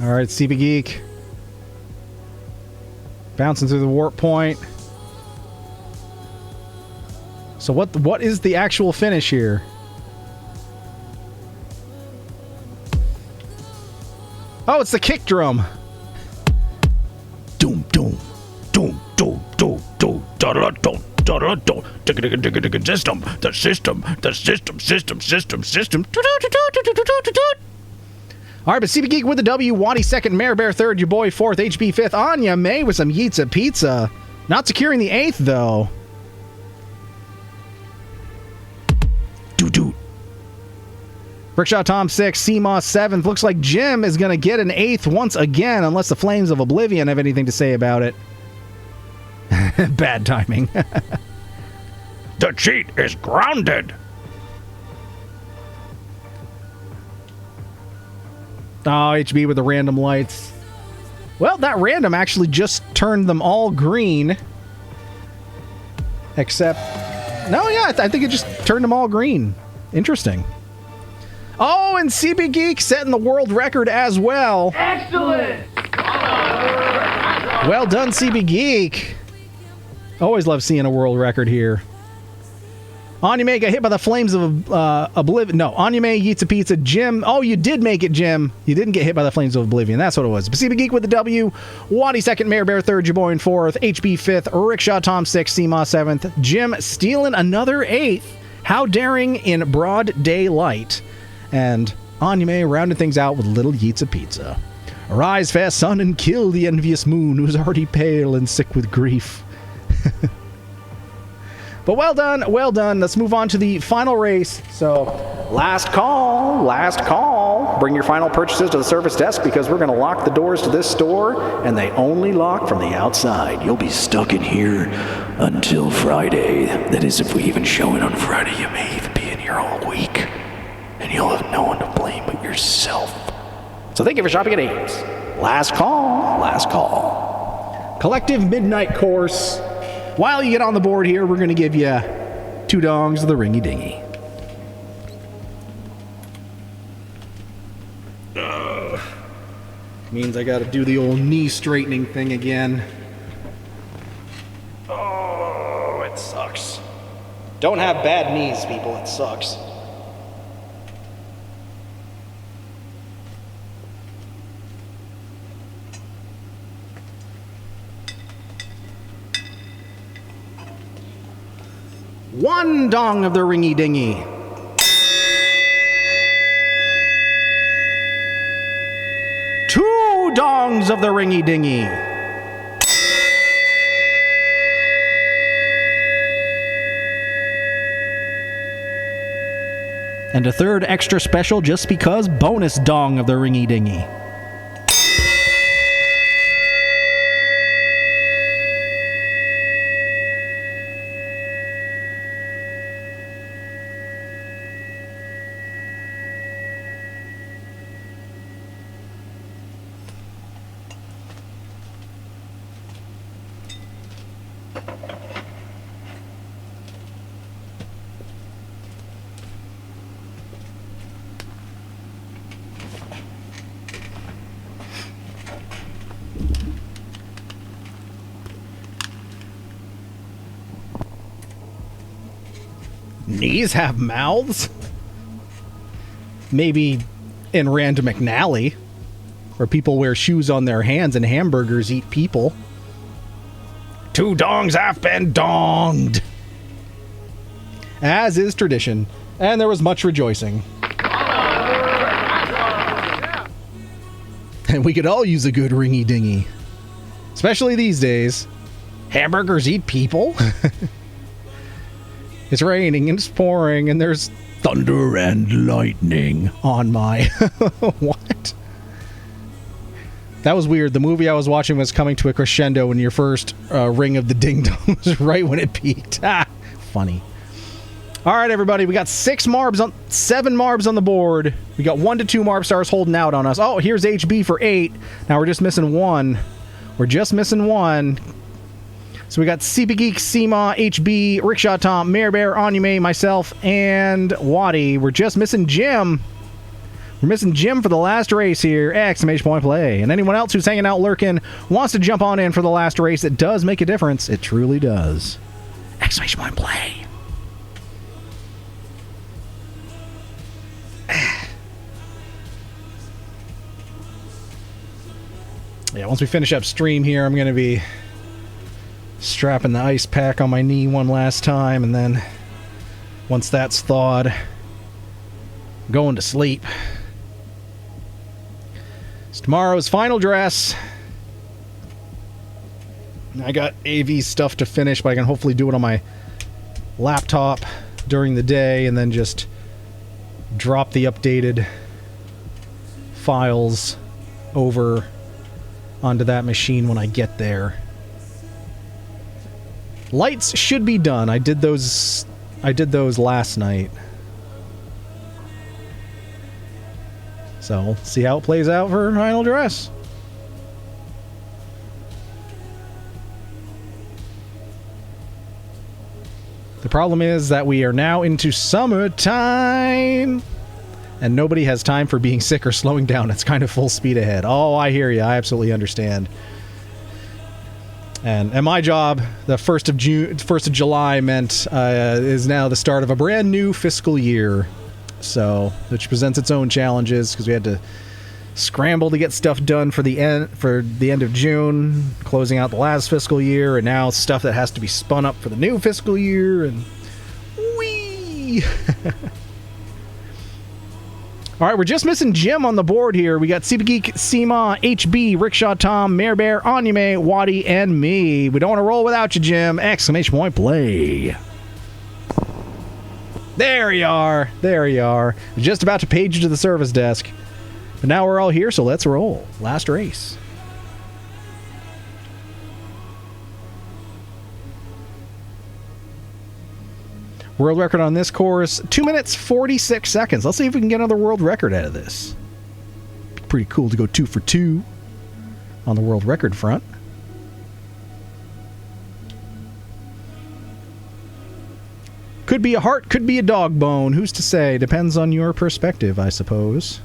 All right, CB Geek. Bouncing through the warp point. So what is the actual finish here? Oh, it's the kick drum. Doom, doom, doom, doom, doom, doom, da da da da da da. System, the system, the system, system, system, system. All right, but CB Geek with the W, Waddy second, Mare Bear third, your boy fourth, HB fifth, Anya May with some Yeetsa Pizza. Not securing the eighth, though. Doo-doo. Brickshot Tom 6, Seamoss 7th. Looks like Jim is going to get an 8th once again, unless the Flames of Oblivion have anything to say about it. Bad timing. The cheat is grounded. Oh, HB with the random lights. Well, that random actually just turned them all green. Except... No, yeah, I think it just turned them all green. Interesting. Oh, and CB Geek setting the world record as well. Excellent! Well done, CB Geek. Always love seeing a world record here. Anyume got hit by the Flames of Oblivion. No, Anyume, Yeetsa Pizza, Jim. Oh, you did make it, Jim. You didn't get hit by the Flames of Oblivion. That's what it was. CB Geek with the W. Waddy second, Mare Bear third, your boy in fourth, HB fifth, Rickshaw Tom 6th, Seamoss 7th, Jim stealing another 8th. How daring in broad daylight. And Anyume rounded things out with little Yeetsa Pizza. Arise, fair sun, and kill the envious moon, who's already pale and sick with grief. But well done, well done. Let's move on to the final race. So, Last call, last call. Bring your final purchases to the service desk because we're going to lock the doors to this store, and they only lock from the outside. You'll be stuck in here until Friday. That is, if we even show it on Friday. You may even be in here all week. and you'll have no one to blame but yourself. So thank you for shopping at Ames. Last call. Last call. Collective Midnight Course. While you get on the board here, we're going to give you 2 dongs of the Ringy Dingy. Means I got to do the old knee straightening thing again. Oh, it sucks. Don't have bad knees, people. It sucks. One dong of the Ringy Dingy. Two dongs of the Ringy Dingy. And a third extra special just because bonus dong of the Ringy Dingy. Knees have mouths? Maybe in Random McNally, where people wear shoes on their hands and hamburgers eat people. 2 dongs have been donged. As is tradition, and there was much rejoicing. And we could all use a good ringy dingy. Especially these days. Hamburgers eat people? It's raining and it's pouring and there's thunder and lightning on my... What? That was weird. The movie I was watching was coming to a crescendo when your first ring of the ding-dong was right when it peaked. Ah, funny. All right, everybody. We got 7 Marbs on the board. We got 1 to 2 Marb stars holding out on us. Oh, here's HB for 8. Now we're just missing 1. We're just missing 1. So we got CP Geek, Seema, HB, Rickshaw Tom, Mayor Bear, Anyume, myself, and Waddy. We're just missing Jim. We're missing Jim for the last race here. Exclamation point play. And anyone else who's hanging out lurking wants to jump on in for the last race. It does make a difference. It truly does. Exclamation point play. Yeah, once we finish up stream here, I'm going to be strapping the ice pack on my knee one last time, and then once that's thawed, going to sleep. It's tomorrow's final dress. I got AV stuff to finish, but I can hopefully do it on my laptop during the day and then just drop the updated files over onto that machine when I get there. Lights should be done. I did those last night. So we'll see how it plays out for final dress. The problem is that we are now into summertime and nobody has time for being sick or slowing down. It's kind of full speed ahead. Oh, I hear you. I absolutely understand. And at my job, the 1st of July meant is now the start of a brand new fiscal year. So, which presents its own challenges because we had to scramble to get stuff done for the end of June, closing out the last fiscal year, and now stuff that has to be spun up for the new fiscal year, and whee! All right, we're just missing Jim on the board here. We got CP Geek, Seema, HB, Rickshaw Tom, Mayor Bear, Anyume, Waddy, and me. We don't want to roll without you, Jim! Exclamation point play. There you are. There you are. Just about to page you to the service desk. But now we're all here, so let's roll. Last race. World record on this course, 2 minutes, 46 seconds. Let's see if we can get another world record out of this. Pretty cool to go 2 for 2 on the world record front. Could be a heart, could be a dog bone. Who's to say? Depends on your perspective, I suppose.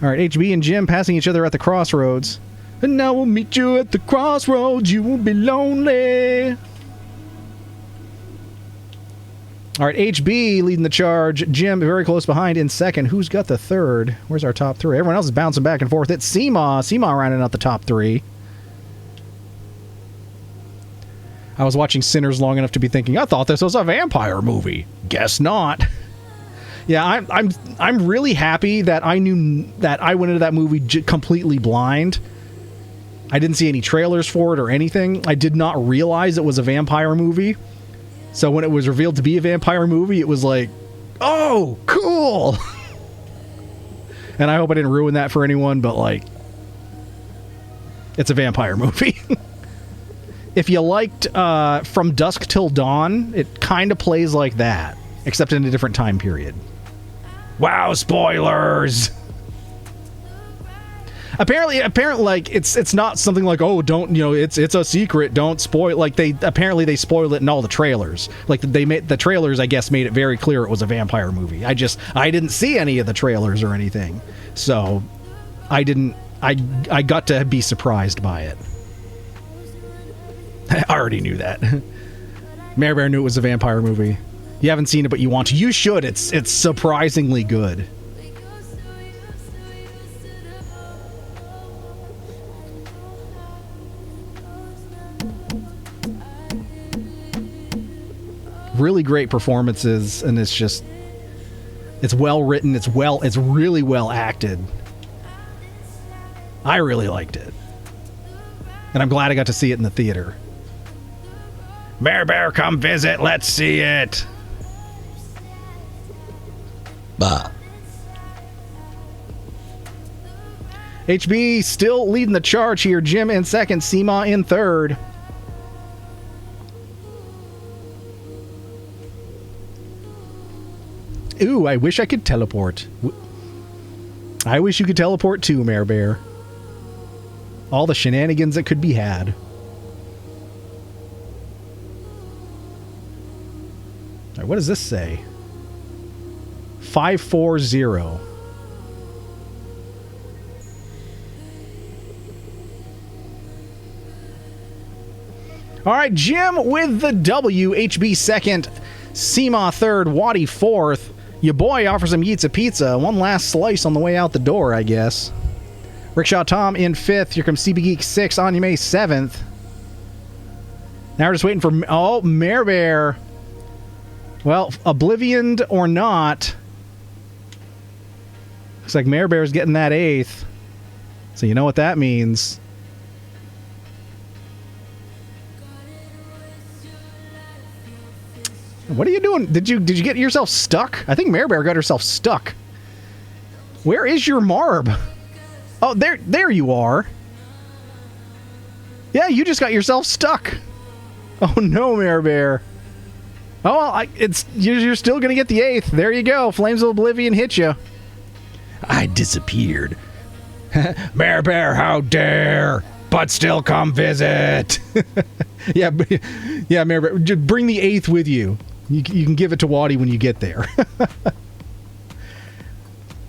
All right, HB and Jim passing each other at the crossroads. And now we'll meet you at the crossroads. You won't be lonely. All right, HB leading the charge. Jim very close behind in second. Who's got the third? Where's our top three? Everyone else is bouncing back and forth. It's Seemaw. Seemaw rounding out the top three. I was watching Sinners long enough to be thinking, I thought this was a vampire movie. Guess not. Yeah, I'm really happy that I knew that I went into that movie completely blind. I didn't see any trailers for it or anything. I did not realize it was a vampire movie. So when it was revealed to be a vampire movie, it was like, oh, cool. And I hope I didn't ruin that for anyone, but like, it's a vampire movie. If you liked From Dusk Till Dawn, it kind of plays like that, except in a different time period. Wow, spoilers! Apparently, like it's not something like, oh, don't, you know, it's a secret, don't spoil. Like they spoiled it in all the trailers. Like they made the trailers, I guess, made it very clear it was a vampire movie. I didn't see any of the trailers or anything, so I got to be surprised by it. I already knew that. Mare Bear knew it was a vampire movie. You haven't seen it, but you want to. You should. It's surprisingly good. Really great performances, and it's well written. It's really well acted. I really liked it, and I'm glad I got to see it in the theater. Mare Bear, come visit. Let's see it. Bah. HB still leading the charge here. Jim in second. Seema in third. Ooh, I wish I could teleport. I wish you could teleport too, Mare Bear. All the shenanigans that could be had. All right, what does this say? 540. All right, Jim with the W. HB second. Seema third. Waddy fourth. Your boy offers him Yeats a pizza. One last slice on the way out the door, I guess. Rickshaw Tom in fifth. Here comes CB Geek 6. Anya May 7th. Now we're just waiting for... Oh, Mare Bear. Well, Oblivioned or not. Looks like Mare Bear's getting that 8th. So you know what that means. What are you doing? Did you get yourself stuck? I think Mare Bear got herself stuck. Where is your Marb? Oh, there you are. Yeah, you just got yourself stuck. Oh no, Mare Bear. Oh, well, you're still gonna get the 8th. There you go. Flames of Oblivion hit you. I disappeared. Mare Bear, how dare! But still come visit. Yeah, Mare Bear. Just bring the 8th with you. You can give it to Waddy when you get there.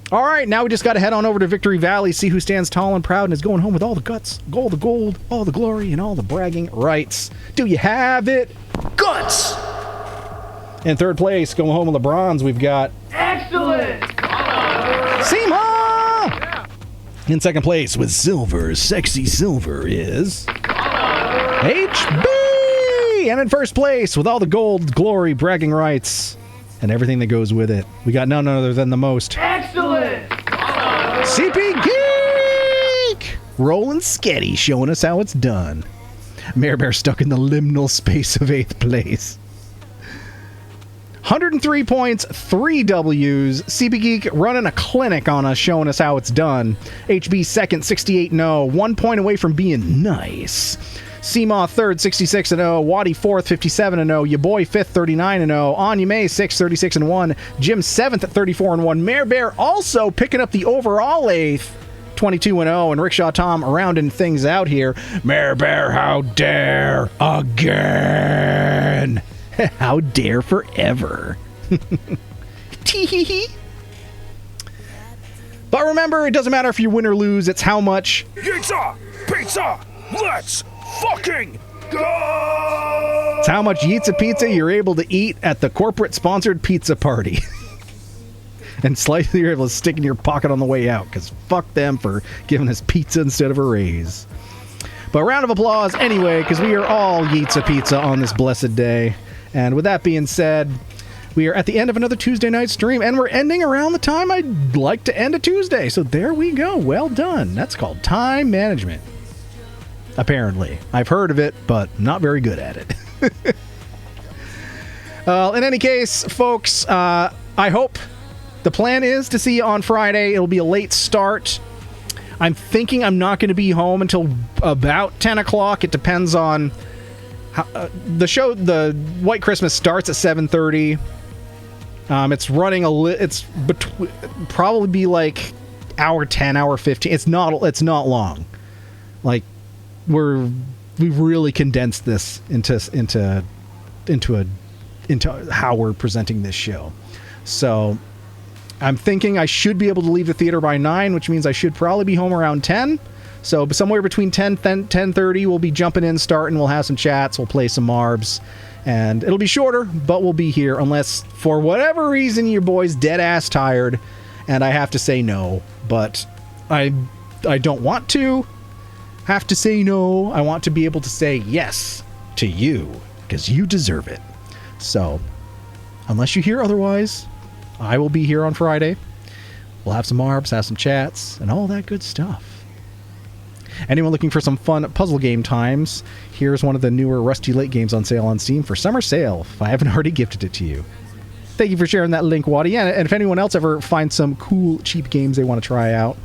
All right, now we just got to head on over to Victory Valley, see who stands tall and proud and is going home with all the guts, all the gold, all the glory, and all the bragging rights. Do you have it? Guts! In third place, going home with the bronze, we've got... Excellent! Seema! Yeah. In second place with silver, sexy silver, is... HB! And in first place, with all the gold, glory, bragging rights, and everything that goes with it, we got none other than the most... Excellent! CP Geek! Rolling sketty, showing us how it's done. Mare Bear stuck in the liminal space of 8th place. 103 points, 3 W's. CP Geek running a clinic on us, showing us how it's done. HB second, 68-0. 1 point away from being nice. Seemaw 3rd, 66-0. Waddy 4th, 57-0. Your boy 5th, 39-0. Anya May 6th, 36-1. Jim 7th at 34-1. Mare Bear also picking up the overall 8th, 22-0. And Rickshaw Tom rounding things out here. Mare Bear, how dare again? How dare forever? Tee-hee-hee. But remember, it doesn't matter if you win or lose, it's how much. Pizza! Pizza! Let's fucking go! It's how much Yitza Pizza you're able to eat at the corporate-sponsored pizza party. And slightly you're able to stick in your pocket on the way out, because fuck them for giving us pizza instead of a raise. But round of applause anyway, because we are all Yitza Pizza on this blessed day. And with that being said, we are at the end of another Tuesday night stream, and we're ending around the time I'd like to end a Tuesday. So there we go. Well done. That's called time management. Apparently. I've heard of it, but not very good at it. In any case, folks, I hope the plan is to see you on Friday. It'll be a late start. I'm thinking I'm not going to be home until about 10 o'clock. It depends on how, the show. The White Christmas starts at 7:30. It's running it's probably be like hour 10, hour 15. It's not long. Like we've really condensed this into how we're presenting this show. So I'm thinking I should be able to leave the theater by 9, which means I should probably be home around 10. So somewhere between 10:30 we'll be jumping in, starting. We'll have some chats. We'll play some Marbs. And it'll be shorter, but we'll be here unless, for whatever reason, your boy's dead-ass tired, and I have to say no. But I don't want to have to say no. I want to be able to say yes to you, because you deserve it. So, unless you hear otherwise, I will be here on Friday. We'll have some Marbs, have some chats, and all that good stuff. Anyone looking for some fun puzzle game times, here's one of the newer Rusty Lake games on sale on Steam for summer sale, if I haven't already gifted it to you. Thank you for sharing that link, Waddy. Yeah, and if anyone else ever finds some cool, cheap games they want to try out,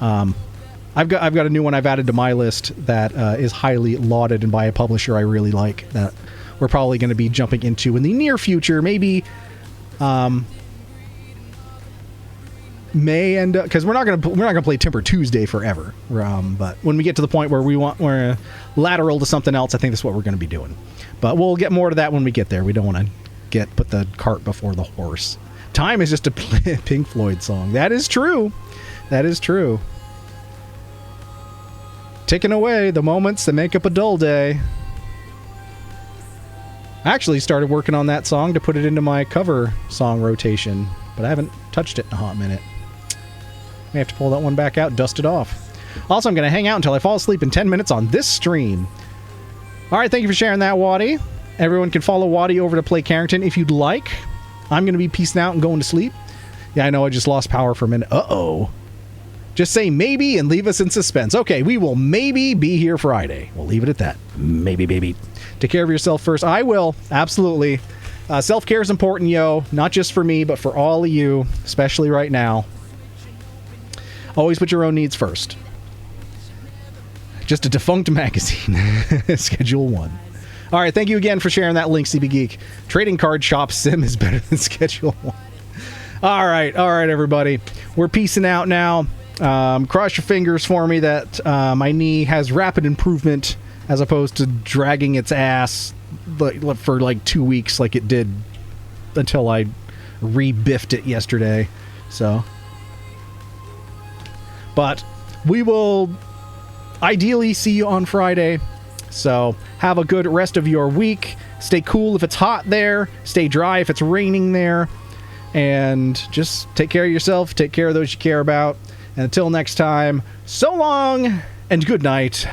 I've got a new one I've added to my list that is highly lauded and by a publisher I really like, that we're probably going to be jumping into in the near future, maybe May, and because we're not gonna play Timber Tuesday forever. But when we get to the point where we're lateral to something else, I think that's what we're going to be doing. But we'll get more to that when we get there. We don't want to put the cart before the horse. Time is just a Pink Floyd song. That is true. That is true. Ticking away the moments that make up a dull day. I actually started working on that song to put it into my cover song rotation, but I haven't touched it in a hot minute. May have to pull that one back out, dust it off. Also, I'm going to hang out until I fall asleep in 10 minutes on this stream. All right, thank you for sharing that, Waddy. Everyone can follow Waddy over to Play Carrington if you'd like. I'm going to be peacing out and going to sleep. Yeah, I know I just lost power for a minute. Uh-oh. Just say maybe and leave us in suspense. Okay, we will maybe be here Friday. We'll leave it at that. Maybe, baby. Take care of yourself first. I will. Absolutely. Self-care is important, yo. Not just for me, but for all of you, especially right now. Always put your own needs first. Just a defunct magazine. Schedule 1. All right, thank you again for sharing that link, CB Geek. Trading card shop sim is better than Schedule 1. All right, everybody. We're peacing out now. Cross your fingers for me that my knee has rapid improvement as opposed to dragging its ass for like 2 weeks like it did until I re-biffed it yesterday. So, but we will ideally see you on Friday. So have a good rest of your week. Stay cool if it's hot there. Stay dry if it's raining there. And just take care of yourself. Take care of those you care about. And until next time, so long and good night.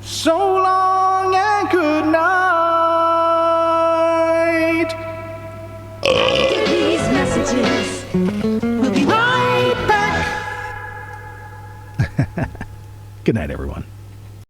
So long and good night. After these messages, we'll be right back. Good night, everyone.